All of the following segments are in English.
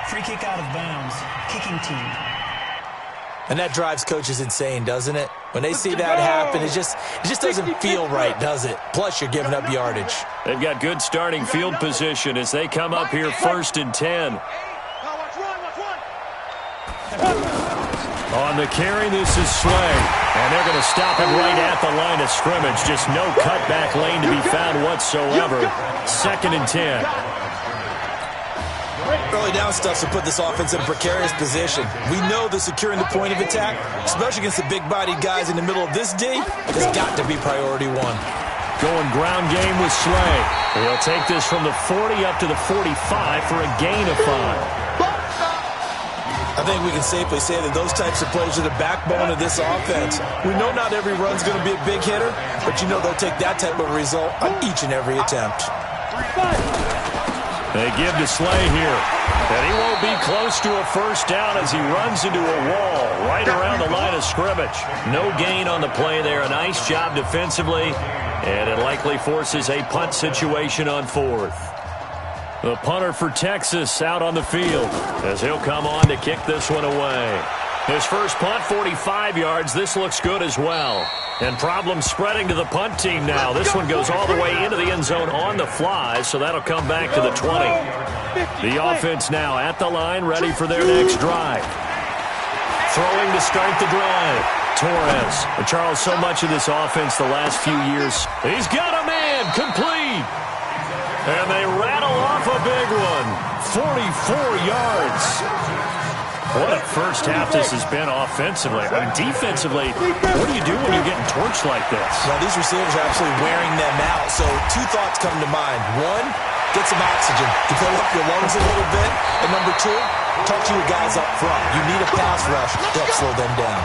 Free kick out of bounds. Kicking team. And that drives coaches insane, doesn't it? When they see that happen, it just doesn't feel right, does it? Plus, you're giving up yardage. They've got good starting field position as they come up here 1st and 10. On the carry, this is Slay. And they're going to stop him right at the line of scrimmage. Just no cutback lane to be found whatsoever. 2nd and 10. Early down stuff to put this offense in a precarious position. We know that securing the point of attack, especially against the big-bodied guys in the middle of this D, has got to be priority one. Going ground game with Slay. He'll take this from the 40 up to the 45 for a gain of 5. I think we can safely say that those types of plays are the backbone of this offense. We know not every run's going to be a big hitter, but you know they'll take that type of result on each and every attempt. They give to Slay here. And he won't be close to a first down as he runs into a wall right around the line of scrimmage. No gain on the play there. A nice job defensively, and it likely forces a punt situation on 4th. The punter for Texas out on the field as he'll come on to kick this one away. His first punt, 45 yards. This looks good as well. And problems spreading to the punt team now. This one goes all the way into the end zone on the fly, so that'll come back to the 20. The offense now at the line, ready for their next drive. Throwing to start the drive. Torres. But Charles, so much of this offense the last few years. He's got a man. Complete. And they rattle off a big one. 44 yards. What a first half this has been offensively. I mean, defensively, what do you do when you're getting torched like this? Well, these receivers are absolutely wearing them out. So 2 thoughts come to mind. 1, get some oxygen to fill up your lungs a little bit. And number 2, talk to your guys up front. You need a pass rush to help slow them down.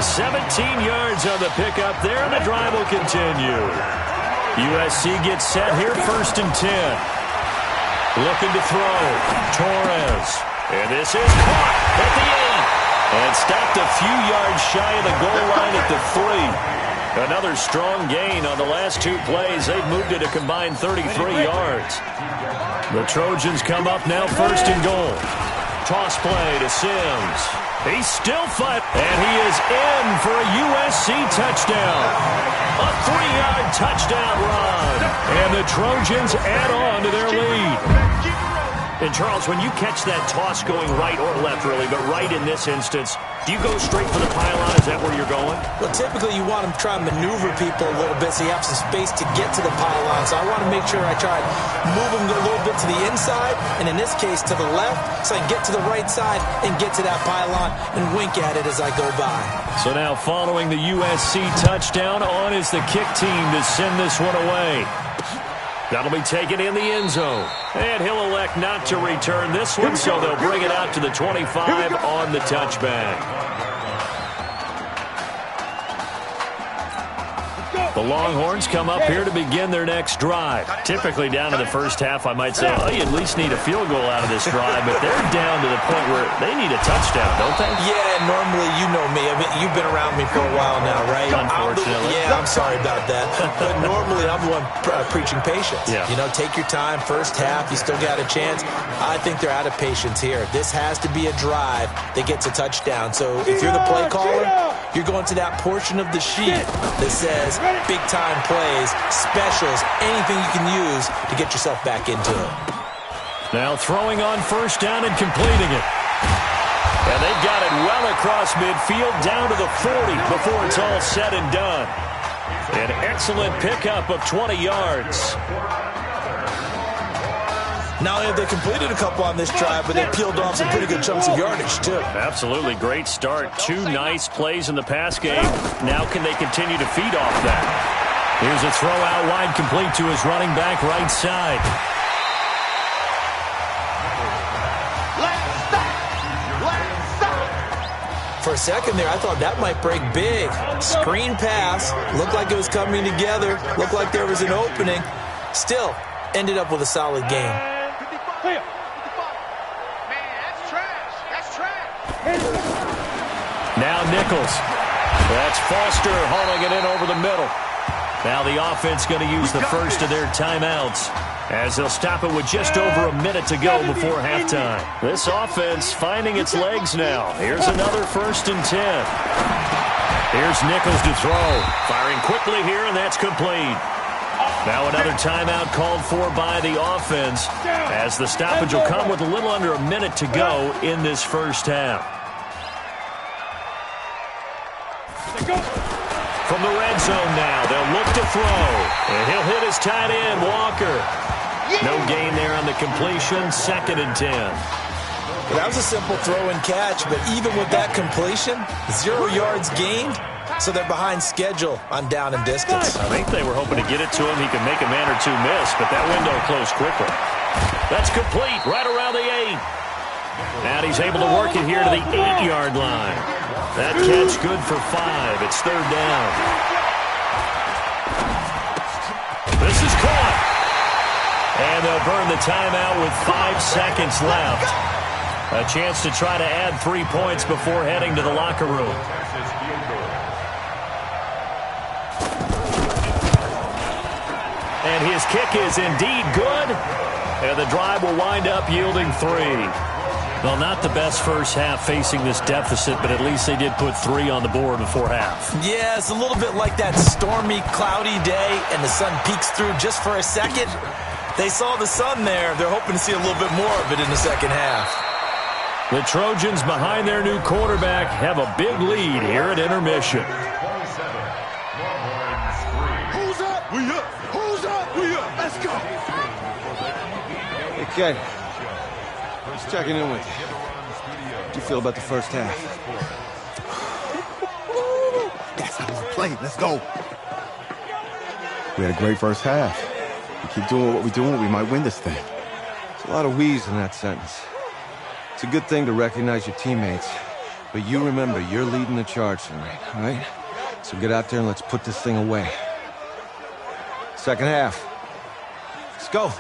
17 yards on the pickup there, and the drive will continue. USC gets set here, 1st and 10. Looking to throw. Torres. And this is caught at the 8. And stopped a few yards shy of the goal line at the 3. Another strong gain on the last 2 plays. They've moved it a combined 33 yards. The Trojans come up now 1st and goal. Toss play to Sims. He's still fighting, and he is in for a USC touchdown. A 3-yard touchdown run. And the Trojans add on to their lead. And, Charles, when you catch that toss going right or left, really, but right in this instance, do you go straight for the pylon? Is that where you're going? Well, typically you want to try and maneuver people a little bit so you have some space to get to the pylon. So I want to make sure I try and move them a little bit to the inside, and in this case to the left, so I can get to the right side and get to that pylon and wink at it as I go by. So now following the USC touchdown, on is the kick team to send this one away. That'll be taken in the end zone. And he'll elect not to return this one, so they'll bring it out to the 25 on the touchback. The Longhorns come up here to begin their next drive. Typically down to the first half, I might say, oh, you at least need a field goal out of this drive, but they're down to the point where they need a touchdown, don't they? Yeah, normally, you know me. I mean, you've been around me for a while now, right? Unfortunately. I'm sorry about that. But normally, I'm the one preaching patience. Yeah. You know, take your time. First half, you still got a chance. I think they're out of patience here. This has to be a drive that gets a touchdown. So if you're the play caller, you're going to that portion of the sheet that says big-time plays, specials, anything you can use to get yourself back into it. Now throwing on first down and completing it. And they've got it well across midfield down to the 40 before it's all said and done. An excellent pickup of 20 yards. Not only have they completed a couple on this drive, but they peeled off some pretty good chunks of yardage, too. Absolutely. Great start. 2 nice plays in the pass game. Now can they continue to feed off that? Here's a throw out wide, complete to his running back right side. For a second there, I thought that might break big. Screen pass. Looked like it was coming together. Looked like there was an opening. Still, ended up with a solid game. Now Nichols. That's Foster hauling it in over the middle. Now the offense going to use the first of their timeouts, as they'll stop it with just over a minute to go before halftime. This offense finding its legs now. Here's another 1st and 10. Here's Nichols to throw. Firing quickly here, and that's complete. Now another timeout called for by the offense, as the stoppage will come with a little under a minute to go in this first half. From the red zone now, they'll look to throw. And he'll hit his tight end, Walker. No gain there on the completion, 2nd and 10. Well, that was a simple throw and catch, but even with that completion, 0 yards gained. So they're behind schedule on down and distance. I think they were hoping to get it to him. He could make a man or two miss, but that window closed quickly. That's complete, right around the 8. And he's able to work it here to the 8-yard line. That catch good for 5. It's 3rd down. This is caught. And they'll burn the timeout with 5 seconds left. A chance to try to add 3 points before heading to the locker room. And his kick is indeed good. And the drive will wind up yielding 3. Well, not the best first half facing this deficit, but at least they did put 3 on the board before half. Yeah, it's a little bit like that stormy, cloudy day, and the sun peeks through just for a second. They saw the sun there. They're hoping to see a little bit more of it in the second half. The Trojans, behind their new quarterback, have a big lead here at intermission. Who's up? We up. Who's up? We up. Let's go. Hey, Ken. Just checking in with you. How do you feel about the first half? That's how we play. Let's go. We had a great first half. We keep doing what we're doing, we might win this thing. There's a lot of we's in that sentence. It's a good thing to recognize your teammates, but you remember you're leading the charge tonight, all right? So get out there and let's put this thing away. Second half. Let's go.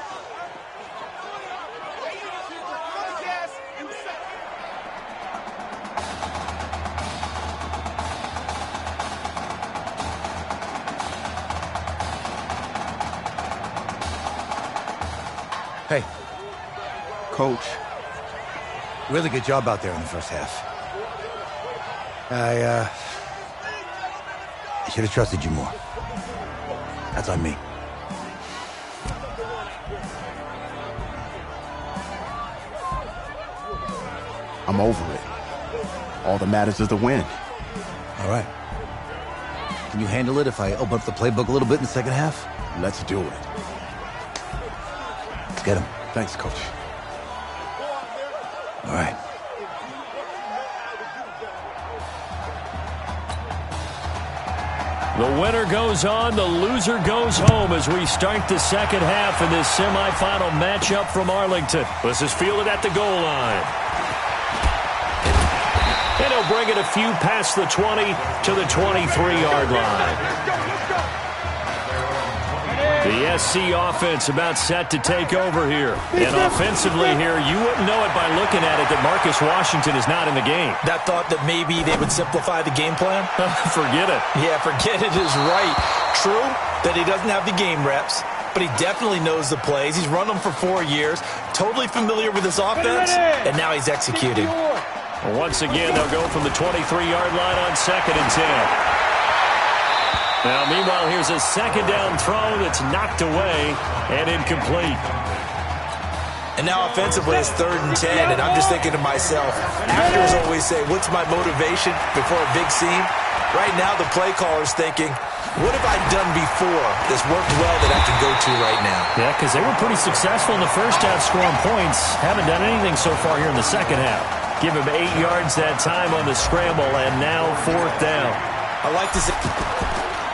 Hey. Coach. Really good job out there in the first half. I should have trusted you more. That's on me. I'm over it. All that matters is the win. All right. Can you handle it if I open up the playbook a little bit in the second half? Let's do it. Let's get him. Thanks, Coach. All right. The winner goes on, the loser goes home as we start the second half in this semifinal matchup from Arlington. This is fielded at the goal line. And he'll bring it a few past the 20 to the 23-yard line. The SC offense about set to take over here. And offensively here, you wouldn't know it by looking at it that Marcus Washington is not in the game. That thought that maybe they would simplify the game plan? Forget it. Yeah, forget it is right. True that he doesn't have the game reps, but he definitely knows the plays. He's run them for 4 years, totally familiar with his offense, and now he's executing. Once again, they'll go from the 23-yard line on 2nd and 10. Now, meanwhile, here's a second down throw that's knocked away and incomplete. And now offensively, it's 3rd and 10, and I'm just thinking to myself, actors always say, what's my motivation before a big scene? Right now, the play caller's thinking, what have I done before that's worked well that I can go to right now? Yeah, because they were pretty successful in the first half scoring points. Haven't done anything so far here in the second half. Give him 8 yards that time on the scramble, and now 4th down. I like to see...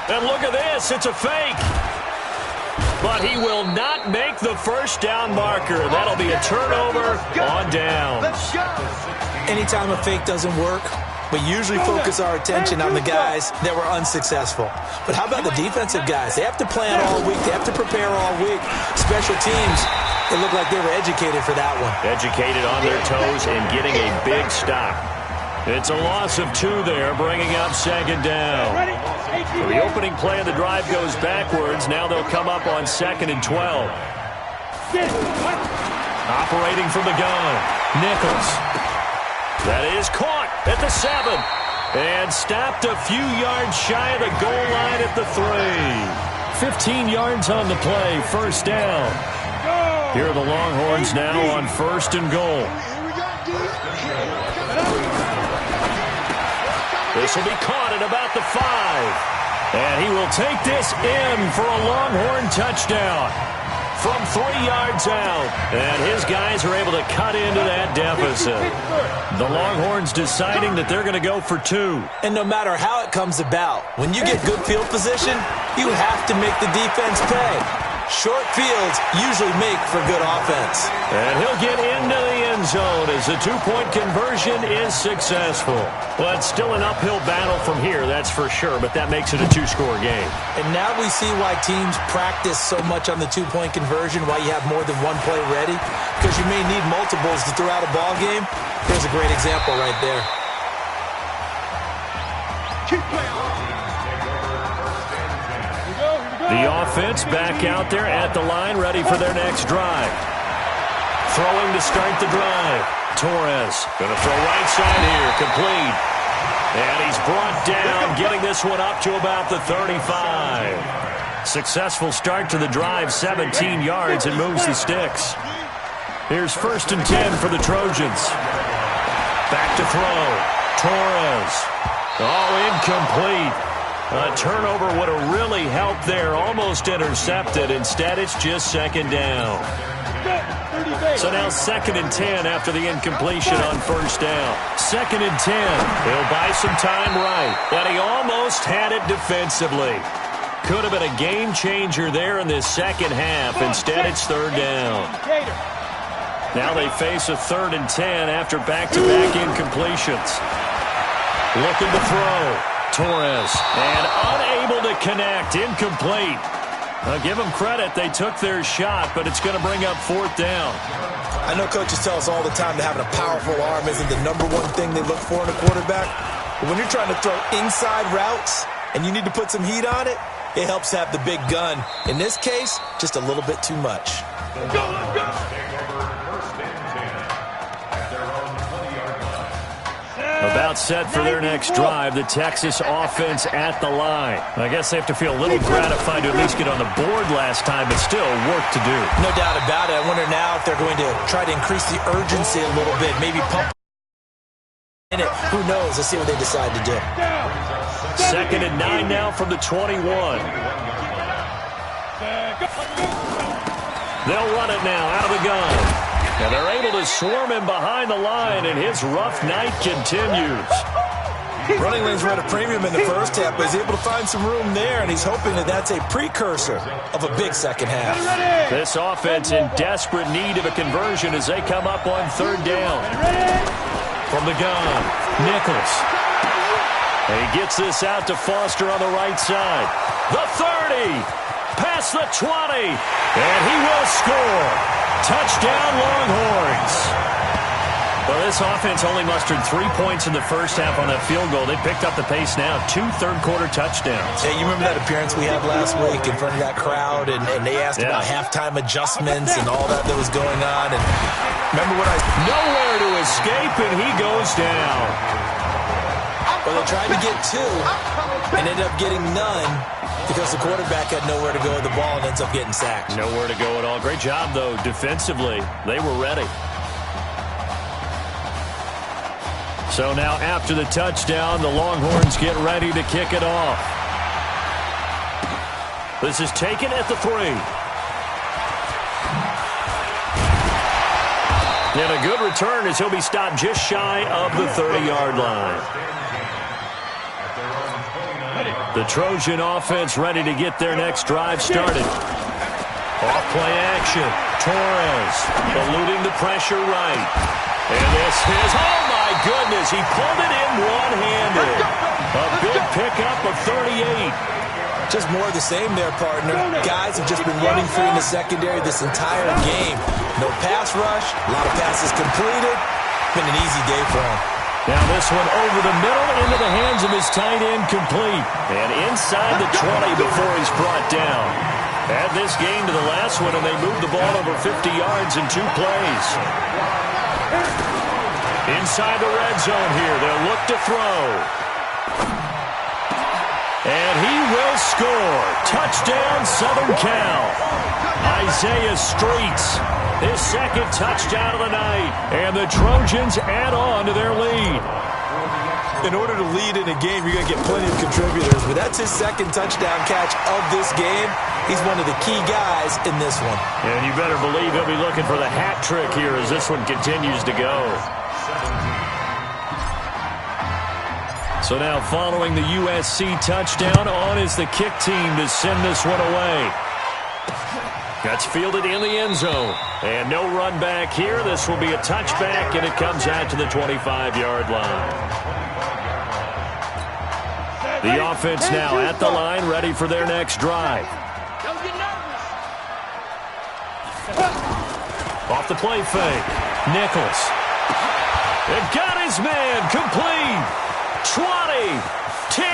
And look at this, it's a fake. But he will not make the first down marker. That'll be a turnover on downs. Anytime a fake doesn't work, we usually focus our attention on the guys that were unsuccessful. But how about the defensive guys? They have to plan all week. They have to prepare all week. Special teams, it looked like they were educated for that one. Educated on their toes and getting a big stop. It's a loss of 2 there, bringing up 2nd down. Well, the opening play of the drive goes backwards. Now they'll come up on 2nd and 12. Operating from the gun, Nichols. That is caught at the 7. And stopped a few yards shy of the goal line at the 3. 15 yards on the play, first down. Here are the Longhorns now on 1st and goal. This will be caught at about the 5. And he will take this in for a Longhorn touchdown from 3 yards out. And his guys are able to cut into that deficit. The Longhorns deciding that they're going to go for 2. And no matter how it comes about, when you get good field position, you have to make the defense pay. Short fields usually make for good offense. And he'll get into the end zone as the 2-point conversion is successful. Well, it's still an uphill battle from here, that's for sure, but that makes it a 2-score game. And now we see why teams practice so much on the 2-point conversion, why you have more than one play ready, because you may need multiples to throw out a ball game. Here's a great example right there. The offense back out there at the line, ready for their next drive. Throwing to start the drive. Torres going to throw right side here, complete. And he's brought down, getting this one up to about the 35. Successful start to the drive, 17 yards, and moves the sticks. Here's 1st and 10 for the Trojans. Back to throw. Torres. Oh, incomplete. A turnover would have really helped there. Almost intercepted. Instead, it's just 2nd down. So now 2nd and 10 after the incompletion on 1st down. 2nd and 10. He'll buy some time right. And he almost had it defensively. Could have been a game changer there in this second half. Instead, it's 3rd down. Now they face a 3rd and 10 after back-to-back incompletions. Looking to throw. Torres, and unable to connect, incomplete. I'll give them credit, they took their shot, but it's going to bring up 4th down. I know coaches tell us all the time that having a powerful arm isn't the #1 thing they look for in a quarterback. But when you're trying to throw inside routes and you need to put some heat on it, it helps have the big gun. In this case, just a little bit too much. About set for their next drive, the Texas offense at the line. I guess they have to feel a little gratified to at least get on the board last time, but still work to do. No doubt about it. I wonder now if they're going to try to increase the urgency a little bit, maybe pump in it. Who knows? Let's see what they decide to do. 2nd and 9 now from the 21. They'll run it now out of the gun. And they're able to swarm him behind the line, and his rough night continues. Running lanes were at a premium in the first half, but he's able to find some room there, and he's hoping that that's a precursor of a big second half. This offense in desperate need of a conversion as they come up on 3rd down. From the gun, Nichols. And he gets this out to Foster on the right side. The 30, past the 20, and he will score. Touchdown, Longhorns. Well, this offense only mustered 3 points in the first half on that field goal. They picked up the pace now. 2 third-quarter touchdowns. Hey, you remember that appearance we had last week in front of that crowd, and they asked about halftime adjustments and all that was going on. And remember what nowhere to escape, and he goes down. Well, they tried to get 2 and ended up getting none, because the quarterback had nowhere to go with the ball and ends up getting sacked. Nowhere to go at all. Great job, though, defensively. They were ready. So now after the touchdown, the Longhorns get ready to kick it off. This is taken at the 3. And a good return as he'll be stopped just shy of the 30-yard line. The Trojan offense ready to get their next drive started. Off-play action. Torres eluding the pressure right. And this is, oh my goodness, he pulled it in one-handed. A big pickup of 38. Just more of the same there, partner. Guys have just been running free in the secondary this entire game. No pass rush, a lot of passes completed. Been an easy day for him. Now this one over the middle into the hands of his tight end, complete. And inside the 20 before he's brought down. Add this game to the last one, and they moved the ball over 50 yards in 2 plays. Inside the red zone here, they'll look to throw. And he will score. Touchdown, Southern Cal. Isaiah Streets, his second touchdown of the night. And the Trojans add on to their lead. In order to lead in a game, you're going to get plenty of contributors, but that's his second touchdown catch of this game. He's one of the key guys in this one. And you better believe he'll be looking for the hat trick here as this one continues to go. So now following the USC touchdown, on is the kick team to send this one away. That's fielded in the end zone. And no run back here. This will be a touchback, and it comes out to the 25-yard line. The offense now at the line, ready for their next drive. Off the play fake. Nichols. It got his man. Complete. 20. 10.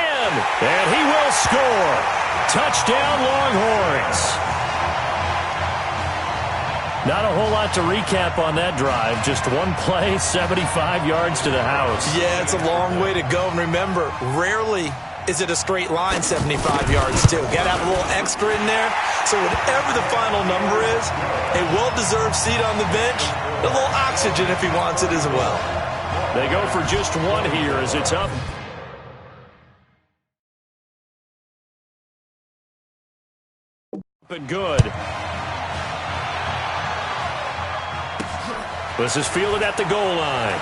And he will score. Touchdown, Longhorns. Not a whole lot to recap on that drive. Just one play, 75 yards to the house. Yeah, it's a long way to go. And remember, rarely is it a straight line 75 yards, too. Got to have a little extra in there. So whatever the final number is, a well-deserved seat on the bench, a little oxygen if he wants it as well. They go for just one here as it's up. But good. This is fielded at the goal line.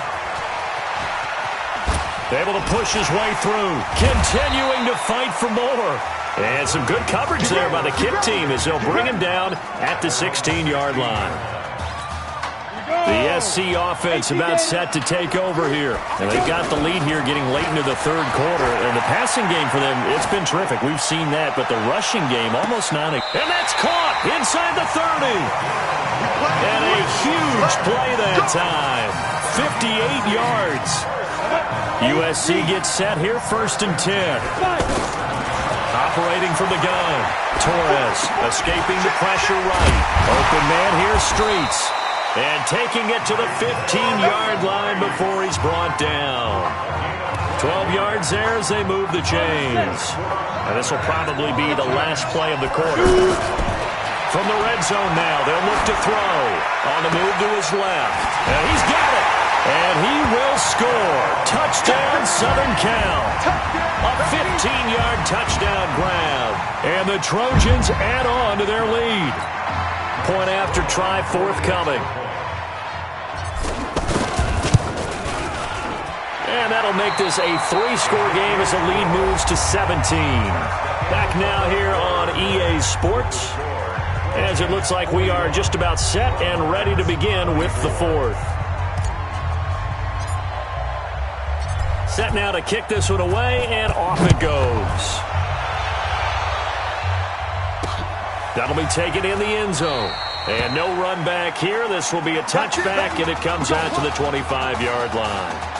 Able to push his way through. Continuing to fight for more. And some good coverage there by the kick team as they'll bring him down at the 16-yard line. The SC offense about set to take over here. And they've got the lead here getting late into the third quarter. And the passing game for them, it's been terrific. We've seen that. But the rushing game, almost not. And that's caught inside the 30. And a huge play that time. 58 yards. USC gets set here, 1st and 10. Operating from the gun. Torres escaping the pressure right. Open man here, Streets. And taking it to the 15-yard line before he's brought down. 12 yards there as they move the chains. And this will probably be the last play of the quarter. From the red zone now, they'll look to throw. On the move to his left. And he's got it. And he will score. Touchdown, Southern Cal. A 15-yard touchdown grab. And the Trojans add on to their lead. Point after try forthcoming. And that'll make this a 3-score game as the lead moves to 17. Back now here on EA Sports. As it looks like we are just about set and ready to begin with the 4th. Set now to kick this one away, and off it goes. That'll be taken in the end zone. And no run back here. This will be a touchback, and it comes out to the 25-yard line.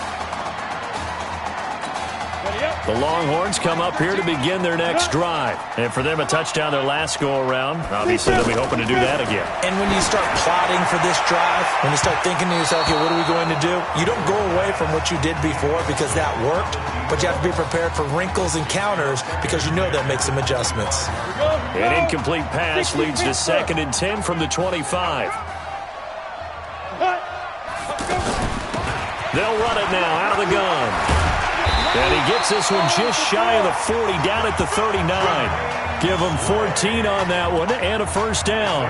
The Longhorns come up here to begin their next drive. And for them, a touchdown their last go-around. Obviously, they'll be hoping to do that again. And when you start plotting for this drive, when you start thinking to yourself, okay, what are we going to do? You don't go away from what you did before because that worked, but you have to be prepared for wrinkles and counters because you know they'll make some adjustments. An incomplete pass leads to 2nd and 10 from the 25. They'll run it now out of the gun. And he gets this one just shy of the 40, down at the 39. Give him 14 on that one and a 1st down.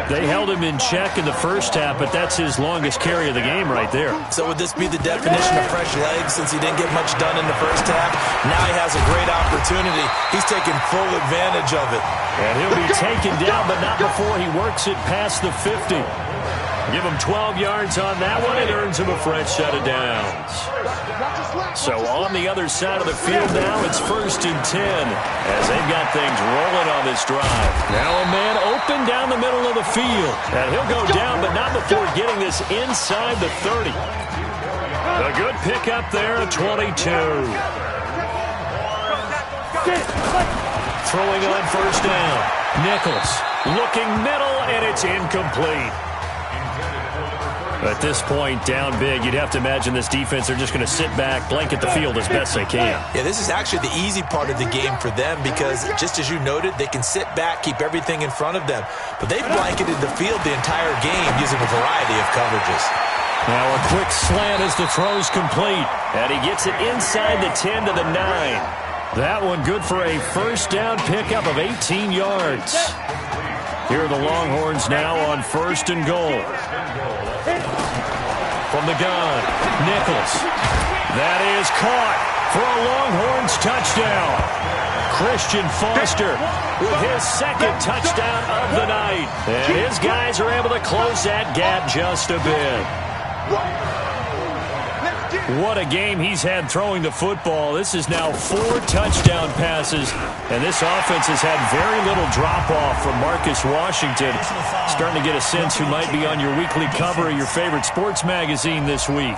They held him in check in the first half, but that's his longest carry of the game right there. So would this be the definition of fresh legs since he didn't get much done in the first half? Now he has a great opportunity. He's taking full advantage of it. And he'll be taken down, but not before he works it past the 50. Give him 12 yards on that one. It earns him a fresh set of downs. So on the other side of the field now, it's 1st and 10 as they've got things rolling on this drive. Now a man open down the middle of the field. And he'll go down, but not before getting this inside the 30. A good pickup there at 22. Throwing on first down. Nichols looking middle, and it's incomplete. At this point, down big, you'd have to imagine this defense, they're just going to sit back, blanket the field as best they can. Yeah, this is actually the easy part of the game for them because, just as you noted, they can sit back, keep everything in front of them. But they've blanketed the field the entire game using a variety of coverages. Now a quick slant as the throw's complete. And he gets it inside the 10 to the 9. That one good for a first down pickup of 18 yards. Here are the Longhorns now on first and goal. From the gun, Nichols. That is caught for a Longhorns touchdown. Christian Foster with his second touchdown of the night. And his guys are able to close that gap just a bit. What a game he's had throwing the football. This is now 4 touchdown passes, and this offense has had very little drop-off from Marcus Washington. Starting to get a sense who might be on your weekly cover of your favorite sports magazine this week.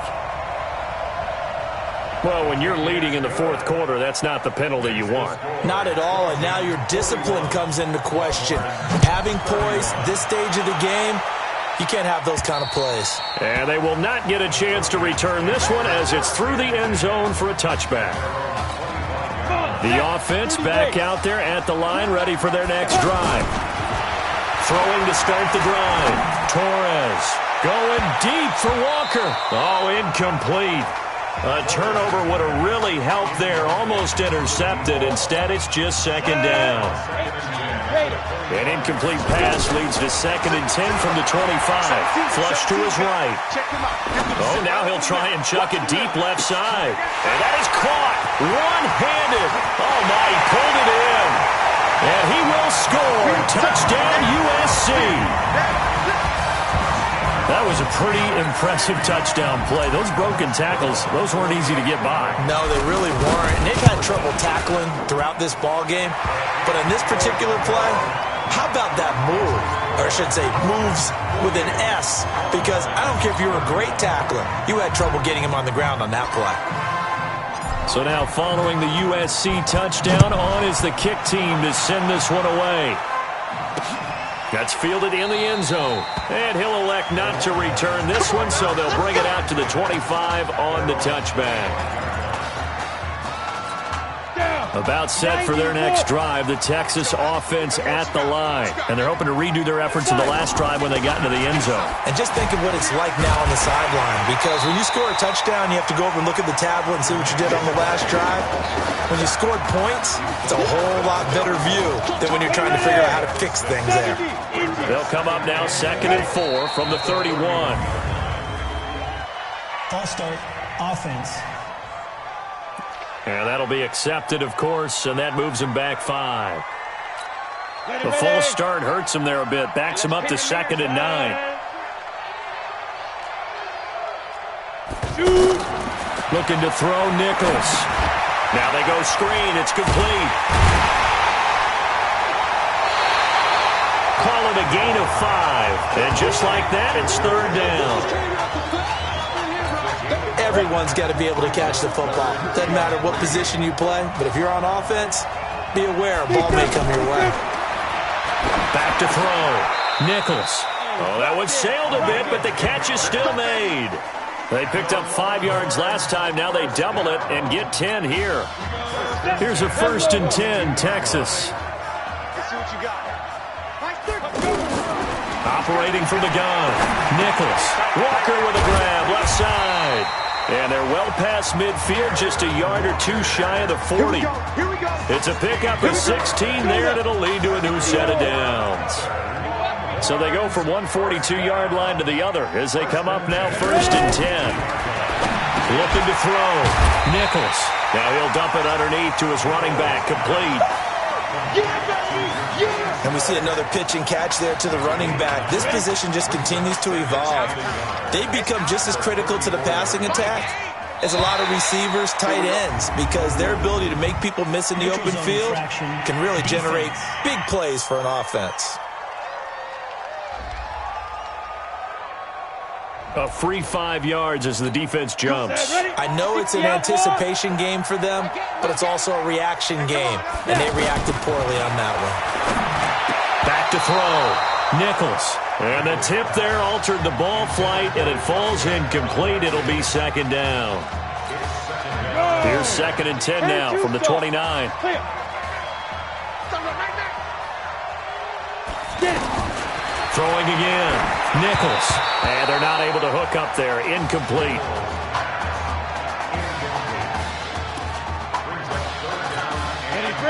Well, when you're leading in the fourth quarter, that's not the penalty you want. Not at all, and now your discipline comes into question. Having poise this stage of the game, you can't have those kind of plays. And they will not get a chance to return this one as it's through the end zone for a touchback. The offense back out there at the line, ready for their next drive. Throwing to start the drive. Torres going deep for Walker. Oh, incomplete. A turnover would have really helped there. Almost intercepted. Instead, it's just second down. An incomplete pass leads to 2nd and 10 from the 25. Flush to his right. Oh, now he'll try and chuck it deep left side. And that is caught one-handed. Oh, my, he pulled it in. And he will score. Touchdown, USC. That was a pretty impressive touchdown play. Those broken tackles, those weren't easy to get by. No, they really weren't. And they've had trouble tackling throughout this ball game. But in this particular play, how about that move? Or I should say moves with an S. Because I don't care if you were a great tackler. You had trouble getting him on the ground on that play. So now following the USC touchdown, on is the kick team to send this one away. That's fielded in the end zone. And he'll elect not to return this one, so they'll bring it out to the 25 on the touchback. About set for their next drive, the Texas offense at the line. And they're hoping to redo their efforts in the last drive when they got into the end zone. And just think of what it's like now on the sideline. Because when you score a touchdown, you have to go over and look at the tablet and see what you did on the last drive. When you scored points, it's a whole lot better view than when you're trying to figure out how to fix things there. They'll come up now 2nd and 4 from the 31. False start, offense. And that'll be accepted, of course, and that moves him back 5. The false start hurts him there a bit, backs him up to 2nd and 9. Looking to throw Nichols. Now they go screen, it's complete. Call it a gain of 5. And just like that, it's 3rd down. Everyone's got to be able to catch the football. Doesn't matter what position you play, but if you're on offense, be aware a ball may come your way. Back to throw. Nichols. Oh, that one sailed a bit, but the catch is still made. They picked up 5 yards last time. Now they double it and get 10 here. Here's a 1st and 10, Texas. Operating from the gun. Nichols. Walker with a grab, left side. And they're well past midfield, just a yard or 2 shy of the 40. It's a pickup of 16 there, and it'll lead to a new set of downs. So they go from one 42-yard line to the other as they come up now 1st and 10. Looking to throw. Nichols. Now he'll dump it underneath to his running back, complete. And we see another pitch and catch there to the running back. This position just continues to evolve. They become just as critical to the passing attack as a lot of receivers, tight ends, because their ability to make people miss in the open field can really generate big plays for an offense. A free 5 yards as the defense jumps. I know it's an anticipation game for them, but it's also a reaction game, and they reacted poorly on that one. Back to throw. Nichols. And the tip there altered the ball flight, and it falls incomplete. It'll be second down. Here's 2nd and 10 now from the 29. Throwing again. Nichols. And they're not able to hook up there. Incomplete.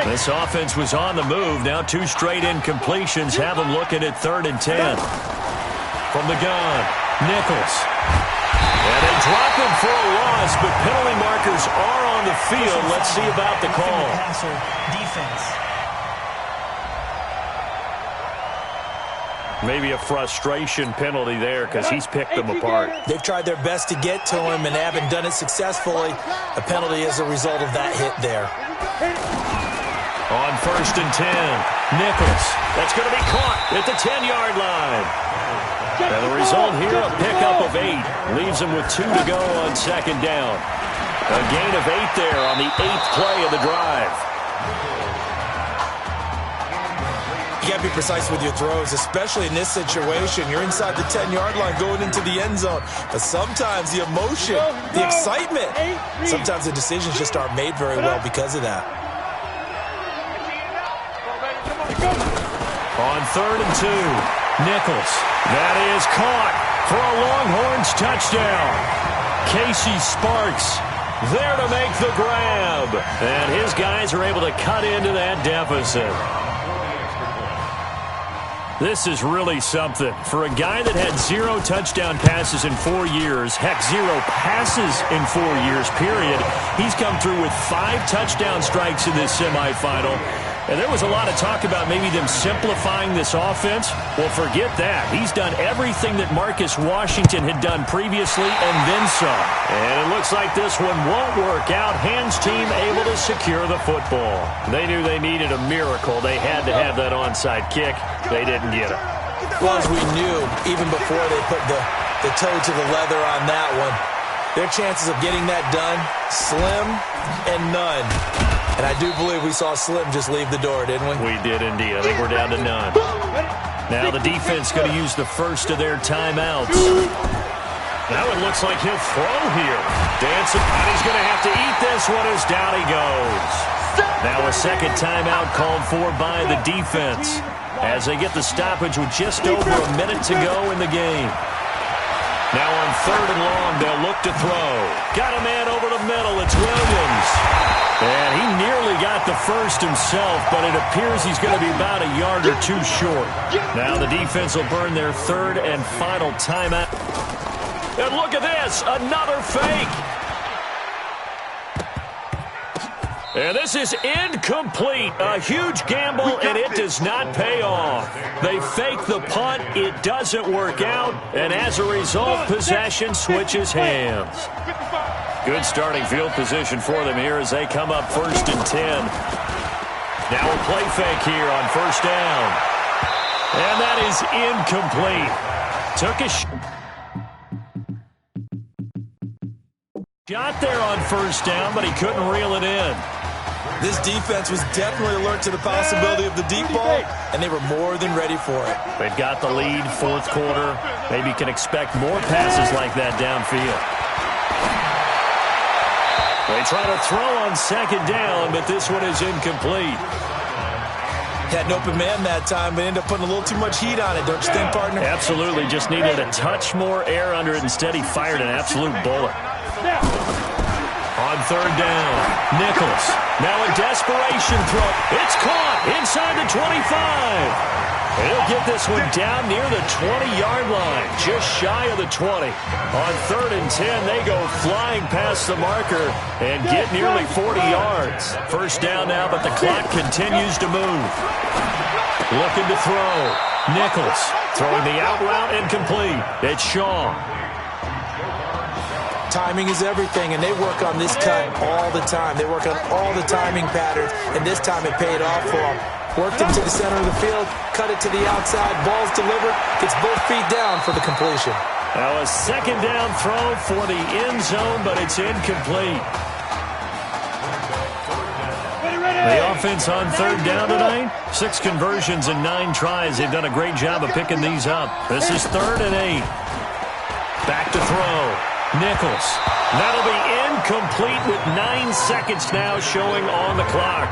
This offense was on the move. Now 2 straight incompletions have them looking at 3rd and 10. From the gun, Nichols. And they drop him for a loss, but penalty markers are on the field. Let's see about the call. Defense. Maybe a frustration penalty there because he's picked them apart. They've tried their best to get to him and haven't done it successfully. A penalty is a result of that hit there. On 1st and 10, Nichols. That's going to be caught at the 10-yard line. And the result here, a pickup of 8. Leaves them with 2 to go on 2nd down. A gain of 8 there on the 8th play of the drive. You got to be precise with your throws, especially in this situation. You're inside the 10-yard line going into the end zone. But sometimes the emotion, the excitement, sometimes the decisions just aren't made very well because of that. On 3rd and 2, Nichols. That is caught for a Longhorns touchdown. Casey Sparks there to make the grab. And his guys are able to cut into that deficit. This is really something. For a guy that had 0 touchdown passes in 4 years, heck, 0 passes in 4 years, period, he's come through with 5 touchdown strikes in this semifinal. And there was a lot of talk about maybe them simplifying this offense. Well, forget that. He's done everything that Marcus Washington had done previously and then some. And it looks like this one won't work out. Hands team able to secure the football. They knew they needed a miracle. They had to have that onside kick. They didn't get it. Well, as we knew, even before they put the toe to the leather on that one, their chances of getting that done, slim and none. And I do believe we saw Slim just leave the door, didn't we? We did indeed. I think we're down to none. Now the defense going to use the first of their timeouts. Now it looks like he'll throw here. Dancing, and he's going to have to eat this one as down he goes. Now a second timeout called for by the defense as they get the stoppage with just over a minute to go in the game. Now on 3rd and long, they'll look to throw. Got a man over the middle. It's Williams. And he nearly got the first himself, but it appears he's going to be about a yard or 2 short. Now the defense will burn their 3rd and final timeout. And look at this, another fake. And this is incomplete. A huge gamble, and it does not pay off. They fake the punt. It doesn't work out. And as a result, possession switches hands. Good starting field position for them here as they come up 1st and 10. Now a play fake here on 1st down. And that is incomplete. Took a shot there on 1st down, but he couldn't reel it in. This defense was definitely alert to the possibility of the deep ball, and they were more than ready for it. They've got the lead, 4th quarter. Maybe can expect more passes like that downfield. They try to throw on 2nd down, but this one is incomplete. Had an open man that time, but ended up putting a little too much heat on it, don't you think, partner? Absolutely. Just needed a touch more air under it. Instead, he fired an absolute bullet. On 3rd down, Nichols. Now a desperation throw. It's caught inside the 25. He'll get this one down near the 20-yard line, just shy of the 20. On 3rd and 10, they go flying past the marker and get nearly 40 yards. 1st down now, but the clock continues to move. Looking to throw. Nichols throwing the out route incomplete. It's Shaw. Timing is everything, and they work on this cut all the time. They work on all the timing patterns, and this time it paid off for them. Worked him to the center of the field, cut it to the outside, ball's delivered, gets both feet down for the completion. Now a second down throw for the end zone, but it's incomplete. The offense on third down tonight, 6 conversions and 9 tries. They've done a great job of picking these up. This is 3rd and 8. Back to throw. Nichols. That'll be incomplete with 9 seconds now showing on the clock.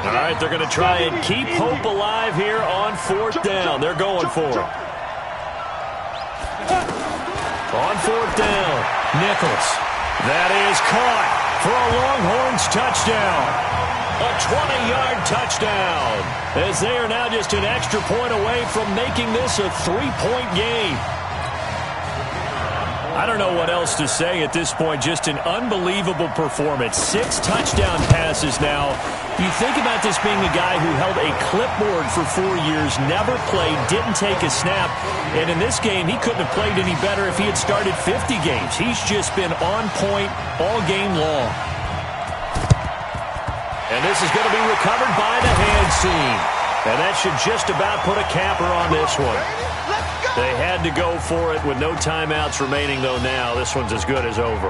All right, they're going to try and keep hope alive here on 4th down. They're going for it. On 4th down, Nichols. That is caught for a Longhorns touchdown. A 20-yard touchdown, as they are now just an extra point away from making this a 3-point game. I don't know what else to say at this point. Just an unbelievable performance. 6 touchdown passes now. You think about this being a guy who held a clipboard for 4 years, never played, didn't take a snap. And in this game, he couldn't have played any better if he had started 50 games. He's just been on point all game long. And this is going to be recovered by the hands team. And that should just about put a capper on this one. They had to go for it with no timeouts remaining, though now. This one's as good as over.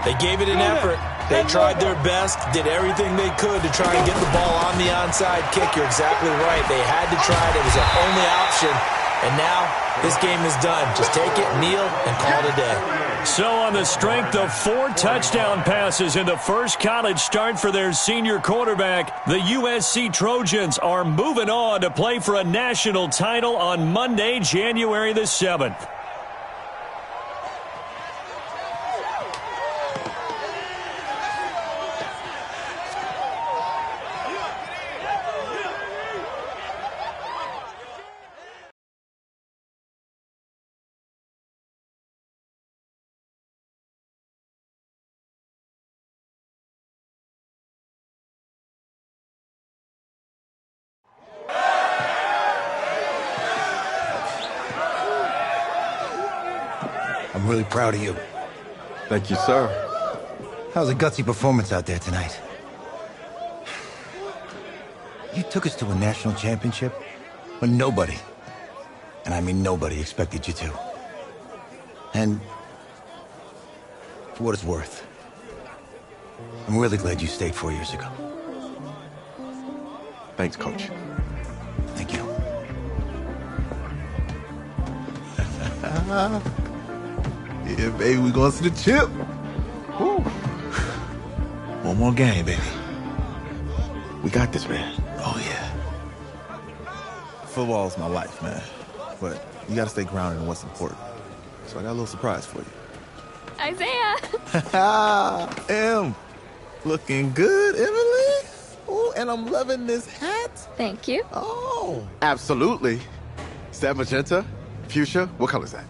They gave it an effort. They tried their best, did everything they could to try and get the ball on the onside kick. You're exactly right. They had to try it. It was their only option. And now this game is done. Just take it, kneel, and call it a day. So on the strength of 4 touchdown passes in the first college start for their senior quarterback, the USC Trojans are moving on to play for a national title on Monday, January the 7th. I'm really proud of you. Thank you, sir. How's a gutsy performance out there tonight? You took us to a national championship when nobody, and I mean nobody, expected you to. And for what it's worth, I'm really glad you stayed 4 years ago. Thanks, Coach. Thank you. Yeah, baby, we going to the chip. Woo. One more game, baby. We got this, man. Oh, yeah. Football's my life, man. But you got to stay grounded in what's important. So I got a little surprise for you. Isaiah! Em, looking good, Emily. Oh, and I'm loving this hat. Thank you. Oh. Absolutely. Is that magenta? Fuchsia? What color is that?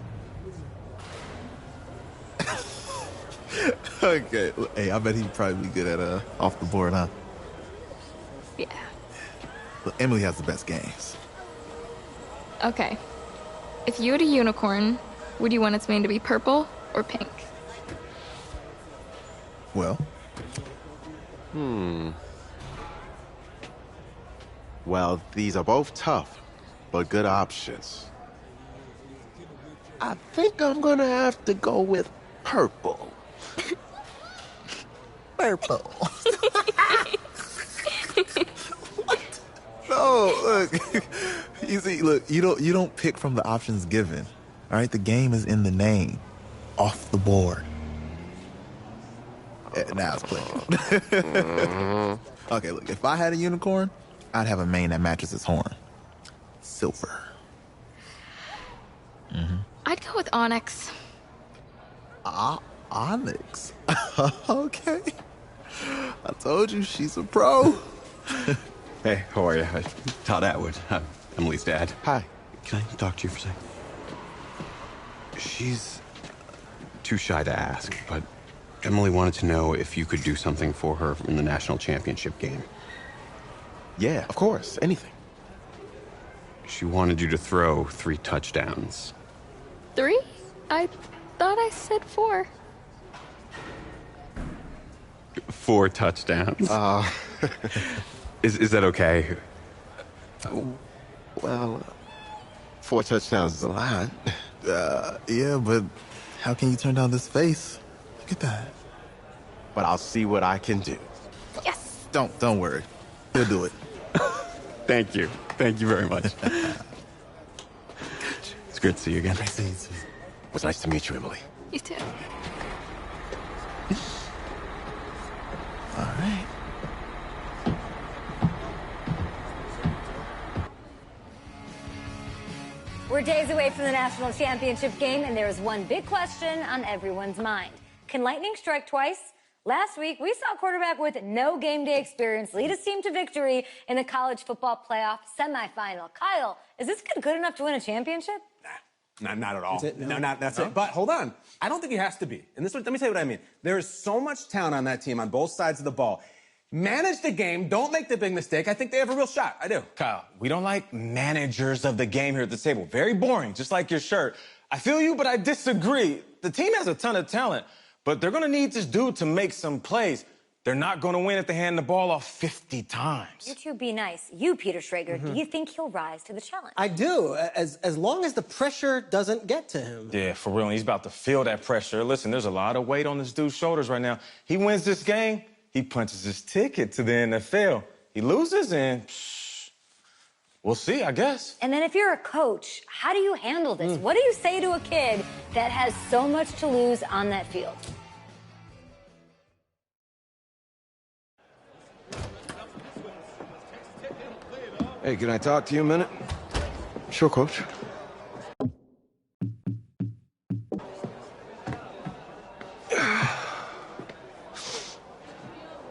Okay. Hey, I bet he'd probably be good at off the board, huh? Yeah. Look, Emily has the best games. Okay. If you had a unicorn, would you want its mane to be purple or pink? Well. Well, these are both tough, but good options. I think I'm gonna have to go with purple. Purple. What? No, look. You see, look, you don't pick from the options given. All right, the game is in the name. Off the board. Now it's playing. Okay, look, if I had a unicorn, I'd have a mane that matches its horn. Silver. I'd go with onyx. Onyx. Okay. I told you she's a pro. Hey, how are you? Todd Atwood. I'm Emily's dad. Hi. Can I talk to you for a second? She's too shy to ask, but Emily wanted to know if you could do something for her in the national championship game. Yeah, of course. Anything. She wanted you to throw 3 touchdowns. 3? I thought I said 4. 4 touchdowns? Is that okay? Well, 4 touchdowns is a lot. Yeah, but how can you turn down this face? Look at that. But I'll see what I can do. Yes. Don't worry. He'll do it. Thank you. Thank you very much. It's good to see you again. Nice to meet you. It was nice to meet you, Emily. You too. All right. We're days away from the national championship game, and there is one big question on everyone's mind. Can lightning strike twice? Last week, we saw a quarterback with no game day experience lead his team to victory in the college football playoff semifinal. Kyle, is this kid good enough to win a championship? Not at all. That's it? No? No, that's No? it. But hold on. I don't think he has to be. And let me tell you what I mean. There is so much talent on that team on both sides of the ball. Manage the game. Don't make the big mistake. I think they have a real shot. I do. Kyle, we don't like managers of the game here at the table. Very boring, just like your shirt. I feel you, but I disagree. The team has a ton of talent, but they're going to need this dude to make some plays. They're not going to win if they hand the ball off 50 times. You two be nice. You, Peter Schrager, do you think he'll rise to the challenge? I do, as long as the pressure doesn't get to him. Yeah, for real. He's about to feel that pressure. Listen, there's a lot of weight on this dude's shoulders right now. He wins this game, he punches his ticket to the NFL. He loses, and we'll see, I guess. And then if you're a coach, how do you handle this? What do you say to a kid that has so much to lose on that field? Hey, can I talk to you a minute? Sure, Coach.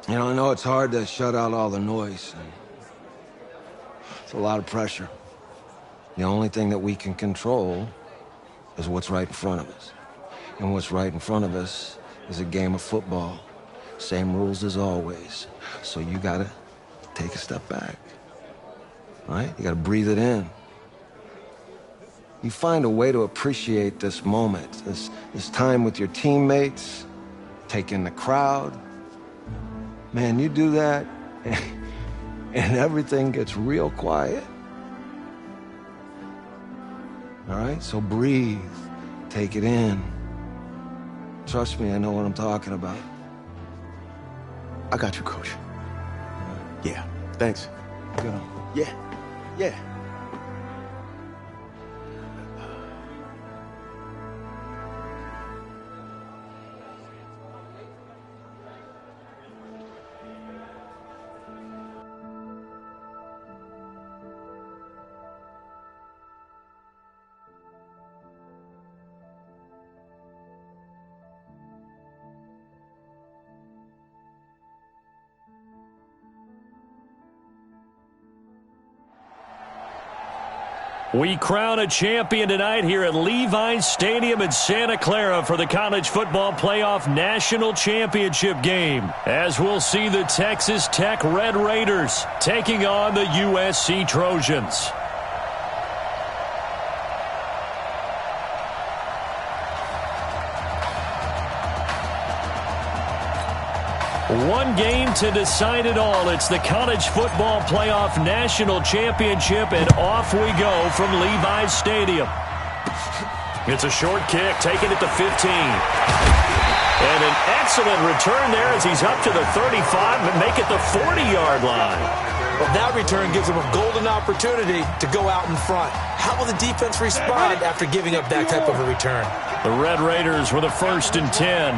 You know, I know it's hard to shut out all the noise. And it's a lot of pressure. The only thing that we can control is what's right in front of us. And what's right in front of us is a game of football. Same rules as always. So you gotta take a step back. All right? You gotta breathe it in. You find a way to appreciate this moment, this time with your teammates, take in the crowd. Man, you do that, and everything gets real quiet. All right? So breathe. Take it in. Trust me, I know what I'm talking about. I got you, Coach. Yeah, thanks. Good. Yeah, yeah. We crown a champion tonight here at Levi's Stadium in Santa Clara for the College Football Playoff National Championship game, as we'll see the Texas Tech Red Raiders taking on the USC Trojans. One game to decide it all. It's the College Football Playoff National Championship, and off we go from Levi's Stadium. It's a short kick, taking it to 15. And an excellent return there as he's up to the 35 and make it the 40-yard line. Well, that return gives him a golden opportunity to go out in front. How will the defense respond after giving up that type of a return? The Red Raiders with a 1st and 10.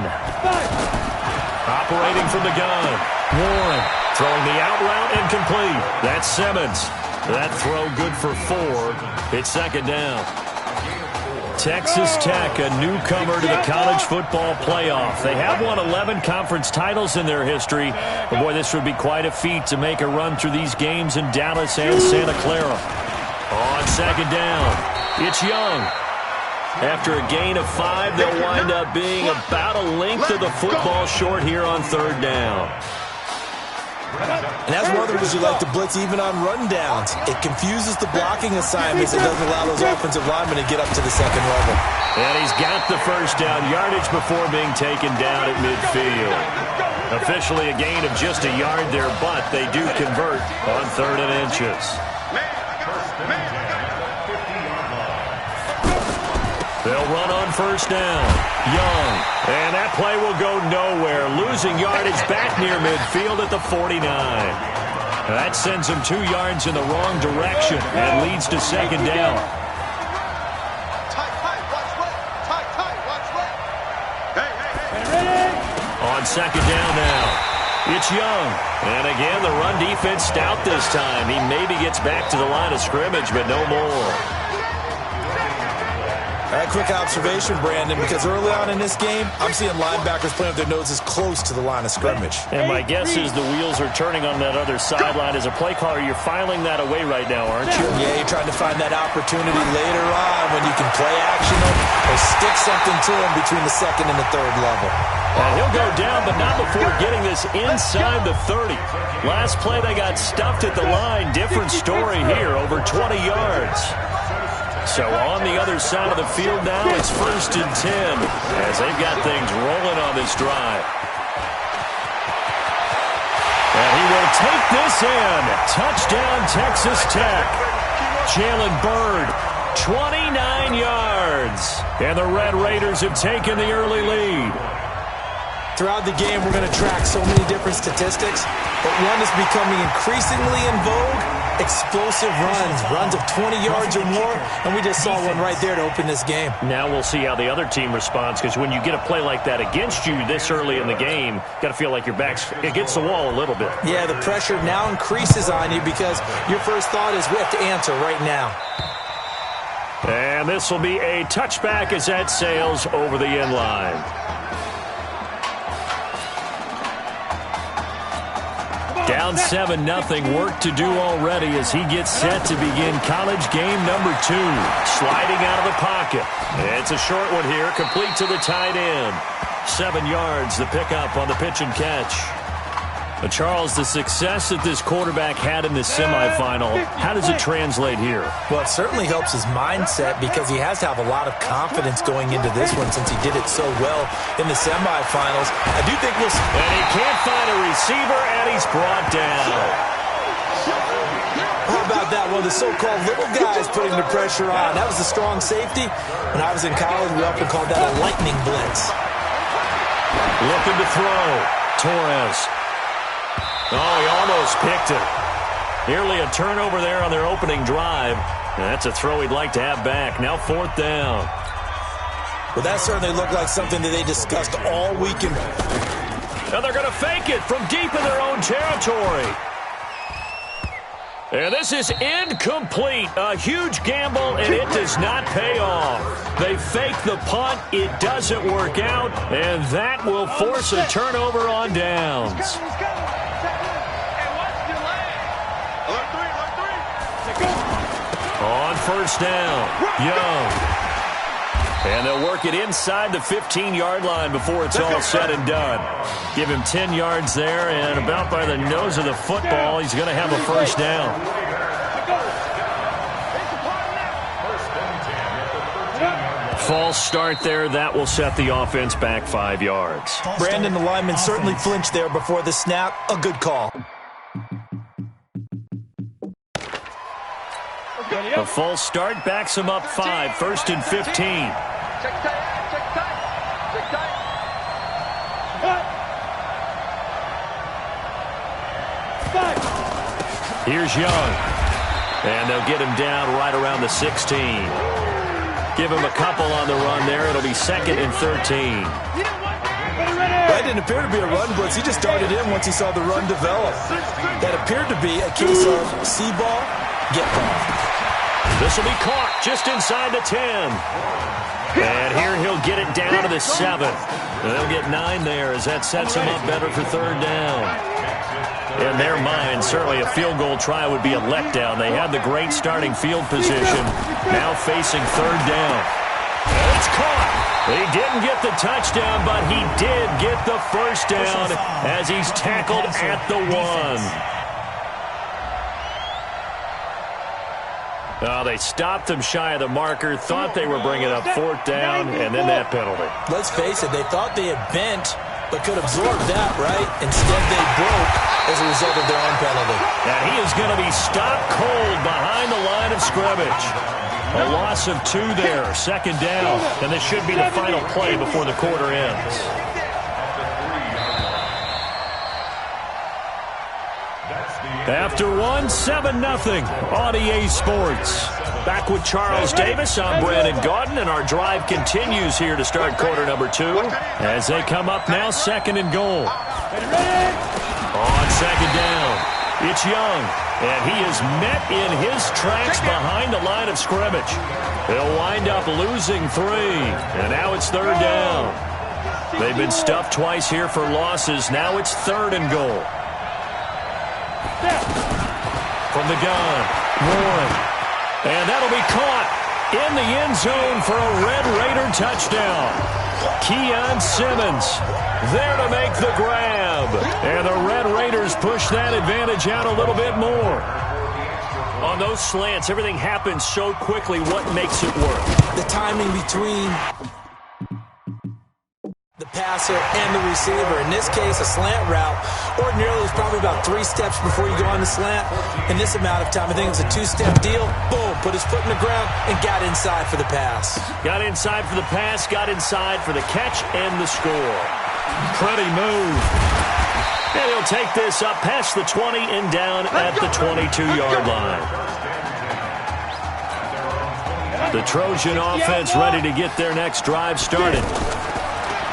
Operating from the gun. Warren throwing the out route incomplete. That's Simmons. That throw good for 4. It's 2nd down. Texas Tech, a newcomer to the college football playoff. They have won 11 conference titles in their history. But boy, this would be quite a feat to make a run through these games in Dallas and Santa Clara. On 2nd down, it's Young. After a gain of 5, they'll wind up being about a length of the football short here on 3rd down. And that's one of the reasons you like to blitz even on run downs. It confuses the blocking assignments. It doesn't allow those offensive linemen to get up to the 2nd level. And he's got the 1st down yardage before being taken down at midfield. Officially a gain of just a yard there, but they do convert on 3rd and inches. They'll run on first down. Young. And that play will go nowhere. Losing yardage back near midfield at the 49. That sends them 2 yards in the wrong direction and leads to second down. On second down now, it's Young. And again, the run defense stout this time. He maybe gets back to the line of scrimmage, but no more. A quick observation, Brandon, because early on in this game, I'm seeing linebackers playing with their noses close to the line of scrimmage. And my guess is the wheels are turning on that other sideline. As a play caller, you're filing that away right now, aren't you? Yeah, you're trying to find that opportunity later on when you can play action them or stick something to them between the second and the third level. And he'll go down, but not before getting this inside the 30. Last play, they got stuffed at the line. Different story here, over 20 yards. So on the other side of the field now, it's 1st and 10 as they've got things rolling on this drive. And he will take this in. Touchdown, Texas Tech. Jalen Byrd, 29 yards. And the Red Raiders have taken the early lead. Throughout the game, we're going to track so many different statistics, but one is becoming increasingly in vogue: explosive runs of 20 yards or more, and we just saw one right there to open this game. Now we'll see how the other team responds, because when you get a play like that against you this early in the game, got to feel like your back's against the wall a little bit. Yeah, the pressure now increases on you because your first thought is we have to answer right now. And this will be a touchback as that sails over the end line. Down 7-0, work to do already as he gets set to begin college game number 2. Sliding out of the pocket. It's a short one here, complete to the tight end. 7 yards, the pickup on the pitch and catch. Charles, the success that this quarterback had in this semifinal, how does it translate here? Well, it certainly helps his mindset because he has to have a lot of confidence going into this one since he did it so well in the semifinals. I do think we'll... And he can't find a receiver, and he's brought down. How about that? One of the so-called little guys putting the pressure on. That was a strong safety. When I was in college, we often called that a lightning blitz. Looking to throw. Torres. Oh, he almost picked it. Nearly a turnover there on their opening drive. And that's a throw he'd like to have back. Now 4th down. Well, that certainly looked like something that they discussed all weekend. And they're going to fake it from deep in their own territory. And this is incomplete. A huge gamble, and it does not pay off. They fake the punt. It doesn't work out, and that will force a turnover on downs. On first down, Young. And they'll work it inside the 15-yard line before it's all said and done. Give him 10 yards there, and about by the nose of the football, he's going to have a first down. False start there. That will set the offense back 5 yards. Brandon, the lineman certainly flinched there before the snap. A good call. A false start backs him up 5, 1st and 15. Here's Young. And they'll get him down right around the 16. Give him a couple on the run there. It'll be 2nd and 13. That didn't appear to be a run blitz. He just darted in once he saw the run develop. That appeared to be a case of see ball, get ball. This will be caught just inside the 10. And here he'll get it down to the 7. They'll get 9 there as that sets him up better for 3rd down. In their mind, certainly a field goal try would be a letdown. They had the great starting field position, now facing 3rd down. And it's caught. He didn't get the touchdown, but he did get the first down as he's tackled at the 1. They stopped him shy of the marker, thought they were bringing up 4th down, and then that penalty. Let's face it, they thought they had bent, but could absorb that, right? Instead, they broke as a result of their own penalty. And he is going to be stopped cold behind the line of scrimmage. A loss of 2 there, 2nd down. And this should be the final play before the quarter ends. After 1, 7-0 on EA Sports. Back with Charles Davis, I'm Brandon Gaudin, and our drive continues here to start quarter number 2 as they come up now 2nd and goal. On 2nd down, it's Young, and he is met in his tracks behind the line of scrimmage. They'll wind up losing 3, and now it's 3rd down. They've been stuffed twice here for losses. Now it's 3rd and goal. From the gun, Warren. And that'll be caught in the end zone for a Red Raider touchdown. Keon Simmons there to make the grab. And the Red Raiders push that advantage out a little bit more. On those slants, everything happens so quickly. What makes it work? The timing between the passer and the receiver. In this case, a slant route ordinarily is probably about 3 steps before you go on the slant. In this amount of time, I think it's a 2-step deal. Boom, put his foot in the ground and got inside for the pass. Got inside for the pass, got inside for the catch and the score. Pretty move. And he'll take this up past the 20 and down at the 22-yard line. The Trojan offense ready to get their next drive started.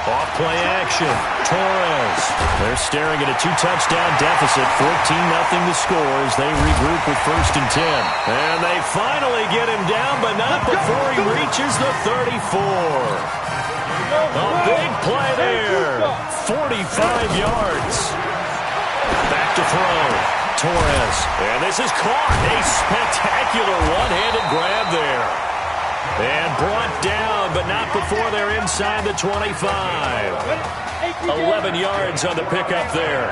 Off play action. Torres. They're staring at a 2-touchdown deficit. 14-0 the score as they regroup with 1st and 10. And they finally get him down, but not before he reaches the 34. A big play there. 45 yards. Back to throw. Torres. And this is caught. A spectacular one-handed grab there. And brought down, but not before they're inside the 25. 11 yards on the pickup there.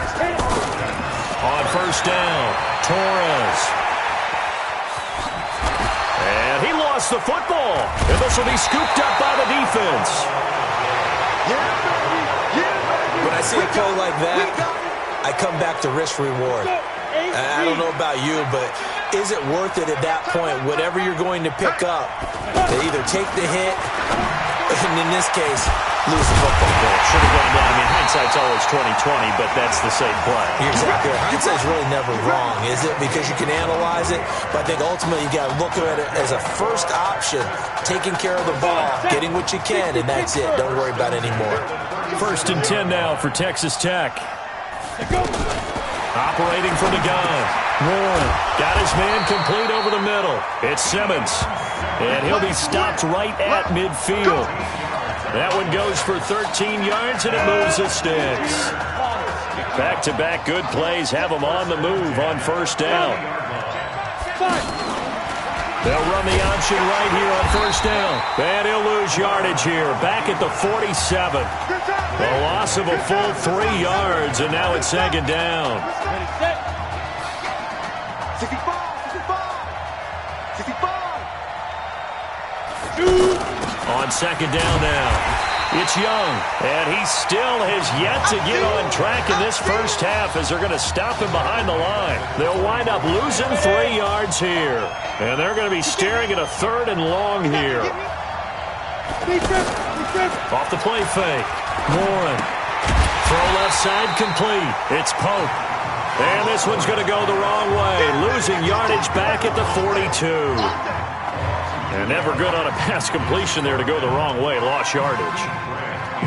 On 1st down, Torres. And he lost the football. And this will be scooped up by the defense. When I see a play like that, I come back to risk-reward. I don't know about you, but is it worth it at that point? Whatever you're going to pick up, they either take the hit, and in this case, lose the football. Should have gone down. I mean, hindsight's always 20/20, but that's the same play. You're exactly right. Hindsight's really never wrong, is it? Because you can analyze it, but I think ultimately you got to look at it as a first option, taking care of the ball, getting what you can, and that's it. Don't worry about it anymore. 1st and 10 now for Texas Tech. Operating from the gun. Warren got his man complete over the middle. It's Simmons. And he'll be stopped right at midfield. That one goes for 13 yards, and it moves the sticks. Back-to-back good plays have them on the move on 1st down. They'll run the option right here on 1st down. And he'll lose yardage here. Back at the 47. A loss of a full 3 yards, and now it's 2nd down. On 2nd down now. It's Young, and he still has yet to get on track in this first half as they're going to stop him behind the line. They'll wind up losing 3 yards here, and they're going to be staring at a 3rd and long here. Off the play fake. Warren. Throw left side complete. It's Pope. And this one's going to go the wrong way, losing yardage back at the 42. And never good on a pass completion there to go the wrong way. Lost yardage.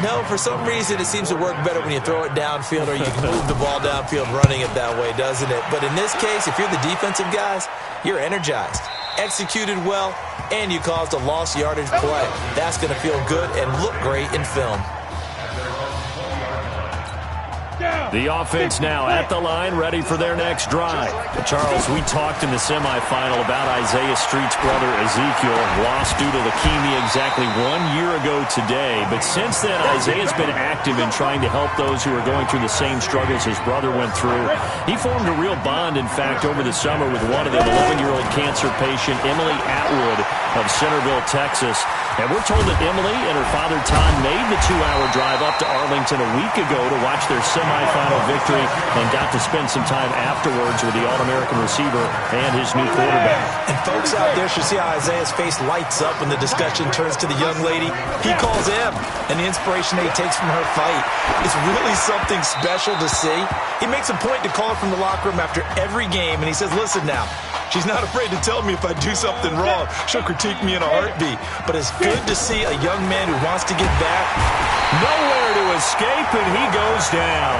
No, for some reason it seems to work better when you throw it downfield or you can move the ball downfield running it that way, doesn't it? But in this case, if you're the defensive guys, you're energized, executed well, and you caused a lost yardage play. That's going to feel good and look great in film. The offense now at the line, ready for their next drive. Charles, we talked in the semifinal about Isaiah Street's brother Ezekiel, lost due to leukemia exactly 1 year ago today. But since then, Isaiah's been active in trying to help those who are going through the same struggles his brother went through. He formed a real bond, in fact, over the summer with one of them, 11-year-old cancer patient Emily Atwood of Centerville, Texas. And we're told that Emily and her father Todd made the 2-hour drive up to Arlington a week ago to watch their semifinal semifinal victory and got to spend some time afterwards with the All-American receiver and his new quarterback. And folks out there should see how Isaiah's face lights up when the discussion turns to the young lady. He calls him, and the inspiration that he takes from her fight is really something special to see. He makes a point to call her from the locker room after every game, and he says, listen now, she's not afraid to tell me if I do something wrong. She'll critique me in a heartbeat. But it's good to see a young man who wants to get back. Nowhere to escape, and he goes down.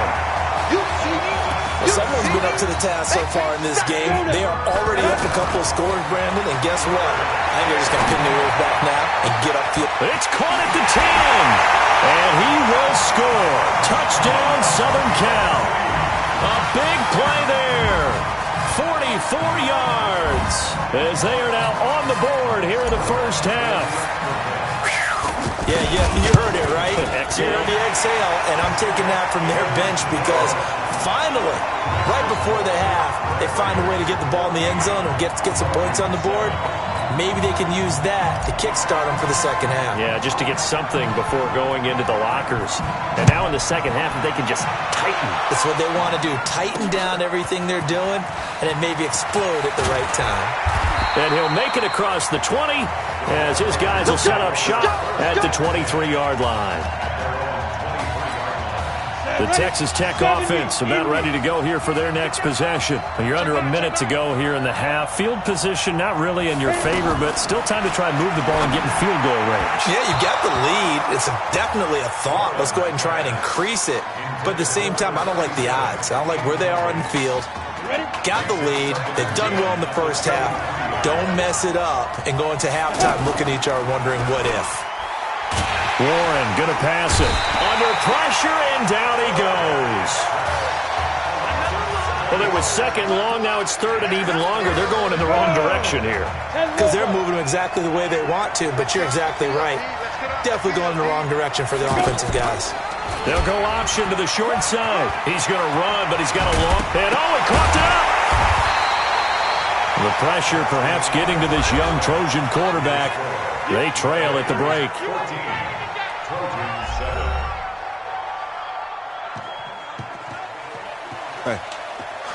Well, someone's been up to the task so far in this game. They are already up a couple of scores, Brandon, and guess what? I think they're just going to pin their ears back now and get upfield. It's caught at the 10, and he will score. Touchdown, Southern Cal. A big play there. 44 yards as they are now on the board here in the first half. Yeah, you heard it, right? You heard the exhale, and I'm taking that from their bench because finally, right before the half, they find a way to get the ball in the end zone and get some points on the board. Maybe they can use that to kickstart them for the second half. Yeah, just to get something before going into the lockers. And now in the second half, they can just tighten. That's what they want to do, tighten down everything they're doing, and then maybe explode at the right time. And he'll make it across the 20 as his guys will set up shop at the 23-yard line. The Texas Tech offense about ready to go here for their next possession. You're under a minute to go here in the half. Field position not really in your favor, but still time to try and move the ball and get in field goal range. Yeah, you got the lead. It's definitely a thought. Let's go ahead and try and increase it. But at the same time, I don't like the odds. I don't like where they are on the field. Got the lead. They've done well in the first half. Don't mess it up and go into halftime looking at each other wondering what if. Warren going to pass it. Under pressure, and down he goes. Well, it was second long. Now it's third and even longer. They're going in the wrong direction here. Because they're moving exactly the way they want to, but you're exactly right. Definitely going in the wrong direction for the offensive guys. They'll go option to the short side. He's going to run, but he's got a long... And oh, he caught it up! The pressure perhaps getting to this young Trojan quarterback. They trail at the break. Hey,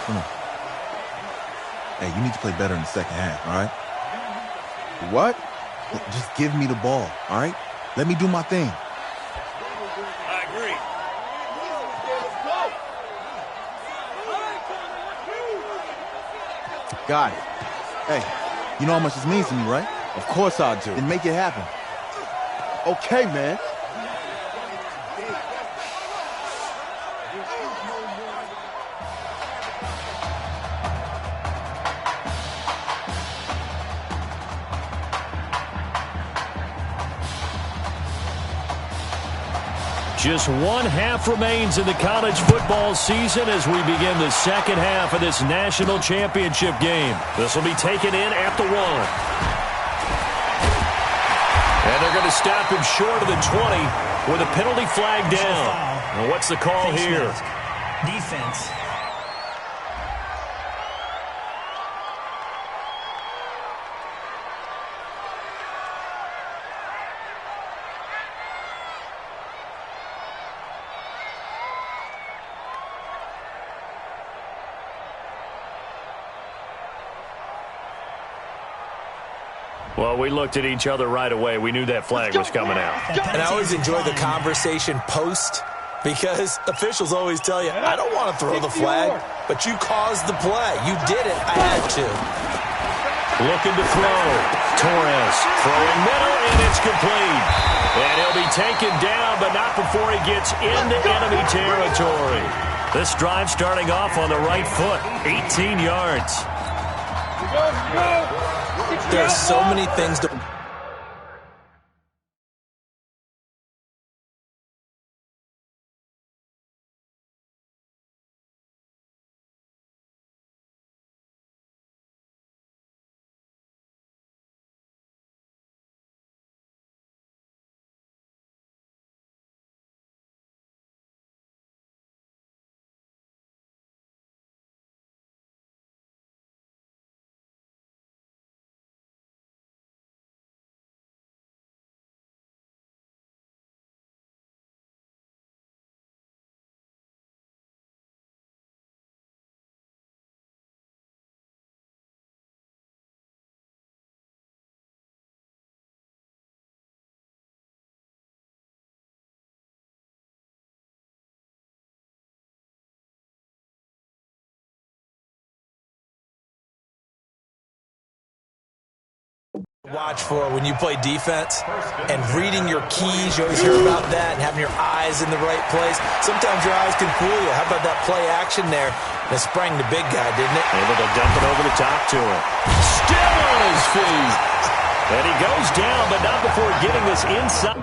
come on. Hey, you need to play better in the second half, all right? What? Just give me the ball, all right? Let me do my thing. I agree. Got it. Hey, you know how much this means to me, right? Of course I do. Then make it happen. Okay, man. Just one half remains in the college football season as we begin the second half of this national championship game. This will be taken in at the 1. And they're going to stop him short of the 20 with a penalty flag down. Well, what's the call here? Defense. Well, we looked at each other right away. We knew that flag was coming out. And I always enjoy the conversation post because officials always tell you, I don't want to throw the flag, but you caused the play. You did it. I had to. Looking to throw. Torres throwing middle, and it's complete. And he'll be taken down, but not before he gets into enemy territory. This drive starting off on the right foot, 18 yards. There's so many things to Watch for when you play defense and reading your keys. You always hear about that and having your eyes in the right place. Sometimes your eyes can fool you. How about that play action there? And it sprang the big guy, didn't it? Able to dump it over the top to him. Still on his feet. And he goes down, but not before getting this inside.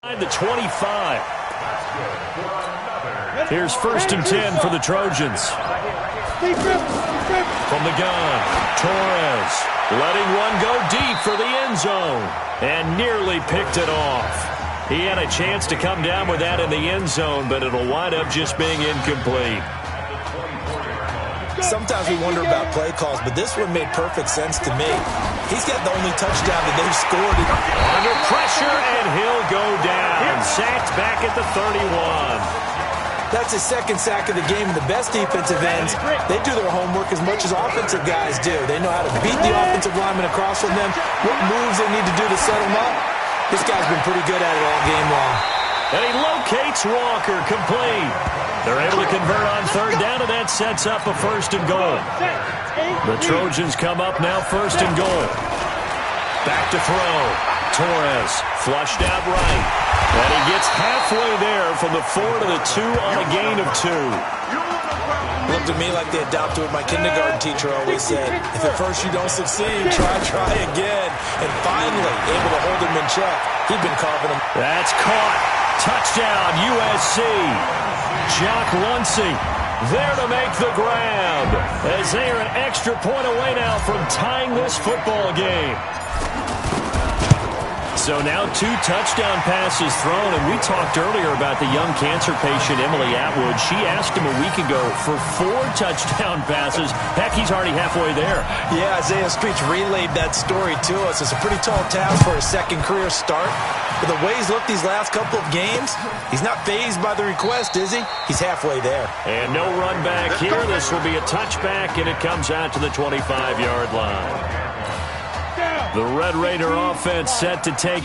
The 25. Here's 1st and 10 for the Trojans. From the gun, Torres letting one go deep for the end zone and nearly picked it off. He had a chance to come down with that in the end zone, but it'll wind up just being incomplete. Sometimes we wonder about play calls, but this one made perfect sense to me. He's got the only touchdown that they've scored. Under pressure, and he'll go down. Sacked back at the 31. That's his 2nd sack of the game. The best defensive ends, they do their homework as much as offensive guys do. They know how to beat the offensive lineman across from them, what moves they need to do to set them up. This guy's been pretty good at it all game long. And he locates Walker, complete. They're able to convert on 3rd down, and that sets up a 1st and goal. The Trojans come up now 1st and goal. Back to throw. Torres flushed out right. And he gets halfway there from the 4 to the 2 on a gain of 2. Looked at me like they adopted what my kindergarten teacher always said. If at first you don't succeed, try again. And finally, able to hold him in check. He'd been carving him. That's caught. Touchdown, USC. Jock Luncey there to make the grab as they are an extra point away now from tying this football game. So now 2 touchdown passes thrown, and we talked earlier about the young cancer patient, Emily Atwood. She asked him a week ago for 4 touchdown passes. Heck, he's already halfway there. Yeah, Isaiah Streets relayed that story to us. It's a pretty tall task for a 2nd career start. But the way he's looked these last couple of games, he's not fazed by the request, is he? He's halfway there. And no run back here. This will be a touchback, and it comes out to the 25-yard line. The Red Raider offense set to take...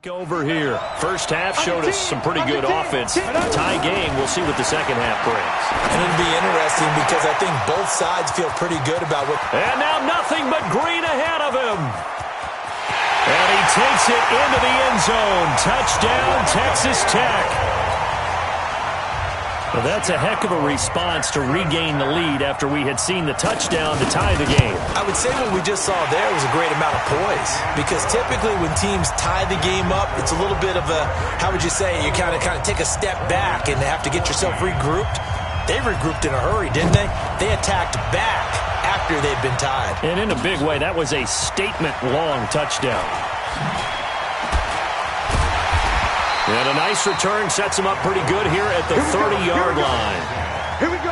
Over here. First half showed us some pretty good offense. Tie game. We'll see what the second half brings. And it'll be interesting because I think both sides feel pretty good about what... And now nothing but green ahead of him. And he takes it into the end zone. Touchdown, Texas Tech. Well, that's a heck of a response to regain the lead after we had seen the touchdown to tie the game. I would say what we just saw there was a great amount of poise, because typically when teams tie the game up, it's a little bit of a, how would you say, you kind of take a step back and have to get yourself regrouped. They regrouped in a hurry, didn't they? They attacked back after they'd been tied. And in a big way, that was a statement-long touchdown. And a nice return sets him up pretty good here at the 30-yard line. Here we go.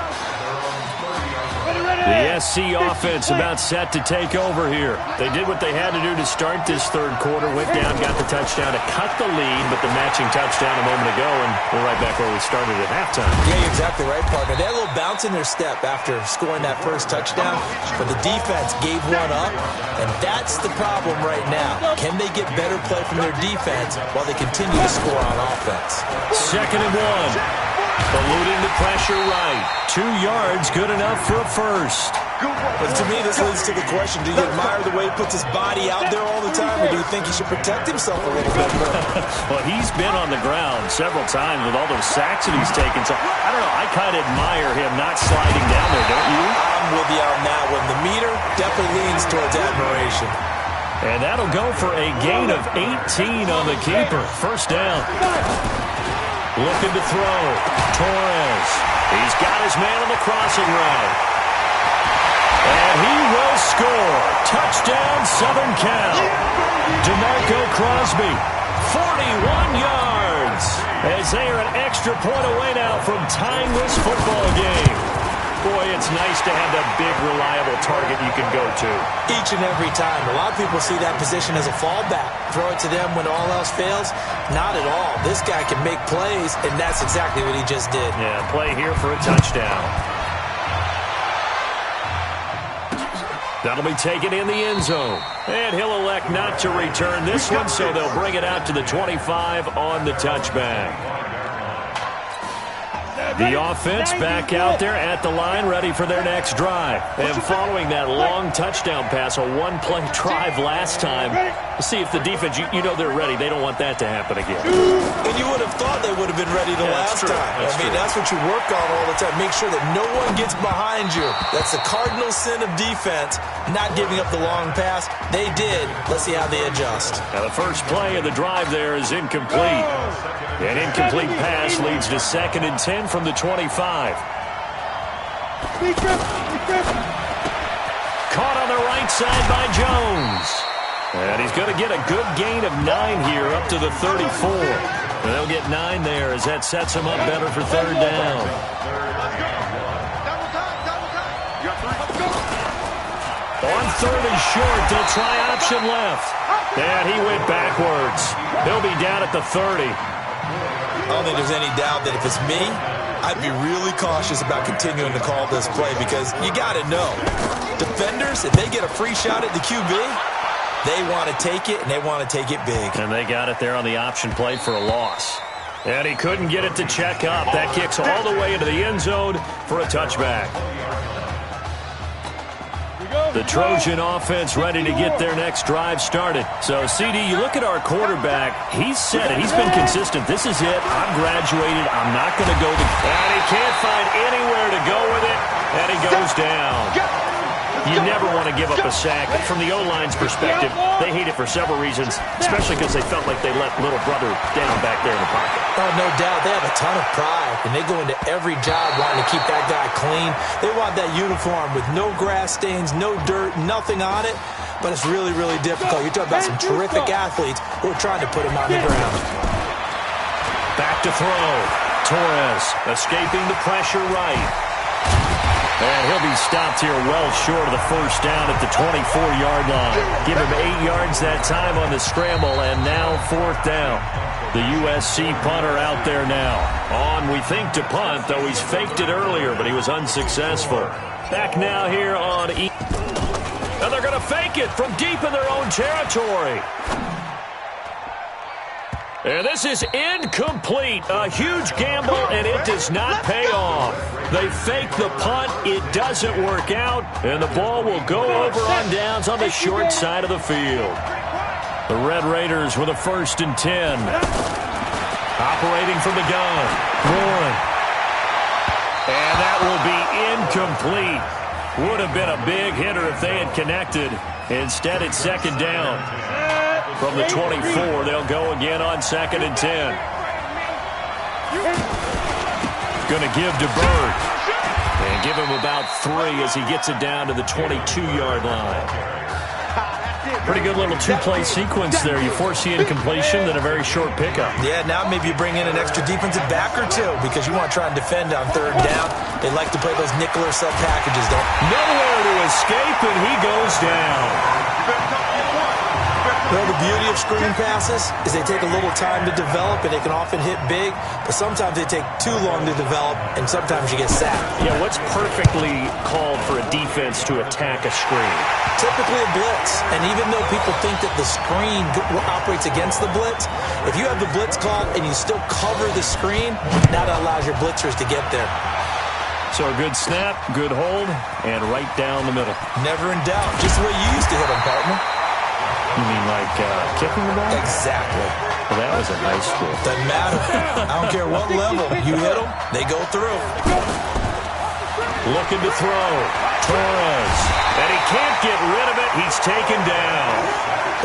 The SC offense about set to take over here. They did what they had to do to start this third quarter. Went down, got the touchdown to cut the lead, but the matching touchdown a moment ago, and we're right back where we started at halftime. Yeah, you're exactly right, partner. They had a little bounce in their step after scoring that first touchdown, but the defense gave one up, and that's the problem right now. Can they get better play from their defense while they continue to score on offense? 2nd and 1. Eluding the pressure right. 2 yards, good enough for a first. But to me, this leads to the question, do you admire the way he puts his body out there all the time, or do you think he should protect himself a little bit more? Well, he's been on the ground several times with all those sacks that he's taken. So, I don't know, I kind of admire him not sliding down there, don't you? I'm with you on that one. The meter definitely leans towards admiration. And that'll go for a gain of 18 on the keeper. First down. Looking to throw. Torres. He's got his man on the crossing route. And he will score. Touchdown, Southern Cal. DeMarco Crosby, 41 yards. As they are an extra point away now from tying this football game. Boy, it's nice to have that big, reliable target you can go to. Each and every time. A lot of people see that position as a fallback. Throw it to them when all else fails. Not at all. This guy can make plays, and that's exactly what he just did. Yeah, play here for a touchdown. That'll be taken in the end zone. And he'll elect not to return this one, so they'll bring it out to the 25 on the touchback. The offense back out there at the line, ready for their next drive. And following that long touchdown pass, a one-play drive last time, see if the defense, you know they're ready. They don't want that to happen again. And you would have thought they would have been ready the last time. That's what you work on all the time. Make sure that no one gets behind you. That's the cardinal sin of defense, not giving up the long pass. They did. Let's see how they adjust. Now the first play of the drive there is incomplete. An incomplete pass leads to 2nd and 10 from the 25. Caught on the right side by Jones. And he's going to get a good gain of 9 here up to the 34. And they'll get 9 there as that sets him up better for 3rd down. On 3rd and short, they'll try option left. And he went backwards. He'll be down at the 30. I don't think there's any doubt that if it's me, I'd be really cautious about continuing to call this play, because you got to know, defenders, if they get a free shot at the QB, they want to take it, and they want to take it big. And they got it there on the option play for a loss. And he couldn't get it to check up. That kicks all the way into the end zone for a touchback. The Trojan offense ready to get their next drive started. So, CD, you look at our quarterback. He's said it. He's been consistent. This is it. I'm graduated. I'm not going to go. And he can't find anywhere to go with it. And he goes down. You never want to give up a sack. From the O-line's perspective, they hate it for several reasons, especially because they felt like they let little brother down back there in the pocket. Oh, no doubt. They have a ton of pride, and they go into every job wanting to keep that guy clean. They want that uniform with no grass stains, no dirt, nothing on it. But it's really, really difficult. You're talking about some terrific athletes who are trying to put him on the ground. Back to throw. Torres escaping the pressure right. And he'll be stopped here well short of the first down at the 24-yard line. Give him 8 yards that time on the scramble, and now 4th down. The USC punter out there now. On, we think, to punt, though he's faked it earlier, but he was unsuccessful. Back now here on E. And they're going to fake it from deep in their own territory. And this is incomplete. A huge gamble, and it does not pay off. They fake the punt. It doesn't work out, and the ball will go over on downs on the short side of the field. The Red Raiders with a 1st and 10. Operating from the gun. Warren. And that will be incomplete. Would have been a big hitter if they had connected. Instead, it's second down. From the 24, they'll go again on 2nd and 10. Going to give to Bird. And give him about 3 as he gets it down to the 22-yard line. Pretty good little two-play sequence there. You force the incompletion, then a very short pickup. Yeah, now maybe you bring in an extra defensive back or two because you want to try and defend on 3rd down. They like to play those nickel or sub packages, don't they? Nowhere to escape, and he goes down. Well, the beauty of screen passes is they take a little time to develop, and they can often hit big, but sometimes they take too long to develop, and sometimes you get sacked. Yeah, what's perfectly called for a defense to attack a screen? Typically a blitz, and even though people think that the screen operates against the blitz, if you have the blitz called and you still cover the screen, now that allows your blitzers to get there. So a good snap, good hold, and right down the middle. Never in doubt. Just the way you used to hit them, partner. You mean like kicking the ball? Exactly. Well, that was in high school. Doesn't matter. I don't care what level. You hit them, they go through. Looking to throw. Torres. And he can't get rid of it. He's taken down.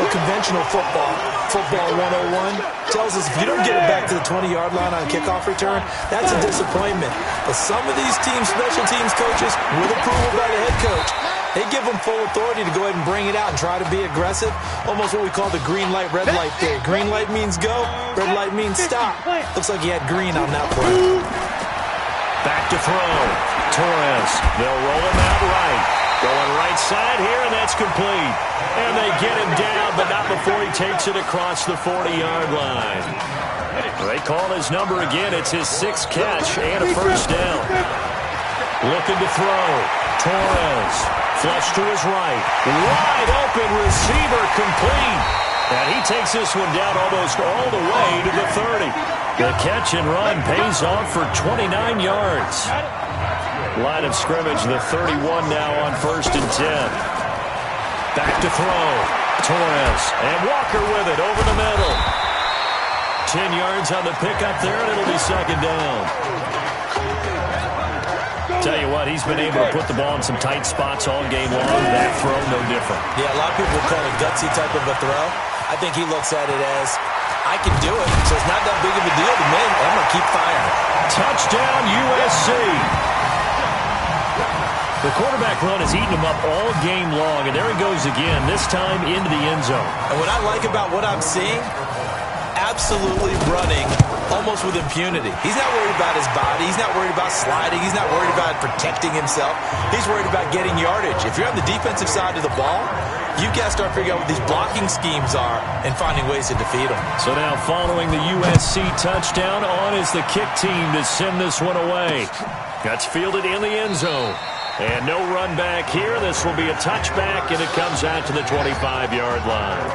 Well, conventional football 101, tells us if you don't get it back to the 20-yard line on a kickoff return, that's a disappointment. But some of these special teams coaches, with approval by the head coach, they give them full authority to go ahead and bring it out and try to be aggressive. Almost what we call the green light, red light theory. Green light means go, red light means stop. Looks like he had green on that play. Back to throw. Torres. They'll roll him out right. Going right side here, and that's complete. And they get him down, but not before he takes it across the 40-yard line. They call his number again. It's his 6th catch and a first down. Looking to throw. Torres. Flush to his right. Wide open receiver, complete. And he takes this one down almost all the way to the 30. The catch and run pays off for 29 yards. Line of scrimmage, the 31 now on 1st and 10. Back to throw. Torres. And Walker with it over the middle. 10 yards on the pickup there, and it'll be second down. Tell you what, he's been able to put the ball in some tight spots all game long. That throw, no different. Yeah, a lot of people would call it gutsy type of a throw. I think he looks at it as, I can do it, so it's not that big of a deal to me. I'm going to keep firing. Touchdown, USC. The quarterback run has eaten him up all game long, and there he goes again, this time into the end zone. And what I like about what I'm seeing, absolutely running almost with impunity. He's not worried about his body. He's not worried about sliding. He's not worried about protecting himself. He's worried about getting yardage. If you're on the defensive side of the ball, you've got to start figuring out what these blocking schemes are and finding ways to defeat them. So now following the USC touchdown, on is the kick team to send this one away. That's fielded in the end zone. And no run back here. This will be a touchback, and it comes out to the 25-yard line.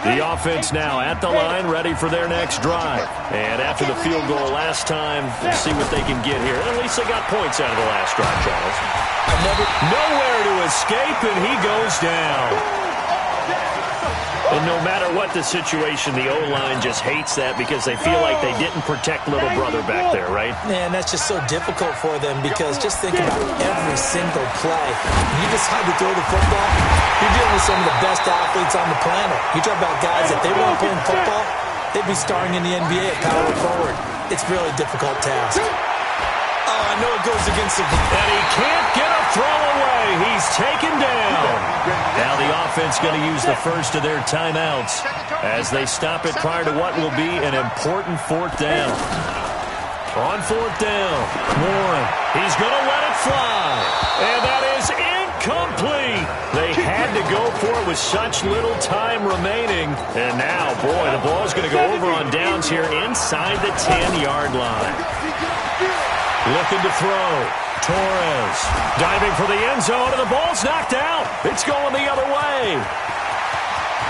The offense now at the line, ready for their next drive. And after the field goal last time, we'll see what they can get here. At least they got points out of the last drive, Charles. Nowhere to escape, and he goes down. And no matter what the situation, the O-line just hates that because they feel like they didn't protect little brother back there, right? Man, that's just so difficult for them because just think about every single play. When you decide to throw the football, you're dealing with some of the best athletes on the planet. You talk about guys, if they weren't playing football, they'd be starring in the NBA at power forward. It's really a difficult task. Oh, I know it goes against the... And he can't get a throw away. He's taken down. Now the offense going to use the first of their timeouts as they stop it prior to what will be an important 4th down. On 4th down, Warren. He's going to let it fly. And that is incomplete. They had to go for it with such little time remaining. And now, boy, the ball's going to go over on downs here inside the 10-yard line. Looking to throw. Torres diving for the end zone, and the ball's knocked out. It's going the other way.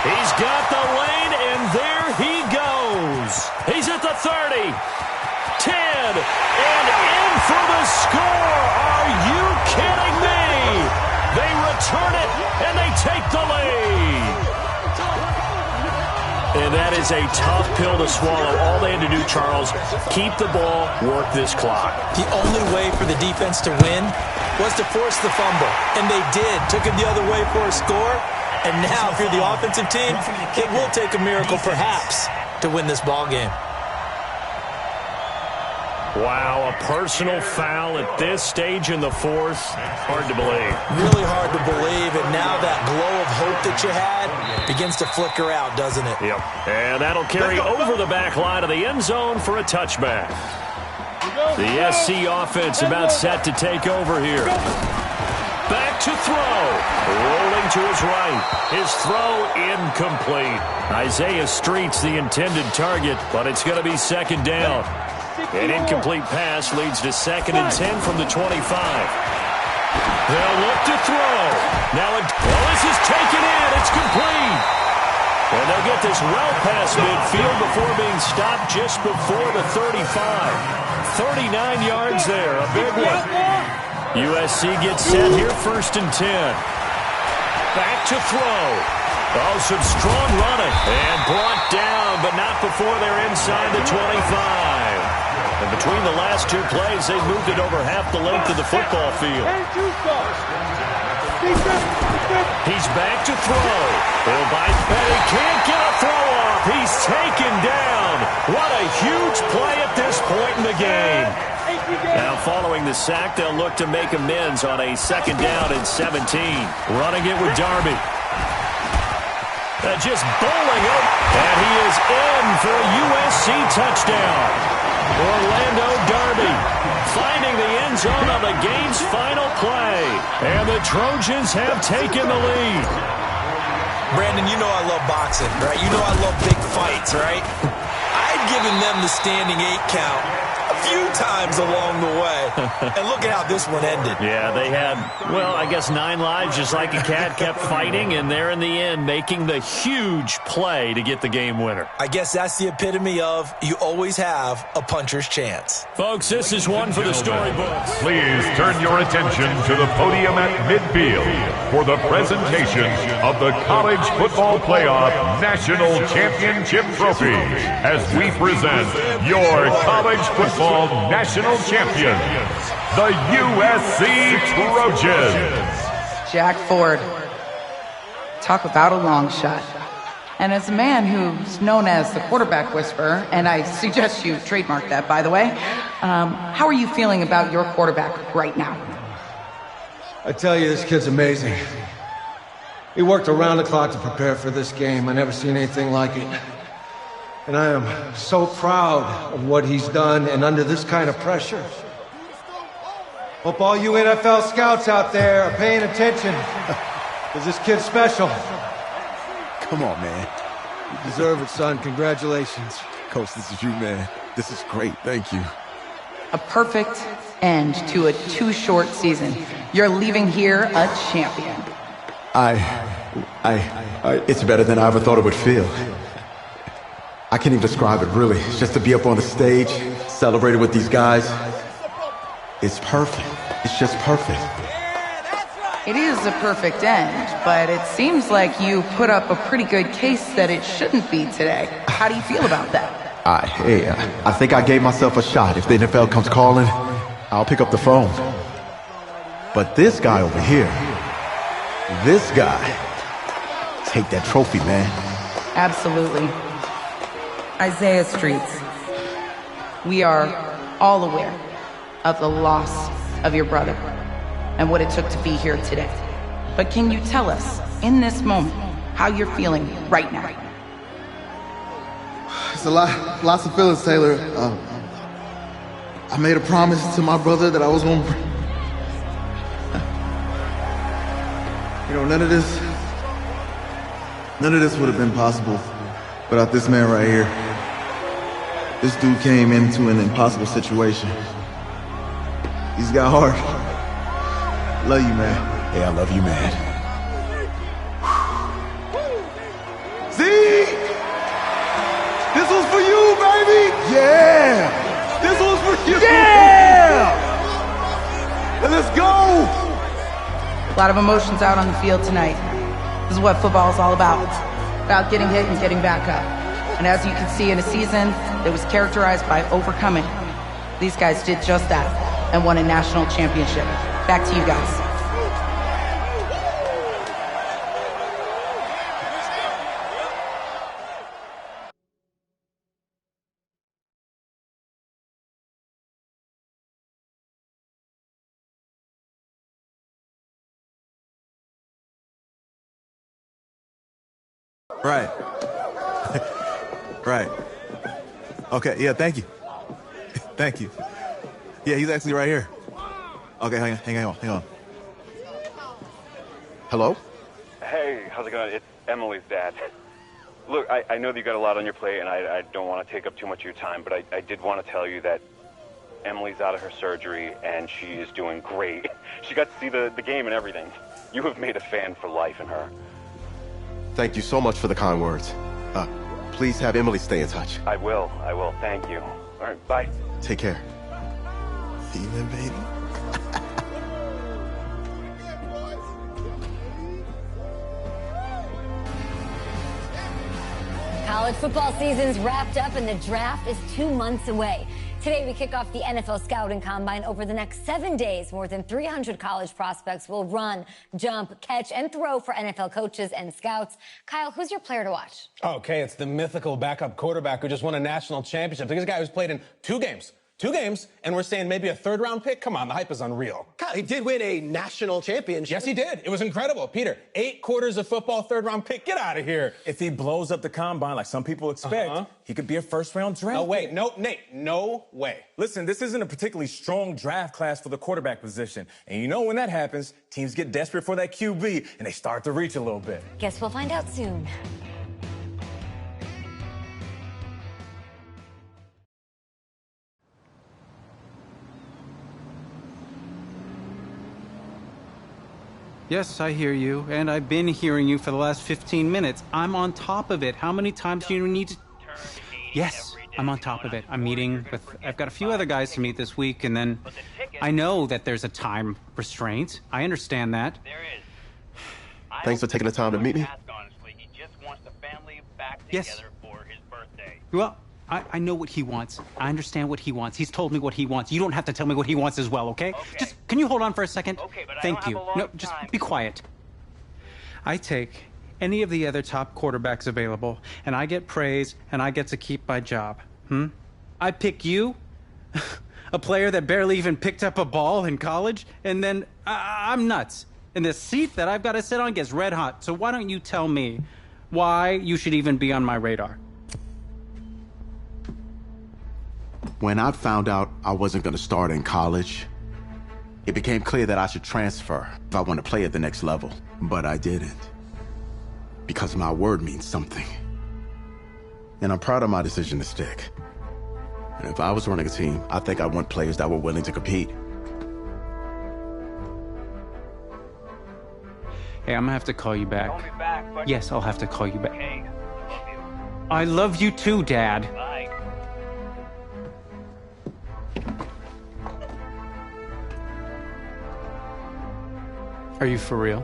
He's got the lane, and there he goes. He's at the 30, 10, and in for the score. Are you kidding me? They return it, and they take the lead. And that is a tough pill to swallow. All they had to do, Charles, keep the ball, work this clock. The only way for the defense to win was to force the fumble. And they did. Took it the other way for a score. And now, if you're the offensive team, it will take a miracle, perhaps, to win this ball game. Wow, a personal foul at this stage in the fourth. Hard to believe. Really hard to believe, and now that glow of hope that you had begins to flicker out, doesn't it? Yep, and that'll carry over the back line of the end zone for a touchback. The SC offense about set to take over here. Back to throw. Rolling to his right. His throw incomplete. Isaiah Street's the intended target, but it's going to be second down. An incomplete pass leads to 2nd and 10 from the 25. They'll look to throw. Now this is taken in. It's complete. And they'll get this well past midfield before being stopped just before the 35. 39 yards there. A big one. USC gets set here, 1st and 10. Back to throw. Oh, some strong running. And brought down, but not before they're inside the 25. And between the last two plays, they've moved it over half the length of the football field. He's back to throw. Bill Biden, he can't get a throw off. He's taken down. What a huge play at this point in the game. Now, following the sack, they'll look to make amends on a 2nd down and 17. Running it with Darby. Just bowling up, and he is in for a USC touchdown. Orlando Darby finding the end zone on the game's final play. And the Trojans have taken the lead. Brandon, you know I love boxing, right? You know I love big fights, right? I've given them the standing 8 count a few times along the way. And look at how this one ended. Yeah, they had, well, I guess 9 lives, just like a cat, kept fighting, and they're in the end making the huge play to get the game winner. I guess that's the epitome of you always have a puncher's chance. Folks, this is one for the storybooks. Please turn your attention to the podium at midfield for the presentation of the College Football Playoff National Championship Trophy as we present your college football national champions, the USC Trojans. Jack Ford. Talk about a long shot. And as a man who's known as the quarterback whisperer, and I suggest you trademark that, by the way, how are you feeling about your quarterback right now? I tell you, this kid's amazing. He worked around the clock to prepare for this game. I never seen anything like it. And I am so proud of what he's done, and under this kind of pressure. Hope all you NFL scouts out there are paying attention, because this kid's special. Come on, man. You deserve it, son. Congratulations. Coach, this is you, man. This is great. Thank you. A perfect end to a too short season. You're leaving here a champion. It's better than I ever thought it would feel. I can't even describe it, really. It's just to be up on the stage, celebrating with these guys. It's perfect. It's just perfect. It is a perfect end, but it seems like you put up a pretty good case that it shouldn't be today. How do you feel about that? I think I gave myself a shot. If the NFL comes calling, I'll pick up the phone. But this guy over here, this guy, take that trophy, man. Absolutely. Isaiah Streets, we are all aware of the loss of your brother and what it took to be here today. But can you tell us, in this moment, how you're feeling right now? It's lots of feelings, Taylor. I made a promise to my brother that I was going to... none of this would have been possible without this man right here. This dude came into an impossible situation. He's got heart. Love you, man. Hey, I love you, man. See? This was for you, baby! Yeah! This was for you! Yeah! And let's go! A lot of emotions out on the field tonight. This is what football is all about. About getting hit and getting back up. And as you can see, in a season that was characterized by overcoming, these guys did just that and won a national championship. Back to you guys. Right. Right. Okay, yeah, thank you. Thank you. Yeah, he's actually right here. Okay, hang on. Hello? Hey, how's it going? It's Emily's dad. Look, I know that you got a lot on your plate, and I don't want to take up too much of your time, but I did want to tell you that Emily's out of her surgery, and she is doing great. She got to see the game and everything. You have made a fan for life in her. Thank you so much for the kind words. Please have Emily stay in touch. I will. Thank you. All right, bye. Take care. Feeling, baby? College football season's wrapped up and the draft is 2 months away. Today, we kick off the NFL Scouting Combine. Over the next 7 days, more than 300 college prospects will run, jump, catch, and throw for NFL coaches and scouts. Kyle, who's your player to watch? Okay, it's the mythical backup quarterback who just won a national championship. This guy who's played in 2 games. 2 games, and we're saying maybe a 3rd-round pick? Come on, the hype is unreal. Kyle, he did win a national championship. Yes, he did. It was incredible. Peter, 8 quarters of football, 3rd-round pick. Get out of here. If he blows up the combine like some people expect, he could be a 1st-round draft No way. pick. No, Nate, no way. Listen, this isn't a particularly strong draft class for the quarterback position. And you know when that happens, teams get desperate for that QB, and they start to reach a little bit. Guess we'll find out soon. Yes, I hear you, and I've been hearing you for the last 15 minutes. I'm on top of it. How many times do you need to... Yes, I'm on top of it. I'm meeting with... I've got a few other guys to meet this week, and then I know that there's a time restraint. I understand that. Thanks for taking the time to meet me. Yes. Well, I know what he wants. I understand what he wants. He's told me what he wants. You don't have to tell me what he wants as well, okay? Just, can you hold on for a second? Okay, but Thank I don't you. have a long No, just time. be quiet. I take any of the other top quarterbacks available, and I get praise, and I get to keep my job. I pick you, a player that barely even picked up a ball in college, and then I'm nuts. And the seat that I've got to sit on gets red hot. So why don't you tell me why you should even be on my radar? When I found out I wasn't going to start in college, it became clear that I should transfer if I want to play at the next level. But I didn't. Because my word means something. And I'm proud of my decision to stick. And if I was running a team, I think I want players that were willing to compete. Hey, I'm gonna have to call you back. Call me back, but... Yes, I'll have to call you back. Okay, I love you. I love you too, Dad. Bye. Are you for real?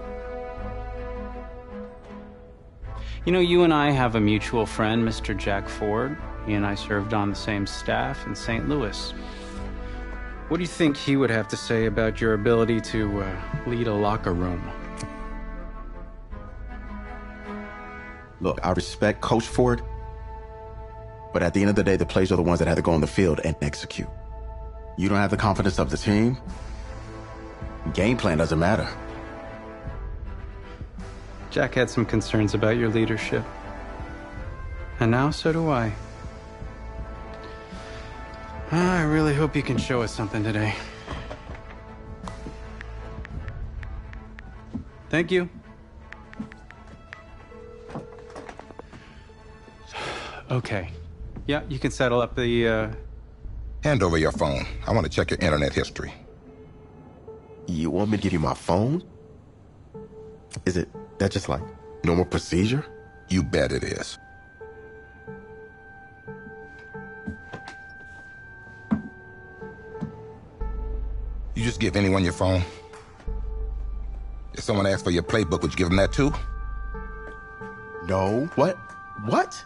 You know, you and I have a mutual friend, Mr. Jack Ford. He and I served on the same staff in St. Louis. What do you think he would have to say about your ability to lead a locker room? Look, I respect Coach Ford, but at the end of the day, the players are the ones that have to go on the field and execute. You don't have the confidence of the team, game plan doesn't matter. Jack had some concerns about your leadership. And now so do I. I really hope you can show us something today. Thank you. Okay. Yeah, you can settle up the, Hand over your phone. I want to check your internet history. You want me to give you my phone? Is it that just like normal procedure? You bet it is. You just give anyone your phone? If someone asks for your playbook, would you give them that too? No. What? What?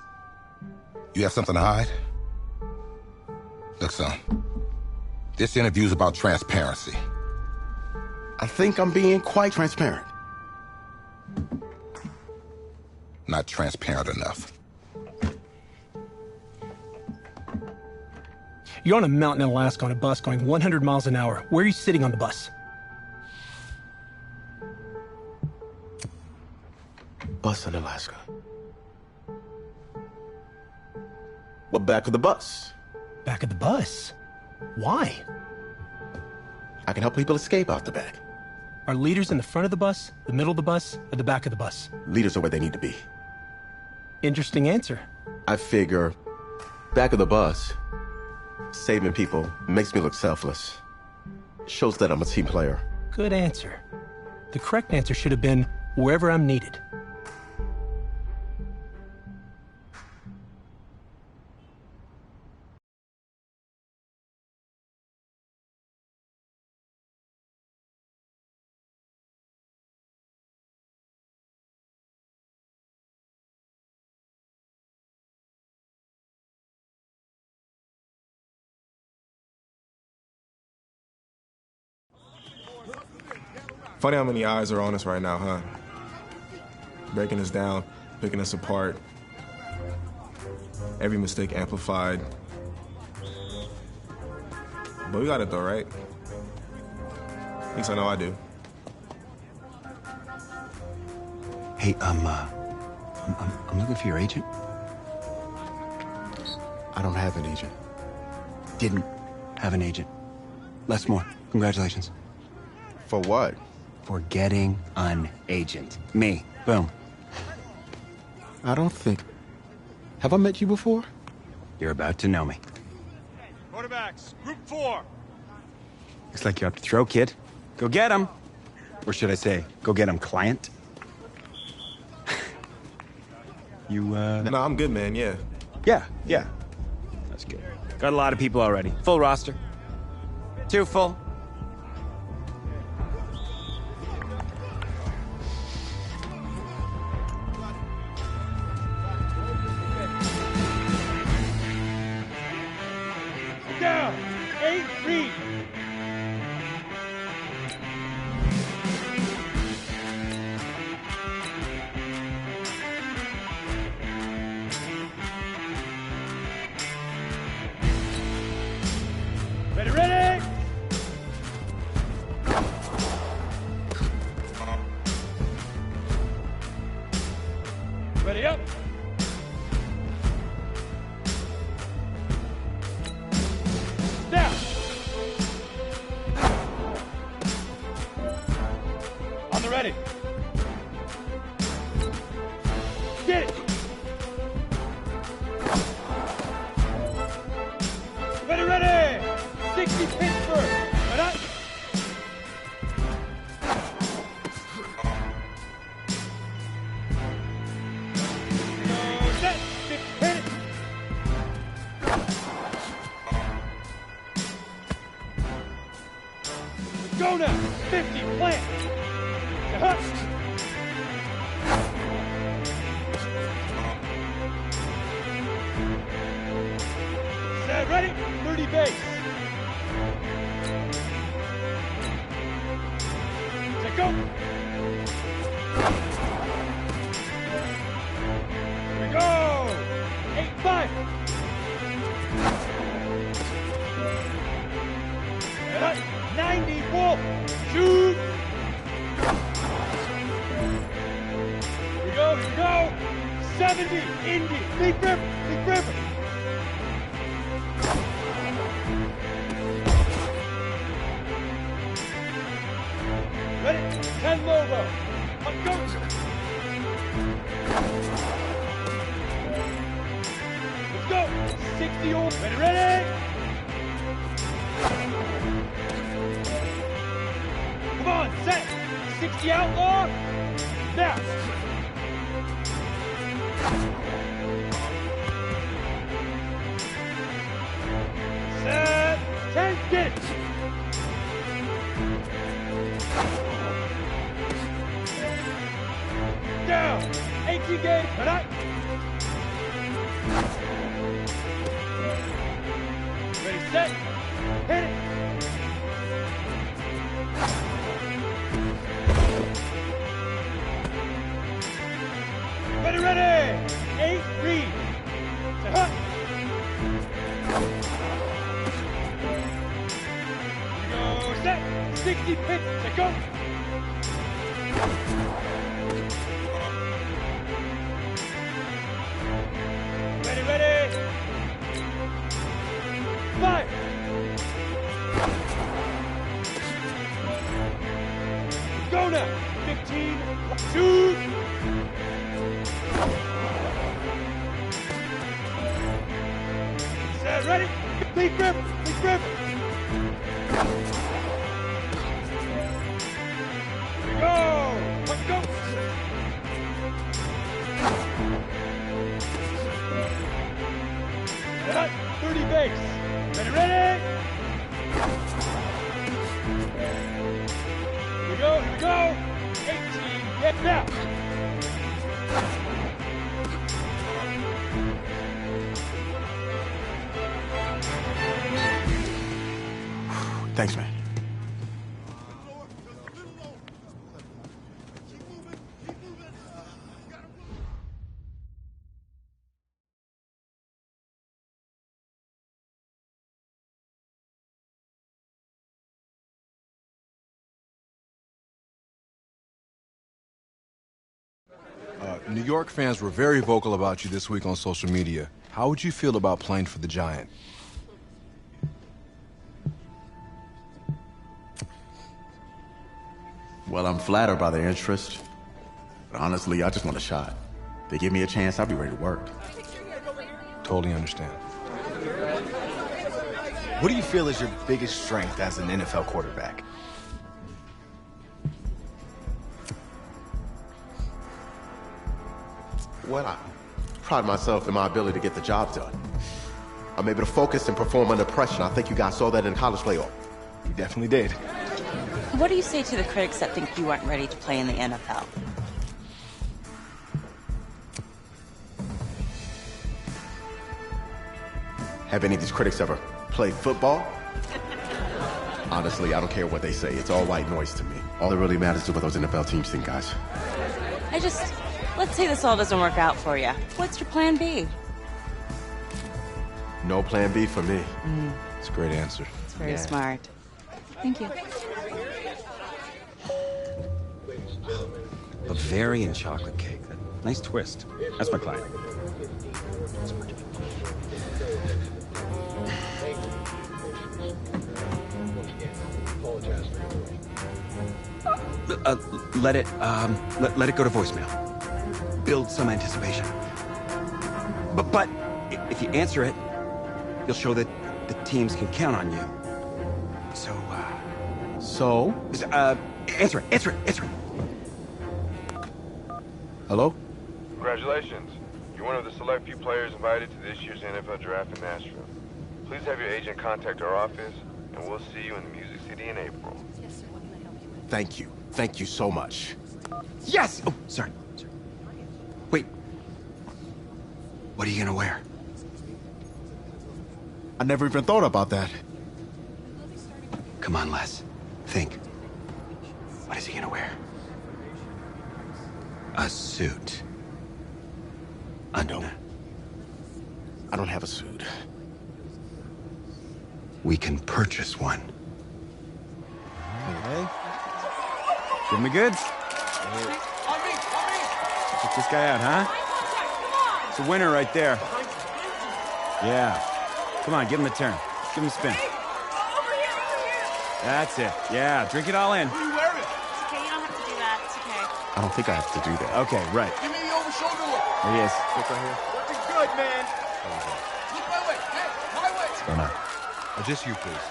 You have something to hide? Look, son, this interview's about transparency. I think I'm being quite transparent. Not transparent enough. You're on a mountain in Alaska on a bus going 100 miles an hour. Where are you sitting on the bus? Bus in Alaska. Well, back of the bus. Back of the bus? Why? I can help people escape out the back. Are leaders in the front of the bus, the middle of the bus, or the back of the bus? Leaders are where they need to be. Interesting answer. I figure back of the bus, saving people makes me look selfless. Shows that I'm a team player. Good answer. The correct answer should have been wherever I'm needed. Funny how many eyes are on us right now, huh? Breaking us down, picking us apart. Every mistake amplified. But we got it though, right? At least I know I do. Hey, I'm looking for your agent. I don't have an agent. Didn't have an agent. Les Moore, congratulations. For what? For getting an agent. Me. Boom. I don't think... Have I met you before? You're about to know me. Quarterbacks, group 4. Looks like you're up to throw, kid. Go get him. Or should I say, go get him, client. You, No, I'm good, man, yeah. Yeah. That's good. Got a lot of people already. Full roster. Too full. Down, 8 feet. Ready? Ready up. Now. On the ready. Get it. Ready. 60 Pittsburgh. Right up. Set. 6 hit it. Go now. 50 plant. Uh-huh. Set. Ready. 30 base. Set. Go. Here we go. 8-5. And up. 90 Wolf. Shoot. Here we go. 70 Indy. Big River. Ready? 10 Lobo. Up goes. Let's go. 60 old. Ready? Come on, set. 60 outlaw. Now. Set. 10 get it. Down. 18 gauge. Right up. Sneaky pitch. Let go. Ready. Fire. Go now. 15. Shoot. Set. Ready. Complete grip. Here we go. Let's go. Cut. 30 base. Ready. Here we go. 18. Get now. Thanks, man. New York fans were very vocal about you this week on social media. How would you feel about playing for the Giant? Well, I'm flattered by their interest. But honestly, I just want a shot. If they give me a chance, I'll be ready to work. Totally understand. What do you feel is your biggest strength as an NFL quarterback? Well, I pride myself in my ability to get the job done. I'm able to focus and perform under pressure. I think you guys saw that in college playoff. You definitely did. What do you say to the critics that think you aren't ready to play in the NFL? Have any of these critics ever played football? Honestly, I don't care what they say. It's all white noise to me. All that really matters is what those NFL teams think, guys. Let's say this all doesn't work out for you. What's your plan B? No plan B for me. It's a great answer. It's very smart. Thank you. Bavarian chocolate cake. Nice twist. That's my client. Let it go to voicemail. Build some anticipation. But if you answer it, you'll show that the teams can count on you. So, answer it. Hello? Congratulations. You're one of the select few players invited to this year's NFL draft in Nashville. Please have your agent contact our office, and we'll see you in the Music City in April. Thank you. Thank you so much. Yes! Oh, sorry. Wait. What are you gonna wear? I never even thought about that. Come on, Les. Think. What is he gonna wear? A suit. I don't have a suit. We can purchase one. Hey. Give me goods. Check this guy out, huh? It's a winner right there. Yeah. Come on, give him a turn. Give him a spin. That's it. Yeah, drink it all in. What are you wearing? It's okay, you don't have to do that. It's okay. I don't think I have to do that. Okay, right. Give me the over-shoulder look. There he is. Look right here. Looking good, man. Look my way. Hey, my way. What's going on? Just you, please.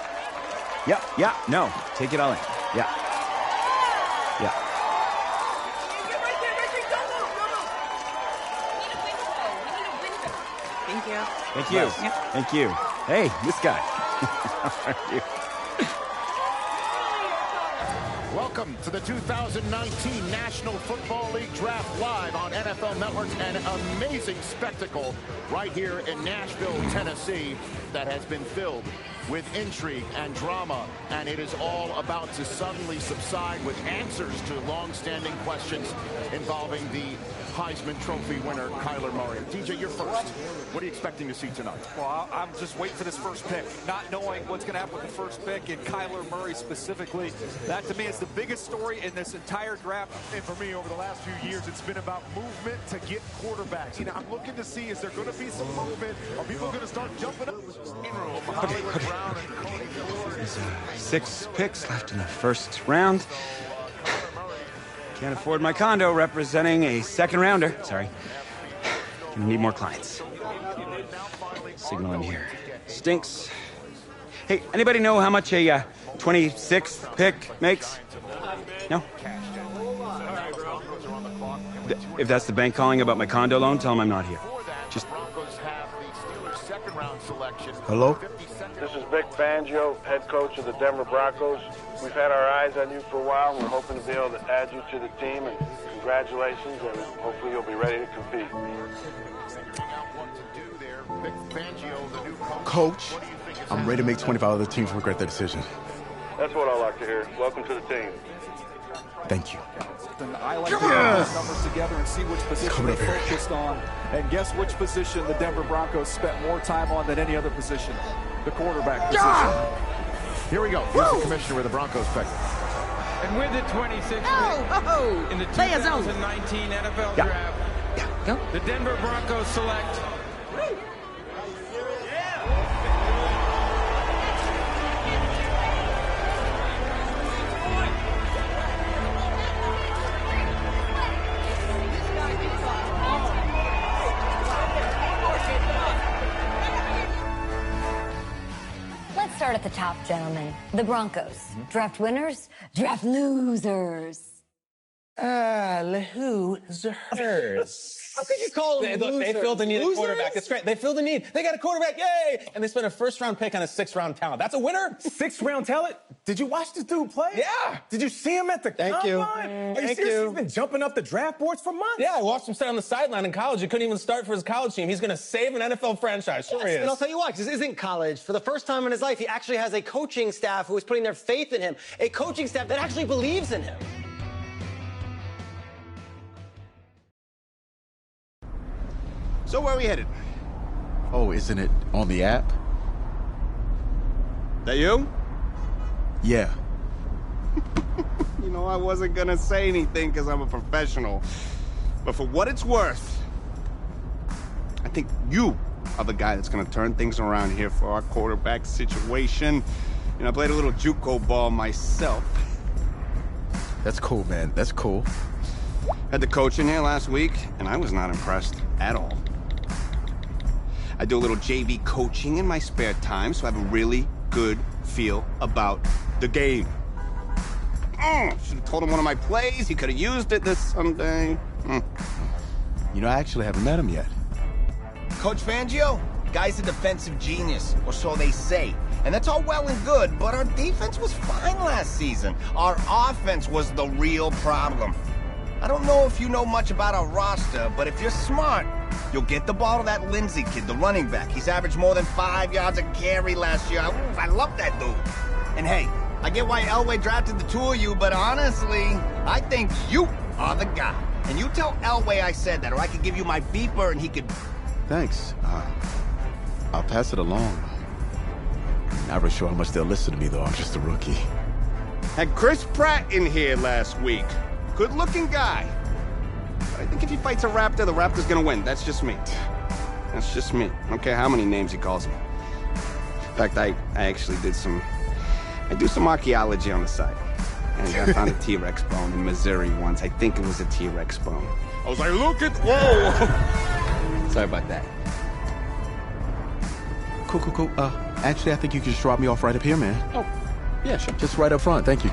Yeah, no. Take it all in. Yeah. Right there. Don't move. Thank you. Thank you. Yep. Thank you. Hey, this guy. How are you? Welcome to the 2019 National Football League Draft live on NFL Network. An amazing spectacle right here in Nashville, Tennessee that has been filled with intrigue and drama, and it is all about to suddenly subside with answers to long-standing questions involving the Heisman Trophy winner, Kyler Murray. DJ, you're first. What are you expecting to see tonight? Well, I'm just waiting for this first pick, not knowing what's going to happen with the first pick, and Kyler Murray specifically. That, to me, is the biggest story in this entire draft. And for me, over the last few years, it's been about movement to get quarterbacks. You know, I'm looking to see, is there going to be some movement? Are people going to start jumping up? Okay. There's 6 picks left in the first round. Can't afford my condo representing a second rounder. Sorry. We need more clients. Signal in here. Stinks. Hey, anybody know how much a 26th pick makes? No? If that's the bank calling about my condo loan, tell them I'm not here. Just... Hello? This is Vic Fangio, head coach of the Denver Broncos. We've had our eyes on you for a while, and we're hoping to be able to add you to the team, and congratulations, and hopefully you'll be ready to compete. Coach, I'm ready to make 25 other teams regret their decision. That's what I like to hear. Welcome to the team. Thank you. I like to put these numbers together and see which position they focused on. And guess which position the Denver Broncos spent more time on than any other position? The quarterback position. Here we go. Here's the commissioner with the Broncos pick. And with the 26th pick in the 2019 NFL Draft, the Denver Broncos select... Let's start at the top, gentlemen. The Broncos. Draft winners, draft losers. Losers. How could you call them losers? They feel the need of a quarterback. It's great. They feel the need. They got a quarterback. Yay! And they spent a first-round pick on a 6th-round talent. That's a winner. 6th-round talent? Did you watch this dude play? Yeah. Did you see him at the combine? Are you serious? He's been jumping up the draft boards for months. Yeah, I watched him sit on the sideline in college. He couldn't even start for his college team. He's going to save an NFL franchise. Sure he is. And I'll tell you why, because this isn't college. For the first time in his life, he actually has a coaching staff who is putting their faith in him. A coaching staff that actually believes in him. So where are we headed? Oh, isn't it on the app? That you? Yeah. You know, I wasn't gonna say anything because I'm a professional. But for what it's worth, I think you are the guy that's gonna turn things around here for our quarterback situation. You know, I played a little JUCO ball myself. That's cool, man. That's cool. Had the coach in here last week, and I was not impressed at all. I do a little JV coaching in my spare time, so I have a really good feel about the game. Should have told him one of my plays. He could have used it this Sunday. You know, I actually haven't met him yet. Coach Fangio, guy's a defensive genius, or so they say. And that's all well and good, but our defense was fine last season. Our offense was the real problem. I don't know if you know much about our roster, but if you're smart, you'll get the ball to that Lindsey kid, the running back. He's averaged more than 5 yards a carry last year. I love that dude. And hey, I get why Elway drafted the two of you, but honestly, I think you are the guy. And you tell Elway I said that, or I could give you my beeper and he could... Thanks. I'll pass it along. Not really sure how much they'll listen to me, though. I'm just a rookie. Had Chris Pratt in here last week. Good-looking guy. But I think if he fights a Raptor, the Raptor's gonna win. That's just me. That's just me. I don't care how many names he calls me. In fact, I actually did some... I do some archaeology on the side. And I found a T-Rex bone in Missouri once. I think it was a T-Rex bone. I was like, look at... Whoa! Sorry about that. Cool. Actually, I think you can just drop me off right up here, man. Oh, yeah, sure. Just right up front. Thank you.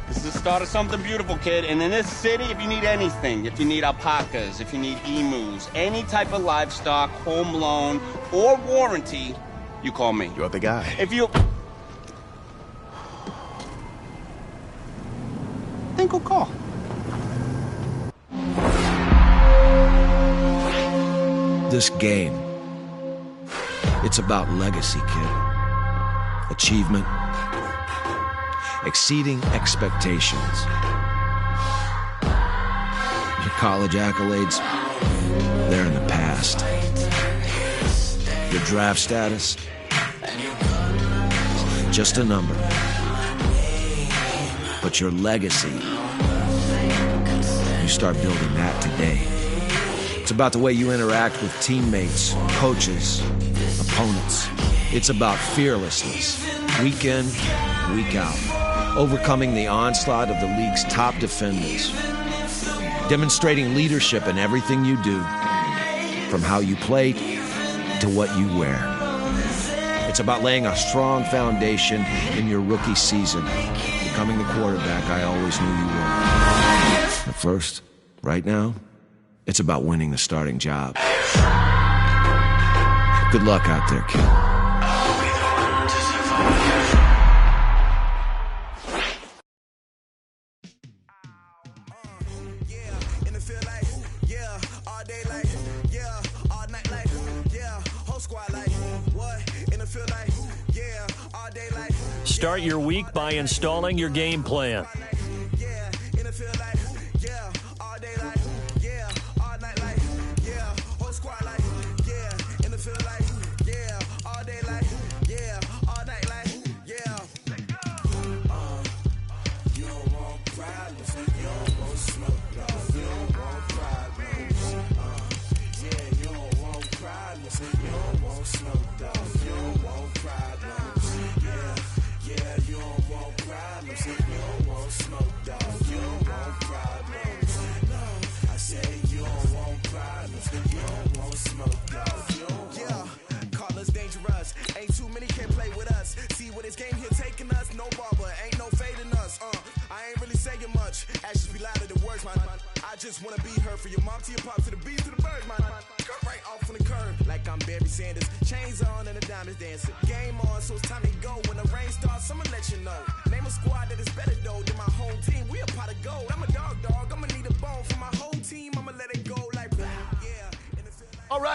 This is the start of something beautiful, kid. And in this city, if you need anything, if you need alpacas, if you need emus, any type of livestock, home loan, or warranty, you call me. You're the guy. If you... think we'll call. This game, it's about legacy, kid. Achievement, exceeding expectations. college accolades, they're in the past. Your draft status, just a number. But your legacy, you start building that today. It's about the way you interact with teammates, coaches, opponents. It's about fearlessness, week in, week out. Overcoming the onslaught of the league's top defenders. Demonstrating leadership in everything you do, from how you play to what you wear. It's about laying a strong foundation in your rookie season, becoming the quarterback I always knew you were. At first, right now, it's about winning the starting job. Good luck out there, kid. Start your week by installing your game plan.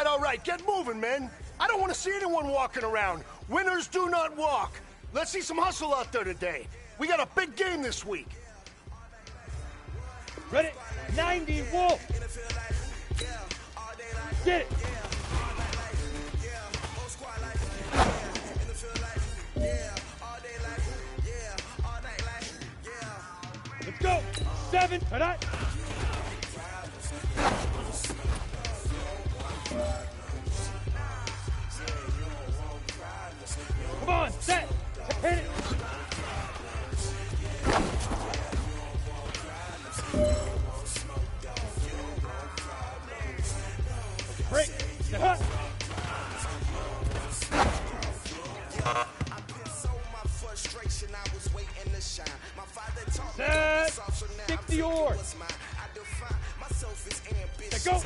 All right, get moving, man. I don't want to see anyone walking around. Winners do not walk. Let's see some hustle out there today. We got a big game this week. Ready? 90 Wolf. Get it. Let's go. 7. All right. Come on, set. Hit it. Break. Set. Set. 60 yours. Let go.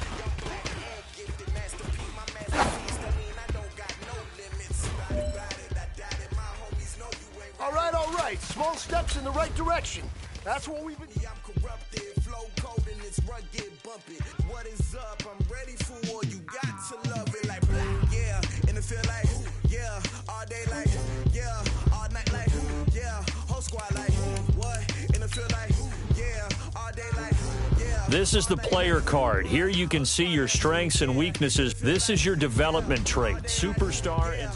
All right. Small steps in the right direction. That's what we've been... I'm corrupted, flow cold and it's rugged, bumpy. What is up? I'm ready for war. You got to love it like black. Yeah, and it feel like, yeah, all day like, yeah, all night like, yeah, whole squad like, what? And it feel like, yeah, all day like, yeah. This is the player card. Here you can see your strengths and weaknesses. This is your development trait. Superstar and...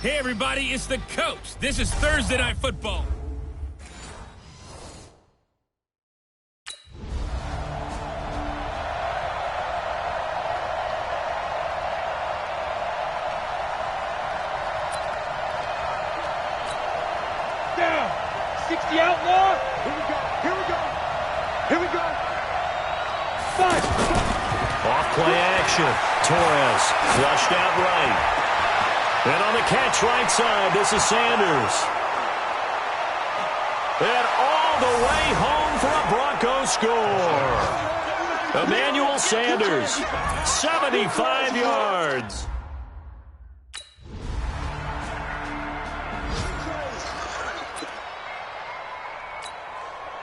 Hey, everybody, it's the coach. This is Thursday Night Football. Down. 60 outlaw. Here we go. Here we go. Here we go. Play action. Torres flushed out right. And on the catch right side, this is Sanders. And all the way home for a Broncos score. Emmanuel Sanders, 75 yards.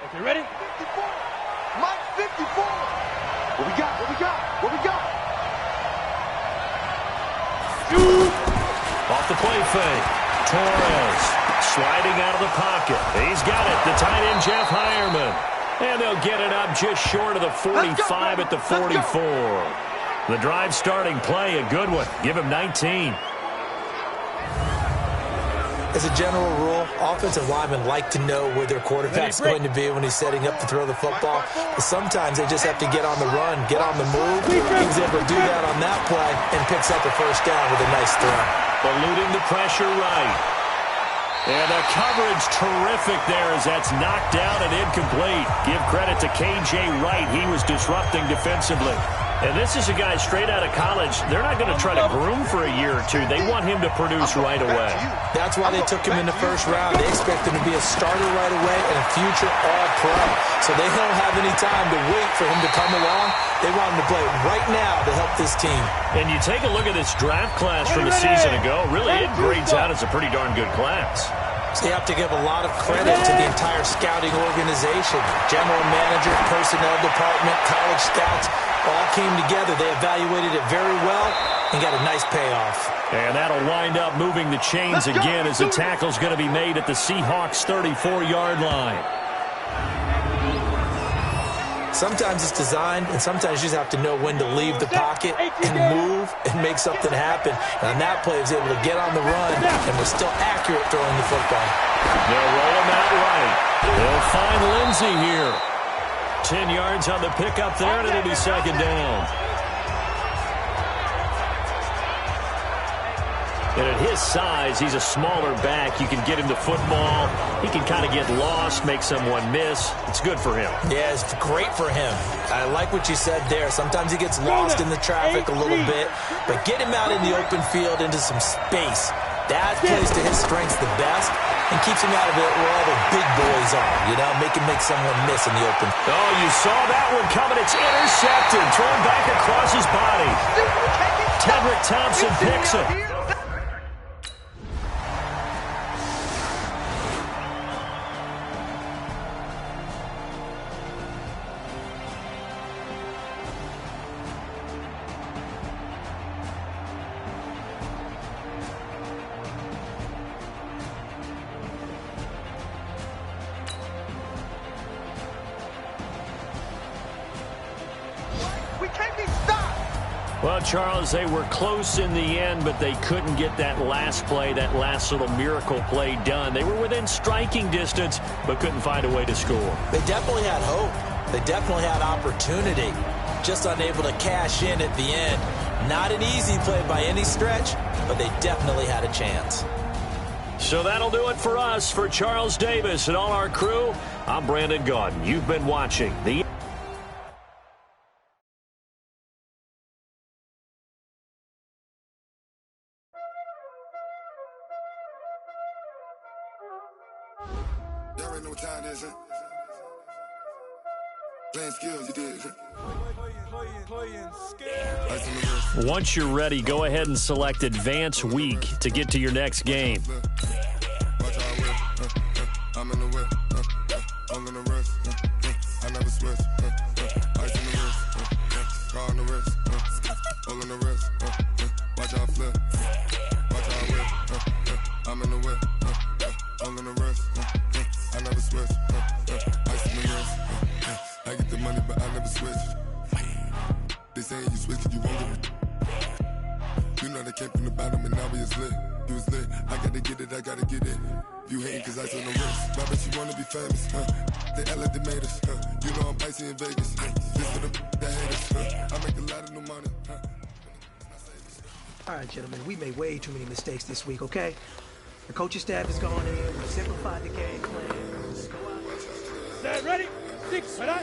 Okay, ready? 54. Mike 54. What we got? What we got? What we got? Off the play fake. Torres sliding out of the pocket. He's got it. The tight end, Jeff Hireman. And they'll get it up just short of the 45 at the 44. The drive starting play, a good one. Give him 19. As a general rule, offensive linemen like to know where their quarterback's going to be when he's setting up to throw the football. But sometimes they just have to get on the run, get on the move. He was able to do that on that play and picks up a first down with a nice throw. Eluding the pressure right. And the coverage terrific there as that's knocked down and incomplete. Give credit to K.J. Wright. He was disrupting defensively. And this is a guy straight out of college. They're not going to try to groom for a year or two. They want him to produce right away. That's why they took him in the first round. They expect him to be a starter right away and a future all-pro. So they don't have any time to wait for him to come along. They want him to play right now to help this team. And you take a look at this draft class from a season ago. Really, it grades out as a pretty darn good class. So you have to give a lot of credit to the entire scouting organization. General manager, personnel department, college scouts all came together. They evaluated it very well and got a nice payoff. And that'll wind up moving the chains again as the tackle's going to be made at the Seahawks' 34-yard line. Sometimes it's designed, and sometimes you just have to know when to leave the pocket and move and make something happen. And on that play, he was able to get on the run and was still accurate throwing the football. They'll roll him out right. They'll find Lindsey here. 10 yards on the pickup there, and it'll be second down. And at his size, he's a smaller back. You can get him the football. He can kind of get lost, make someone miss. It's good for him. Yeah, it's great for him. I like what you said there. Sometimes he gets lost in the traffic a little bit, but get him out in the open field into some space. That plays to his strengths the best and keeps him out of it where all the big boys are, you know, make someone miss in the open. Oh, you saw that one coming. It's intercepted. Thrown back across his body. Tedrick Thompson picks it. Well, Charles, they were close in the end, but they couldn't get that last play, that last little miracle play done. They were within striking distance, but couldn't find a way to score. They definitely had hope. They definitely had opportunity. Just unable to cash in at the end. Not an easy play by any stretch, but they definitely had a chance. So that'll do it for us. For Charles Davis and all our crew, I'm Brandon Gaudin. You've been watching the... Once you're ready, go ahead and select Advance Week to get to your next game. I'm in the whip, I'm gonna rest, I never switch, ice in the wrist, car on the wrist, all in the wrist, watch how I flip, watch how I whip, I'm in the whip, all in the wrist, I never switch, ice in the wrist, I get the money but I never switch, they saying you switch cause you won't get it, you know they came from the bottom and now we is lit, you was lit, I gotta get it, I gotta get it. You hating cause ice on the wrist. I bet you wanna be famous, They act like they made us, You know I'm icy in Vegas, This for the that hate us, I make a lot of new money, All right, gentlemen, we made way too many mistakes this week, okay? The coaching staff has gone in, we simplified the game plan. Set, ready? 6, right on.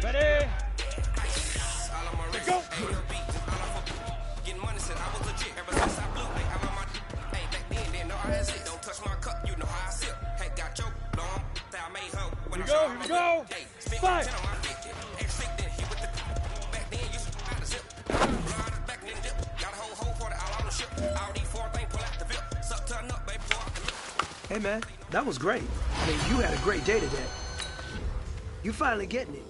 Ready? Let's go. Here we go, here we go. Fight. Hey, man, that was great. I mean, you had a great day today. You finally getting it.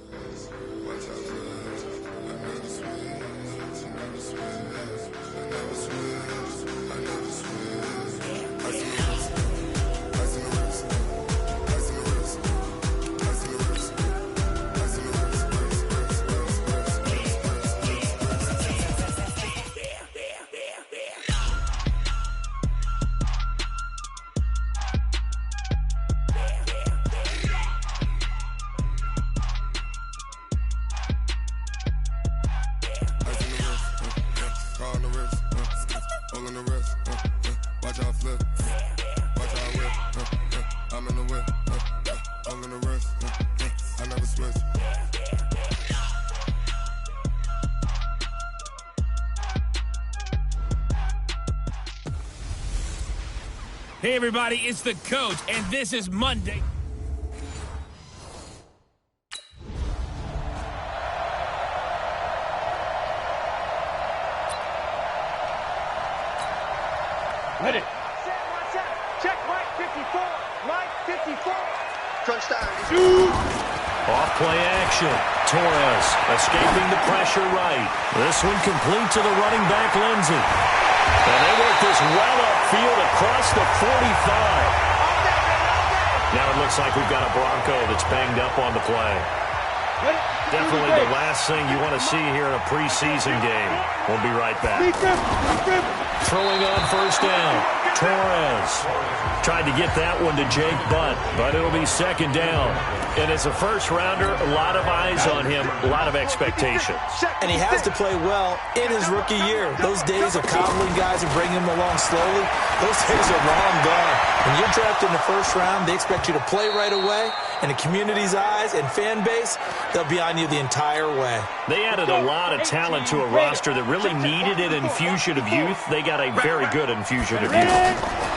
Watch out flip, watch out whip, I'm in the whip, all in the wrist, I never switch. Hey everybody, it's the coach, and this is Monday. Ready. Check Mike 54. Mike 54. Crunch time. Shoot. Off play action. Torres escaping the pressure right. This one complete to the running back, Lindsey. And they work this well upfield across the 45. Now it looks like we've got a Bronco that's banged up on the play. Definitely the last thing you want to see here in a preseason game. We'll be right back. Throwing on first down. Torres tried to get that one to Jake Butt, but it'll be second down. And as a first-rounder, a lot of eyes on him, a lot of expectations. And he has to play well in his rookie year. Those days of coddling guys and bringing them along slowly, those days are long gone. When you're drafted in the first round, they expect you to play right away. And the community's eyes and fan base, they'll be on you the entire way. They added a lot of talent to a roster that really needed an infusion of youth. They got a very good infusion of youth.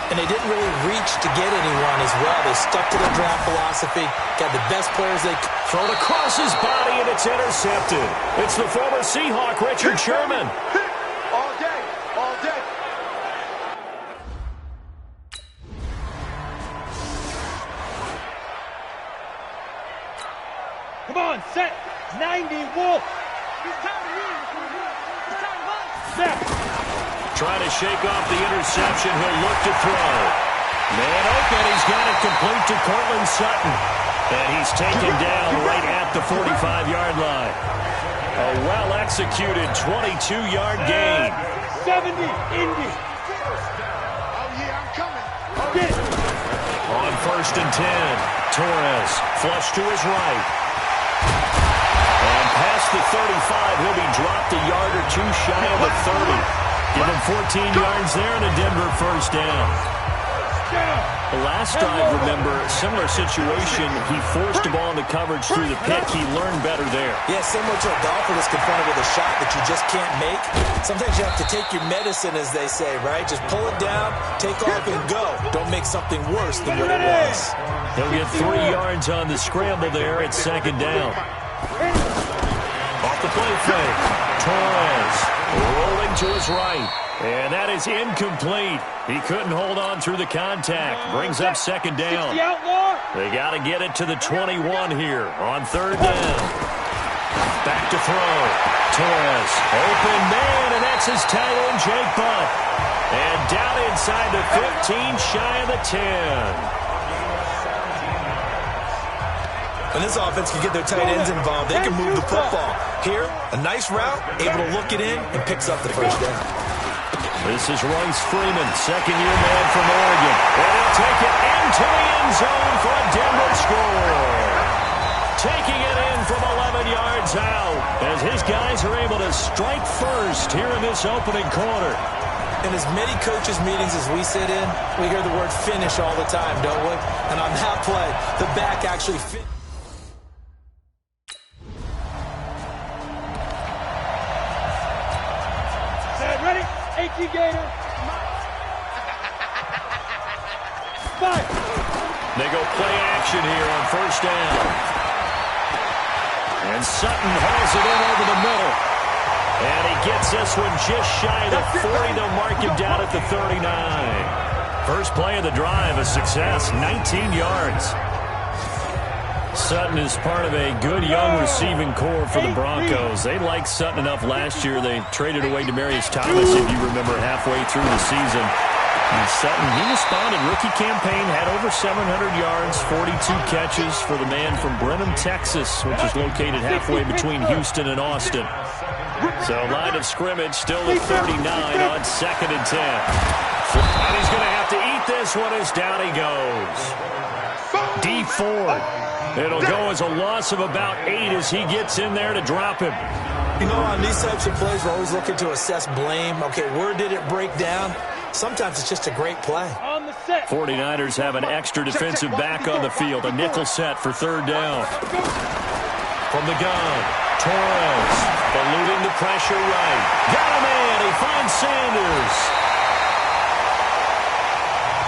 And they didn't really reach to get anyone as well. They stuck to their draft philosophy, got the best players they could. Thrown across his body, and it's intercepted. It's the former Seahawk, Richard Sherman. All day, all day. Come on, set. 90 Wolf. Set. Trying to shake off the interception. He'll look to throw. Man open. He's got it complete to Cortland Sutton. And he's taken down right at the 45-yard line. A well-executed 22-yard gain. 70, Indy. Oh, yeah, I'm coming. Okay. On first and 10, Torres flush to his right. And past the 35, he'll be dropped a yard or two shy of the 30. Give him 14 yards there and a Denver first down. The last drive, remember, similar situation. He forced the ball into coverage through the pick. He learned better there. Yeah, similar to a golfer that's confronted with a shot that you just can't make. Sometimes you have to take your medicine, as they say, right? Just pull it down, take off, and go. Don't make something worse than what it was. He'll get 3 yards on the scramble there at second down. Off the play fake. Torres rolling to his right. And that is incomplete. He couldn't hold on through the contact. Brings up second down. They got to get it to the 21 here on third down. Back to throw. Torres, open man, and that's his tight end, Jake Butt. And down inside the 15, shy of the 10. When this offense can get their tight ends involved, they can move the football. Here, a nice route, able to look it in, and picks up the first down. This is Royce Freeman, second-year man from Oregon. And he'll take it into the end zone for a Denver score. Taking it in from 11 yards out as his guys are able to strike first here in this opening quarter. In as many coaches' meetings as we sit in, we hear the word finish all the time, don't we? And on that play, the back actually finished. Ready? 18 Gator. Fire. They go play action here on first down. And Sutton hauls it in over the middle. And he gets this one just shy of 40. They'll mark him down at the 39. First play of the drive, a success, 19 yards. Sutton is part of a good young receiving core for the Broncos. They liked Sutton enough last year. They traded away Demaryius Thomas, if you remember, halfway through the season. And Sutton, he responded. Rookie campaign, had over 700 yards, 42 catches for the man from Brenham, Texas, which is located halfway between Houston and Austin. So line of scrimmage still at 39 on 2nd and 10. And he's going to have to eat this one as down he goes. D Ford. It'll go as a loss of about 8 as he gets in there to drop him. You know, on these types of plays, we're always looking to assess blame. Okay, where did it break down? Sometimes it's just a great play. 49ers have an extra defensive back on the field. A nickel set for 3rd down. From the gun, Torres eluding the pressure right. Got him in. He finds Sanders.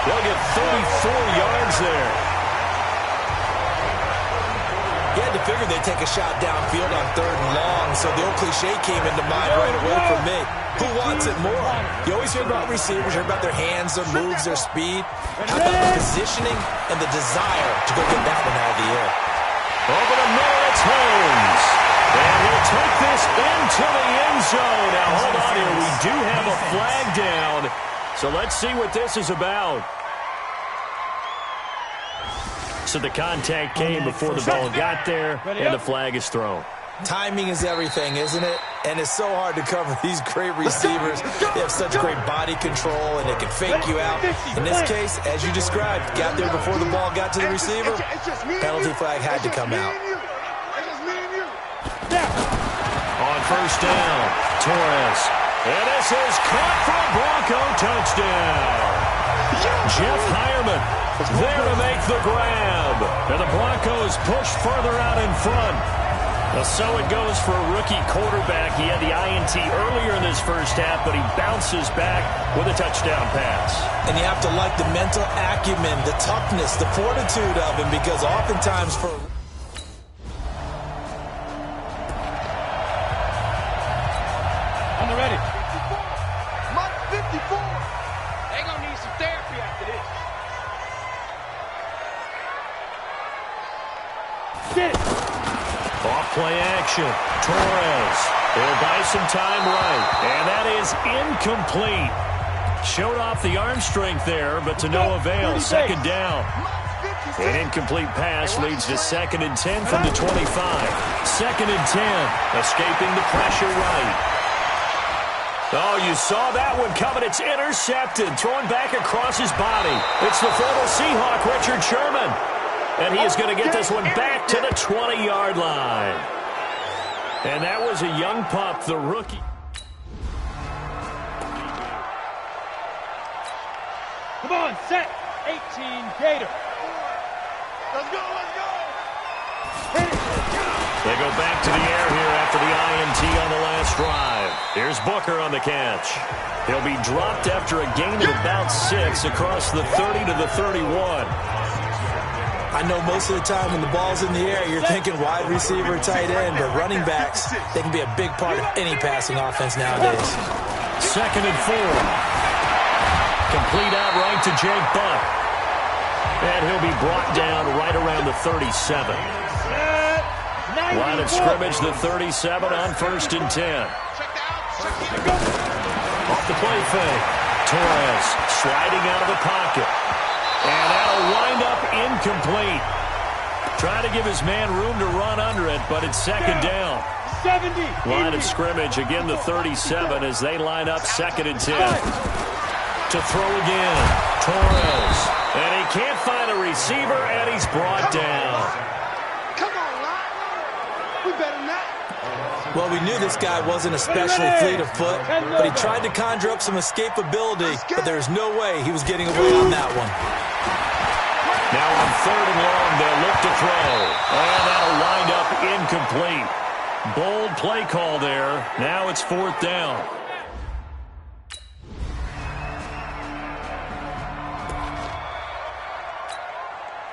They'll get 34 yards there. You had to figure they'd take a shot downfield on 3rd and long, so the old cliche came into mind right away for me. Who wants it more? You always hear about receivers, hear about their hands, their moves, their speed. How about the positioning and the desire to go get that one out of the air? Over the middle, it's Holmes. And he'll take this into the end zone. Now, hold on here. We do have a flag down. So let's see what this is about. So the contact came before the ball got there, and the flag is thrown. Timing is everything, isn't it? And it's so hard to cover these great receivers. They have such great body control, and they can fake you out. In this case, as you described, got there before the ball got to the receiver. Penalty flag had to come out. On first down, Torres. And this is caught for a Bronco touchdown. Jeff Hireman there to make the grab. And the Broncos push further out in front. So it goes for a rookie quarterback. He had the INT earlier in this first half, but he bounces back with a touchdown pass. And you have to like the mental acumen, the toughness, the fortitude of him, because oftentimes for... On the ready. Mike 54. They're going to need some therapy after this. Get it. Off play action. Torres. They'll buy some time right. And that is incomplete. Showed off the arm strength there, but to no avail. 2nd down. An incomplete pass leads to 2nd and 10 from the 25. 2nd and 10. Escaping the pressure right. Oh, you saw that one coming. It's intercepted. Thrown back across his body. It's the former Seahawk, Richard Sherman. And he is going to get this one back to the 20-yard line. And that was a young pup, the rookie. Come on, set. 18 Gator. Let's go, let's go. They go back to the air here after the INT on the last drive. Here's Booker on the catch. He'll be dropped after a gain of about 6 across the 30 to the 31. I know most of the time when the ball's in the air, you're thinking wide receiver, tight end, but running backs, they can be a big part of any passing offense nowadays. 2nd and 4. Complete out right to Jake Buck. And he'll be brought down right around the 37. Line of scrimmage, the 37 on 1st and 10. Off the play fake. Torres sliding out of the pocket. And that'll wind up incomplete. Trying to give his man room to run under it, but it's 2nd down. 70. Line of scrimmage, again the 37 as they line up 2nd and 10. To throw again, Torres. And he can't find a receiver, and he's brought down. Come on, Well, we knew this guy wasn't especially fleet of foot, but he tried to conjure up some escapability, but there was no way he was getting away on that one. Now on 3rd and long, they'll look to throw. And that'll wind up incomplete. Bold play call there. Now it's 4th down.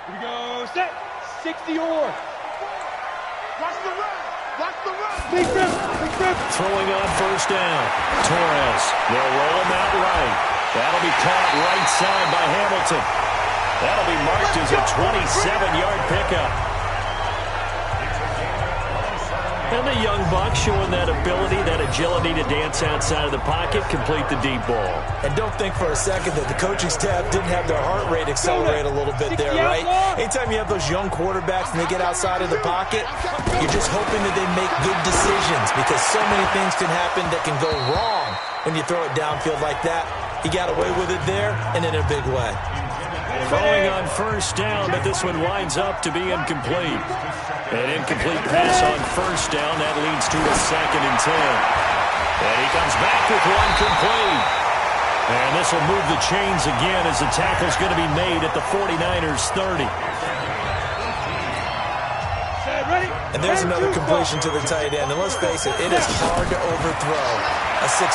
Here we go, set, 60-or. Watch the run. Watch the run. Big rip. Throwing on 1st down. Torres. They'll roll him out right. That'll be caught right side by Hamilton. That'll be marked as a 27-yard pickup. And the young buck showing that ability, that agility to dance outside of the pocket, complete the deep ball. And don't think for a second that the coaching staff didn't have their heart rate accelerate a little bit there, right? Anytime you have those young quarterbacks and they get outside of the pocket, you're just hoping that they make good decisions because so many things can happen that can go wrong when you throw it downfield like that. He got away with it there and in a big way. Throwing on 1st down, but this one winds up to be incomplete. An incomplete pass on 1st down. That leads to a 2nd and 10. And he comes back with one complete. And this will move the chains again as the tackle's going to be made at the 49ers 30. And there's another completion to the tight end. And let's face it, it is hard to overthrow a 6'6"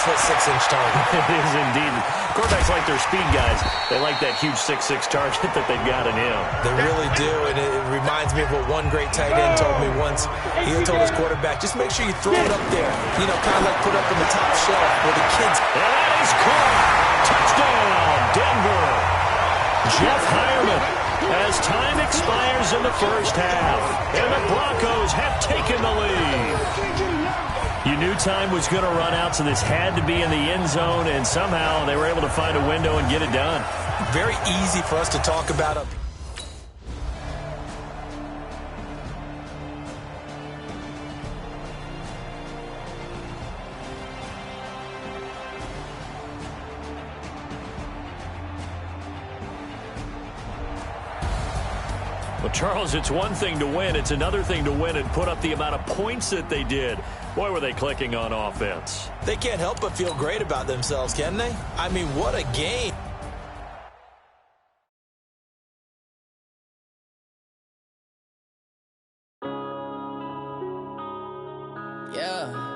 target. It is indeed. Quarterbacks like their speed guys. They like that huge 6'6" target that they've got in him. They really do, and it reminds me of what one great tight end told me once. He told his quarterback, just make sure you throw it up there. You know, kind of like put up on the top shelf where the kids... And that is caught. Touchdown, Denver. Jeff Hireman, as time expires in the 1st half, and the Broncos have taken the lead. You knew time was going to run out, so this had to be in the end zone, and somehow they were able to find a window and get it done. Very easy for us to talk about it. Well, Charles, it's one thing to win. It's another thing to win and put up the amount of points that they did. Boy, were they clicking on offense. They can't help but feel great about themselves, can they? I mean, what a game. Yeah.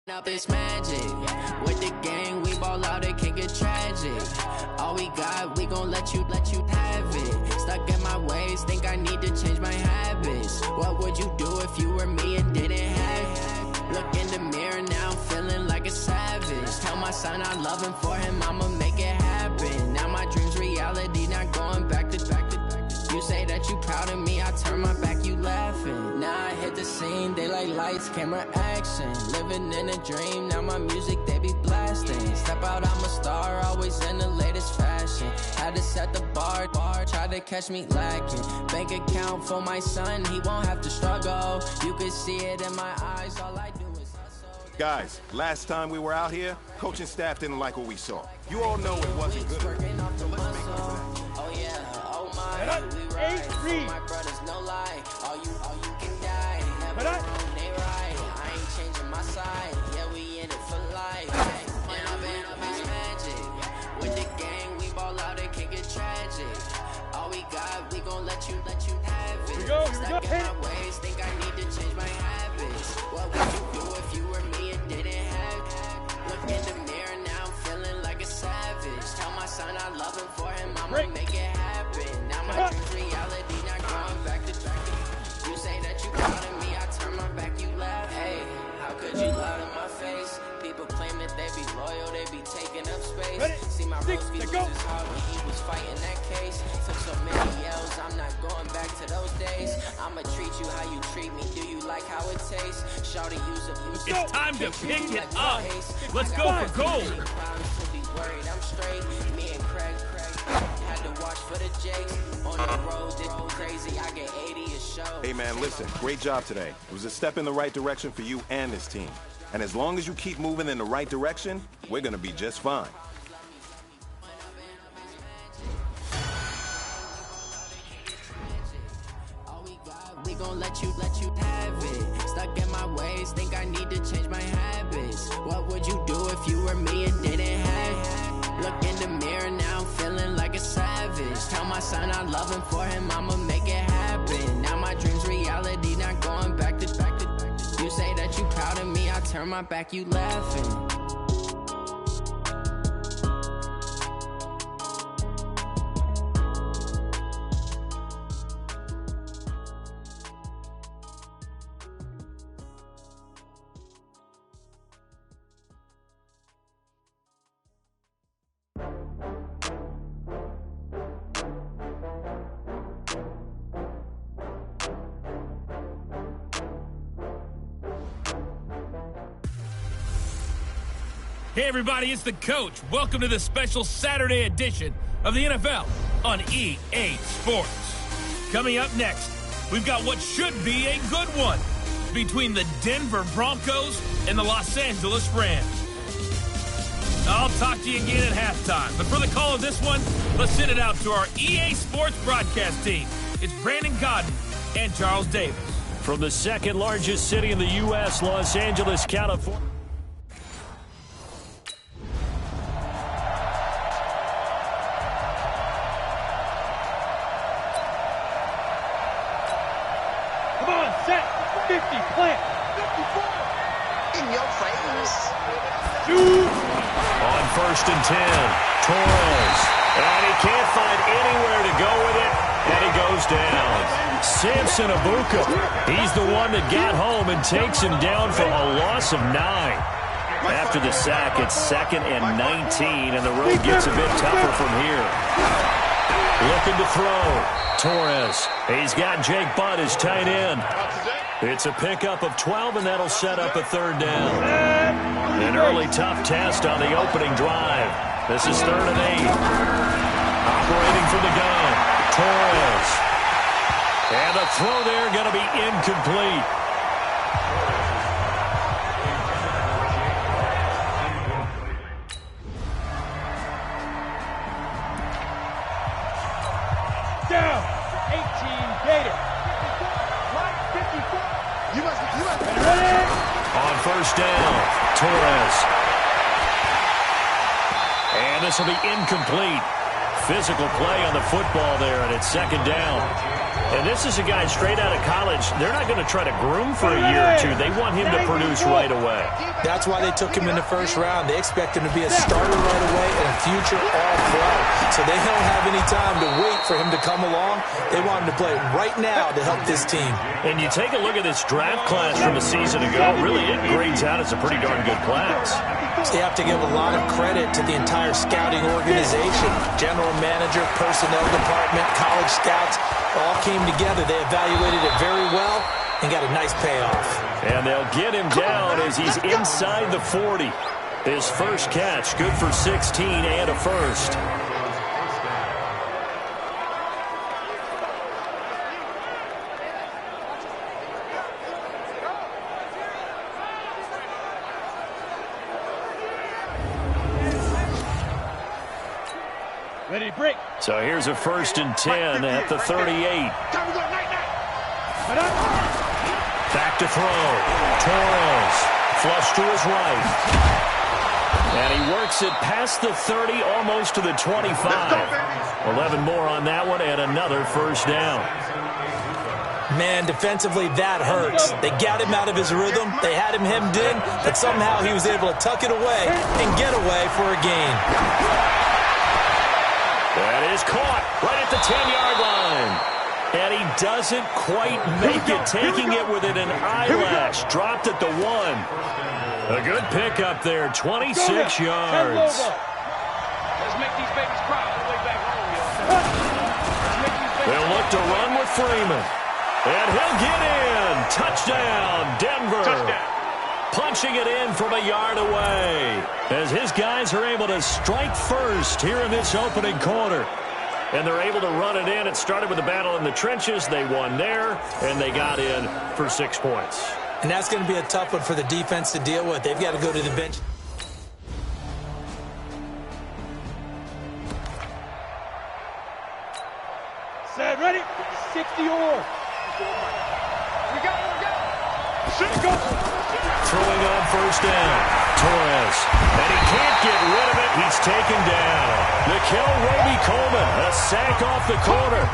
Up it's magic. With the gang, we ball out, it can get tragic. All we got, we gon' let you have it. Stuck in my ways, think I need to change my habits. What would you do if you were me and didn't have it? Look in the mirror now, I'm feeling like a savage. Tell my son I love him, for him I'ma make it happen. Now my dream's reality, not going back to. You say that you proud of me, I turn my back, you laughing. Now I hit the scene, they like lights, camera, action. Living in a dream, now my music, they be blasting. Step out, I'm a star, always in the latest fashion. Had to set the bar, try to catch me lacking. Bank account for my son, he won't have to struggle. You can see it in my eyes, all I do is hustle. Guys, last time we were out here, coaching staff didn't like what we saw. You all know it wasn't good. So let's make up for that. Oh yeah, oh my, we ride. For my brothers, no lie. All you can die. Never wrong, they right. I ain't changing my side. Yeah, we in it for life. And I've been up it's magic. With the gang, we ball out, it can get tragic. All we got, we gon' let you have it. Here we go. Stuck in my ways, think I need to change my habits. What would you do if you were me and didn't have it? Look in the mirror now, I'm feeling like a savage. Tell my son I love him, for him I'ma make it happen. Now my dream's reality, not going back to. You say that you proud of me, I turn my back, you laugh. Hey, how could you lie to my face? People claim that they be loyal, they be taking up space. See my bros be losing his heart when he was fighting that case. Took so many L's, I'm not going back to those days. I'ma treat you how you treat me, do you like how it tastes? Shawty use a blue. It's time to pick it up. Let's go for gold. I'm straight. Me and Craig had to watch for the Jakes. On the road, this crazy. I get 80 a show. Hey man, listen, great job today. It was a step in the right direction for you and this team. And as long as you keep moving in the right direction, we're gonna be just fine. won't let you have it. Stuck in my ways, think I need to change my habits. What would you do if you were me and didn't have it? Look in the mirror now, I'm feeling like a savage. Tell my son I love him, for him I'ma make it happen. Now my dream's reality, not going back to. You say that you proud of me, I turn my back, you laughing. Hey everybody, it's the coach. Welcome to the special Saturday edition of the NFL on EA Sports. Coming up next, we've got what should be a good one between the Denver Broncos and the Los Angeles Rams. I'll talk to you again at halftime, but for the call of this one, let's send it out to our EA Sports broadcast team. It's Brandon Godden and Charles Davis. From the second largest city in the U.S., Los Angeles, California. On 1st and 10, Torres. And he can't find anywhere to go with it, and he goes down. Samson Abuka, he's the one that got home and takes him down for a loss of 9. After the sack, it's 2nd and 19, and the road gets a bit tougher from here. Looking to throw. Torres. He's got Jake Butt, his tight end. It's a pickup of 12, and that'll set up a 3rd down. An early tough test on the opening drive. This is 3rd and 8. Operating from the gun. Torres. And the throw there going to be incomplete. Down. 18 Gator. On 1st down, Torres. And this will be incomplete. Physical play on the football there, and it's 2nd down. And this is a guy straight out of college. They're not going to try to groom for a year or two. They want him to produce right away. That's why they took him in the 1st round. They expect him to be a starter right away and a future all-pro. So they don't have any time to wait for him to come along. They want him to play right now to help this team. And you take a look at this draft class from a season ago. Really, it grades out as a pretty darn good class. So you have to give a lot of credit to the entire scouting organization. General manager, personnel department, college scouts all came together. They evaluated it very well and got a nice payoff. And they'll get him down as he's inside the 40. His first catch, good for 16 and a 1st. Ready to break. So here's a 1st and 10 at the 38. Back to throw. Torres. Flush to his right. And he works it past the 30, almost to the 25. 11 more on that one, and another 1st down. Man, defensively, that hurts. They got him out of his rhythm. They had him hemmed in, but somehow he was able to tuck it away and get away for a gain. That is caught right at the 10-yard line. And he doesn't quite make it, taking it within an eyelash. Dropped at the 1. A good pickup there, 26 yards. Let's make these babies cry on the way back home. They'll look to run with Freeman. And he'll get in. Touchdown, Denver. Touchdown. Punching it in from a yard away as his guys are able to strike first here in this opening quarter. And they're able to run it in. It started with a battle in the trenches. They won there, and they got in for 6 points. And that's going to be a tough one for the defense to deal with. They've got to go to the bench. Set, ready? 60 or. Throwing on first down. Torres. And he can't get rid of it. He's taken down. Nikel Roby-Coleman. A sack off the corner.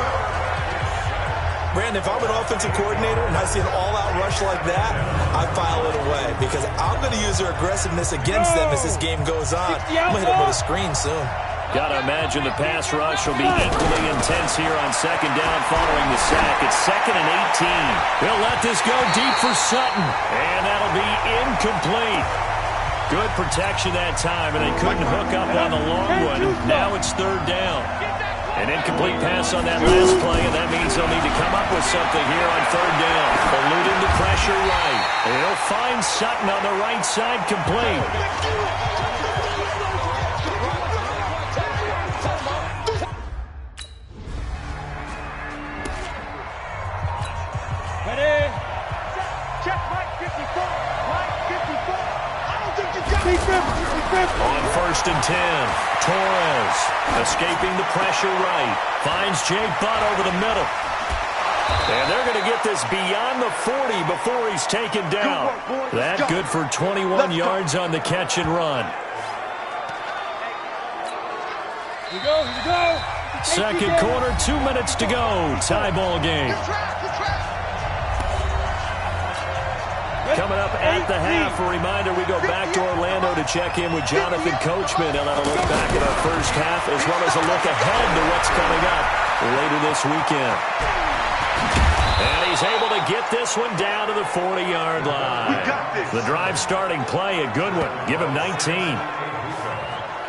Brandon, if I'm an offensive coordinator and I see an all-out rush like that, I file it away because I'm going to use their aggressiveness against them as this game goes on. I'm going to hit them with a screen soon. Got to imagine the pass rush will be equally intense here on second down following the sack. It's 2nd and 18. They'll let this go deep for Sutton, and that'll be incomplete. Good protection that time, and they couldn't hook up on the long one. Now it's 3rd down. An incomplete pass on that last play, and that means they'll need to come up with something here on 3rd down. Eluding the pressure right. They'll find Sutton on the right side complete. On 1st and 10, Torres escaping the pressure right. Finds Jay Butt over the middle. And they're going to get this beyond the 40 before he's taken down. That good for 21 yards on the catch and run. Here we go, here we go. Second quarter, 2 minutes to go. Tie ball game. Coming up at the half, a reminder, we go back to Orlando to check in with Jonathan Coachman. He'll have a look back at our first half as well as a look ahead to what's coming up later this weekend. And he's able to get this one down to the 40-yard line. The drive starting play, a good one. Give him 19.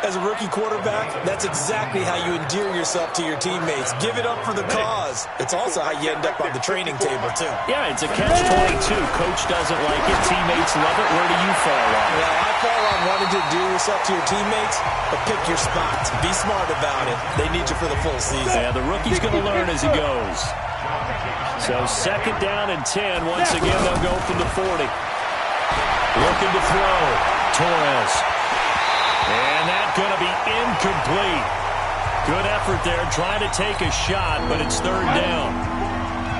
As a rookie quarterback, that's exactly how you endear yourself to your teammates. Give it up for the cause. It's also how you end up on the training table, too. Yeah, it's a catch-22. Coach doesn't like it. Teammates love it. Where do you fall on? Well, I fall on wanting to endear yourself to your teammates, but pick your spots. Be smart about it. They need you for the full season. Yeah, the rookie's going to learn as he goes. So 2nd down and 10. Once again, they'll go from the 40. Looking to throw. Torres. And that's going to be incomplete. Good effort there, trying to take a shot, but it's 3rd down.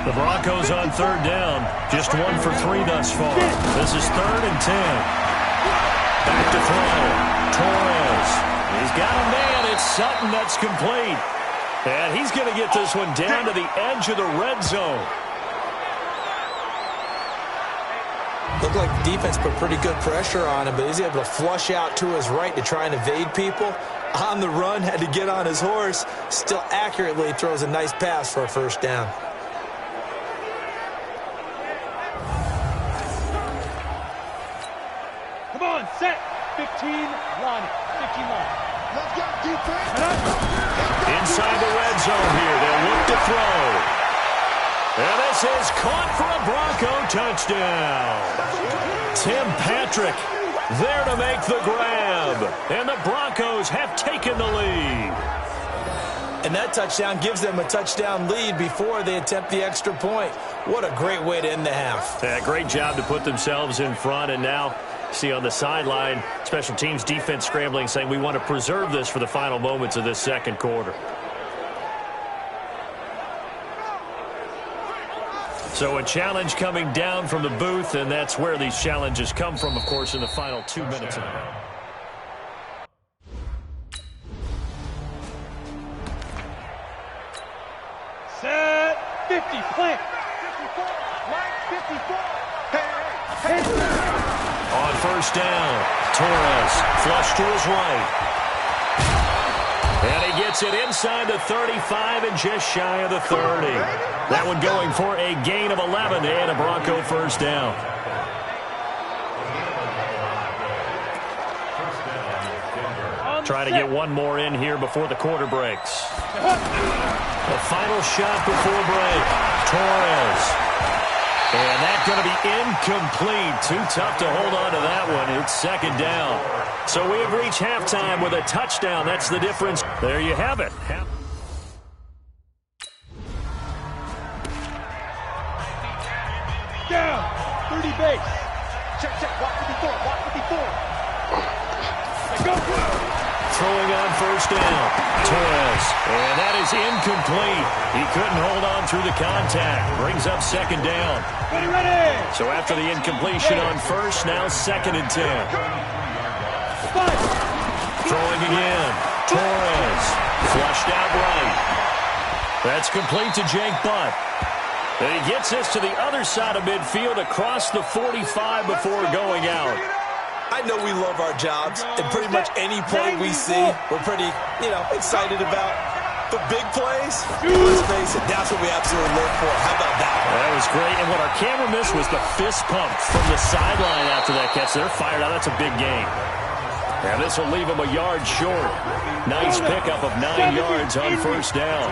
The Broncos on 3rd down, just 1 for 3 thus far. This is 3rd and 10. Back to throw. Torres. He's got a man. It's Sutton that's complete. And he's going to get this one down to the edge of the red zone. Looked like the defense put pretty good pressure on him, but he's able to flush out to his right to try and evade people. On the run, had to get on his horse. Still accurately throws a nice pass for a 1st down. Come on, set. 15, line it. 15 line. Let's go, defense. Inside the red zone here. They'll look to throw. And this is caught for a Bronco touchdown. Tim Patrick there to make the grab. And the Broncos have taken the lead. And that touchdown gives them a touchdown lead before they attempt the extra point. What a great way to end the half. Yeah, great job to put themselves in front. And now, see on the sideline, special teams defense scrambling, saying we want to preserve this for the final moments of this second quarter. So a challenge coming down from the booth, and that's where these challenges come from, of course, in the final 2 minutes of the game. Set. 50, plant. 54, line 54. On 1st down, Torres flush to his right. And he gets it inside the 35 and just shy of the 30. That one going for a gain of 11 and a Bronco 1st down. Try to get one more in here before the quarter breaks. The final shot before break. Torres. And that's going to be incomplete. Too tough to hold on to that one. It's 2nd down. So we have reached halftime with a touchdown. That's the difference. There you have it. Down. 30 base. Check, check. Watch 54. Watch 54. Let's go. throwing on first down. Torres, and that is incomplete. He couldn't hold on through the contact. Brings up second down. Ready. So after the incompletion on first, now 2nd and 10. Throwing again. Torres, flushed out right. That's complete to Jake Butt. And he gets this to the other side of midfield across the 45 before going out. I know we love our jobs, and pretty much any play we see, we're pretty, excited about. But big plays, let's face it, that's what we absolutely live for. How about that? That was great, and what our camera missed was the fist pump from the sideline after that catch. They're fired out. That's a big game. And this will leave him a yard short. Nice pickup of 9 yards on first down.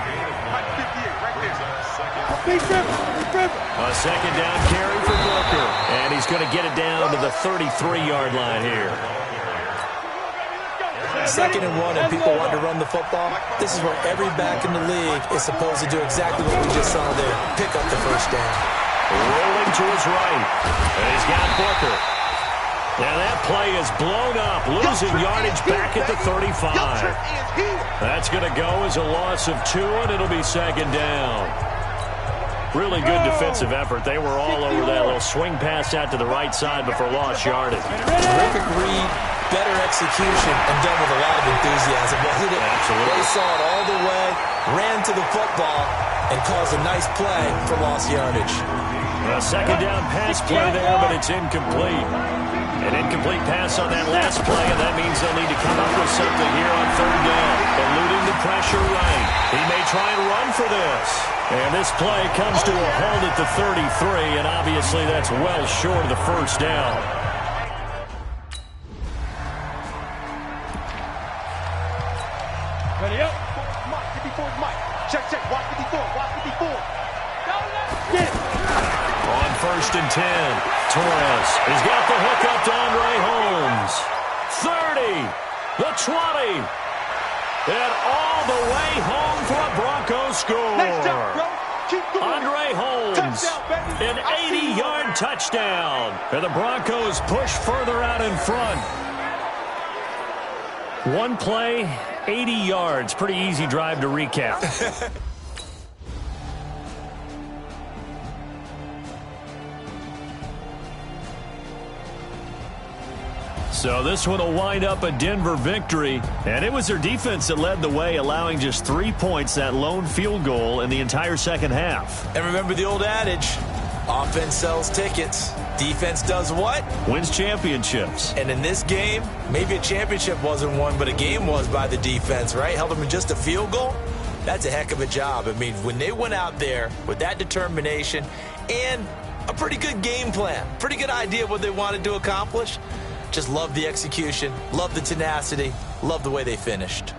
A second down carry for Booker. And he's going to get it down to the 33-yard line here. 2nd and 1, and people want to run the football. This is where every back in the league is supposed to do exactly what we just saw there. Pick up the first down. Rolling to his right. And he's got Booker. Now that play is blown up, losing yardage back at the 35. That's going to go as a loss of 2, and it'll be second down. Really good defensive effort. They were all over that little swing pass out to the right side before lost yardage. Terrific read, better execution, and done with a lot of enthusiasm. Wasn't it? Absolutely. They saw it all the way, ran to the football, and caused a nice play for lost yardage. A second down pass play there, but it's incomplete. An incomplete pass on that last play, and that means they'll need to come up with something here on third down. Eluding the pressure right. He may try and run for this. And this play comes to a halt at the 33, and obviously that's well short of the first down. Ready up. Mike, 54 is Mike. Check, watch 54, watch 54. Get it. On first and 10, Torres has got the hook up to Andre Holmes. 30, the 20, and all the way home for a Broncos score. Nice job, bro. Keep going. Andre Holmes, Touchdown, baby. an 80-yard touchdown. And the Broncos push further out in front. One play, 80 yards. Pretty easy drive to recap. So this one will wind up a Denver victory, and it was their defense that led the way, allowing just 3 points, that lone field goal in the entire second half. And remember the old adage, offense sells tickets. Defense does what? Wins championships. And in this game, maybe a championship wasn't won, but a game was by the defense, right? Held them in just a field goal. That's a heck of a job. I mean, when they went out there with that determination and a pretty good game plan, pretty good idea of what they wanted to accomplish, just love the execution, love the tenacity, love the way they finished.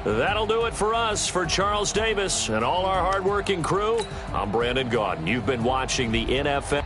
That'll do it for us. For Charles Davis and all our hardworking crew, I'm Brandon Gaudin. You've been watching the NFL.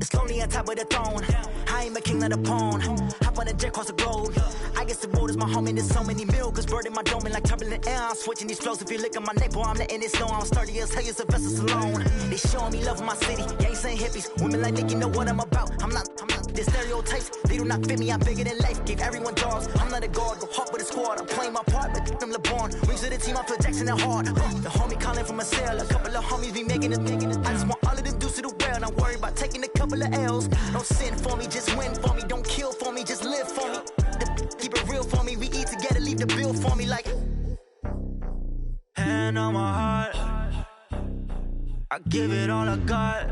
It's lonely on top of the throne. I ain't a king of the pawn. Hop on a jet across the globe. I guess the road is my home and there's so many milkers burning my dome and like turbulent air. I'm switching these flows. If you look at my neck, boy, I'm letting it snow. I'm sturdy as hell, it's a vessel alone. They showing me love in my city. Gang saying hippies. Women like Nick, you know what I'm about. I'm not the stereotypes. They do not fit me. I'm bigger than life. Gave everyone dogs. I'm not a guard. Go hard with a squad. I'm playing my part, but them LeBron. Rings to the team. I feel Jackson and hard. The homie calling from a cell. A couple of homies be making it. I just want all of them dudes to the well. Not worried about taking a couple of L's. Don't sin for me, just win for me. Don't kill for me, just live for me. Keep it real for me. We eat together, leave the bill for me like. Hand on my heart, I give it all I got.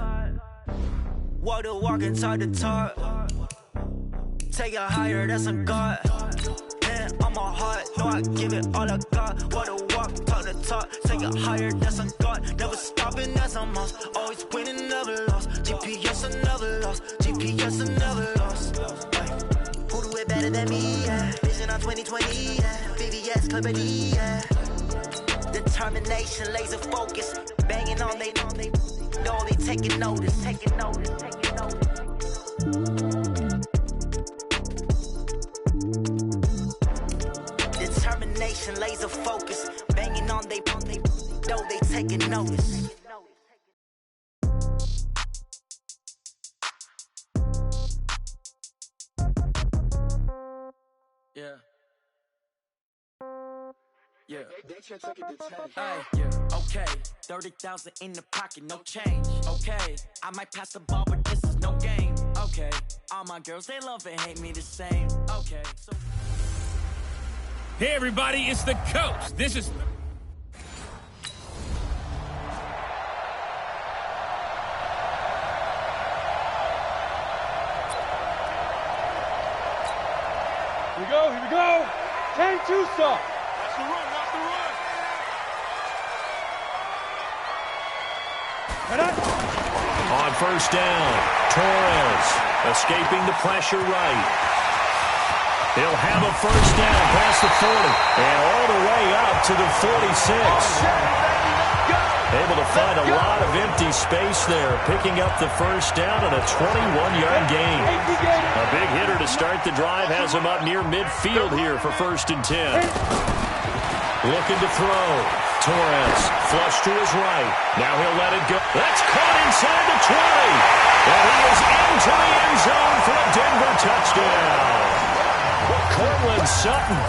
Walk the walk and talk the talk. Take it higher, that's a God. Hand on my heart, no, I give it all I got. Walk the walk, talk the talk. Take it higher, that's a God. Never stopping, that's a must. Always winning, never lost. GPS, I never lost. GPS, I never lost. Who do it better than me? Yeah. Vision on 2020. Yeah. VVS, Clipper D. Yeah. Determination, laser focus. Banging on they know they taking notice. Taking notice. Taking notice. know they taking notice. Yeah. Yeah. Yeah. Okay. 30,000 in the pocket, no change. Okay. I might pass the ball, but this is no game. Okay. All my girls, they love and hate me the same. Okay. So Hey, everybody, it's the coach. This is... Here we go. 10 Tucson. That's the run, not the run. On first down, Torres escaping the pressure right. He'll have a first down past the 40 and all the way up to the 46. Able to find a lot of empty space there, picking up the first down and a 21-yard gain. A big hitter to start the drive has him up near midfield here for 1st and 10. Looking to throw. Torres flush to his right. Now he'll let it go. That's caught inside the 20. And he is into the end zone for a Denver touchdown. Cortland Sutton,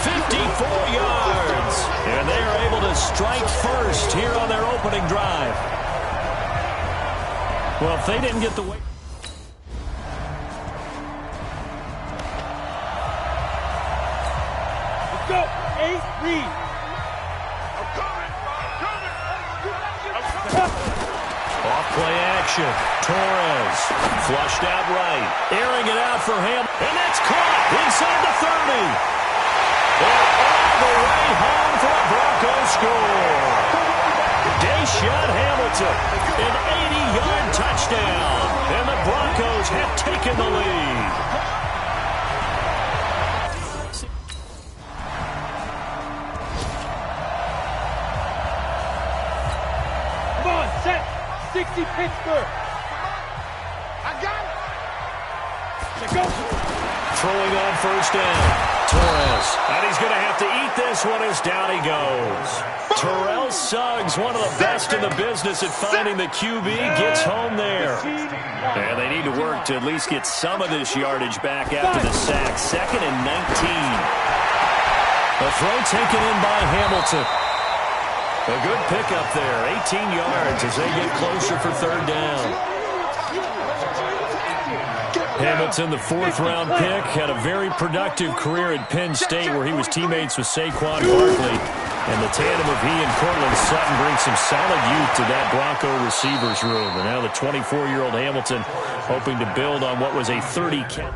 54 yards. And they are able to strike first here on their opening drive. Well, if they didn't get the way... Let's go. 8 lead. Off play action. Torres flushed out right. Airing it out for him. And that's caught inside the 30. And all the way home for a Broncos score. Deshaun Hamilton, an 80-yard touchdown. And the Broncos have taken the lead. Come on, set. 60 Pittsburgh. I got it. Let's go. Throwing on first down. Torres. And he's going to have to eat this one as down he goes. Terrell Suggs, one of the best in the business at finding the QB, gets home there. And they need to work to at least get some of this yardage back after the sack. 2nd and 19. A throw taken in by Hamilton. A good pickup there. 18 yards as they get closer for 3rd down. Hamilton, the 4th-round pick, had a very productive career at Penn State where he was teammates with Saquon Barkley. And the tandem of he and Cortland Sutton brings some solid youth to that Bronco receivers room. And now the 24-year-old Hamilton hoping to build on what was a 30 count.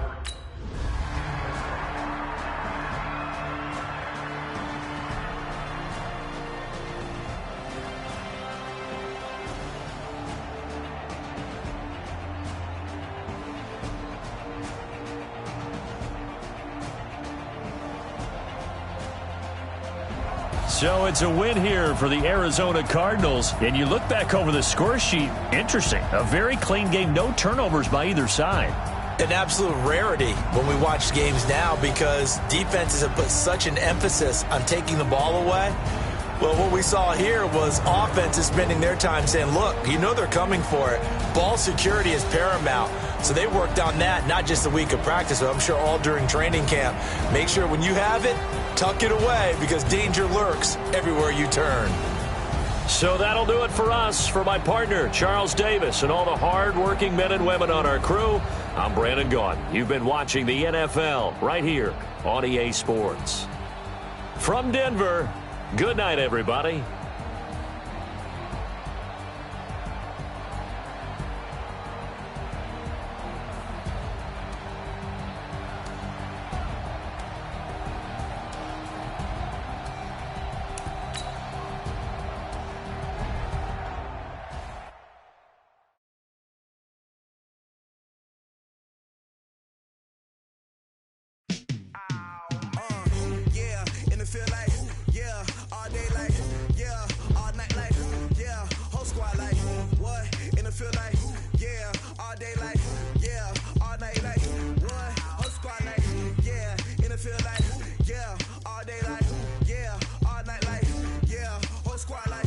So it's a win here for the Arizona Cardinals. And you look back over the score sheet, interesting. A very clean game, no turnovers by either side. An absolute rarity when we watch games now because defenses have put such an emphasis on taking the ball away. Well, what we saw here was offenses spending their time saying, look, you know they're coming for it. Ball security is paramount. So they worked on that, not just a week of practice, but I'm sure all during training camp. Make sure when you have it, tuck it away because danger lurks everywhere you turn. So that'll do it for us. For my partner, Charles Davis, and all the hard-working men and women on our crew, I'm Brandon Gaudin. You've been watching the NFL right here on EA Sports. From Denver, good night, everybody. All day like, yeah, all night like, yeah, whole squad like,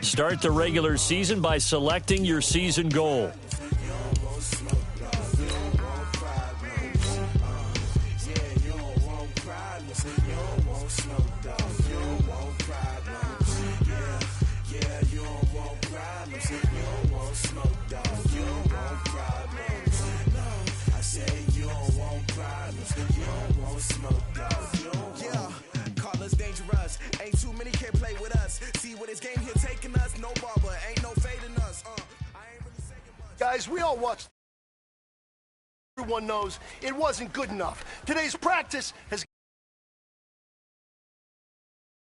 Start the regular season by selecting your season goal. Ain't too many can play with us. See what this game here taking us. No barber, ain't no fading us. Guys, we all watched. Everyone knows it wasn't good enough. Today's practice has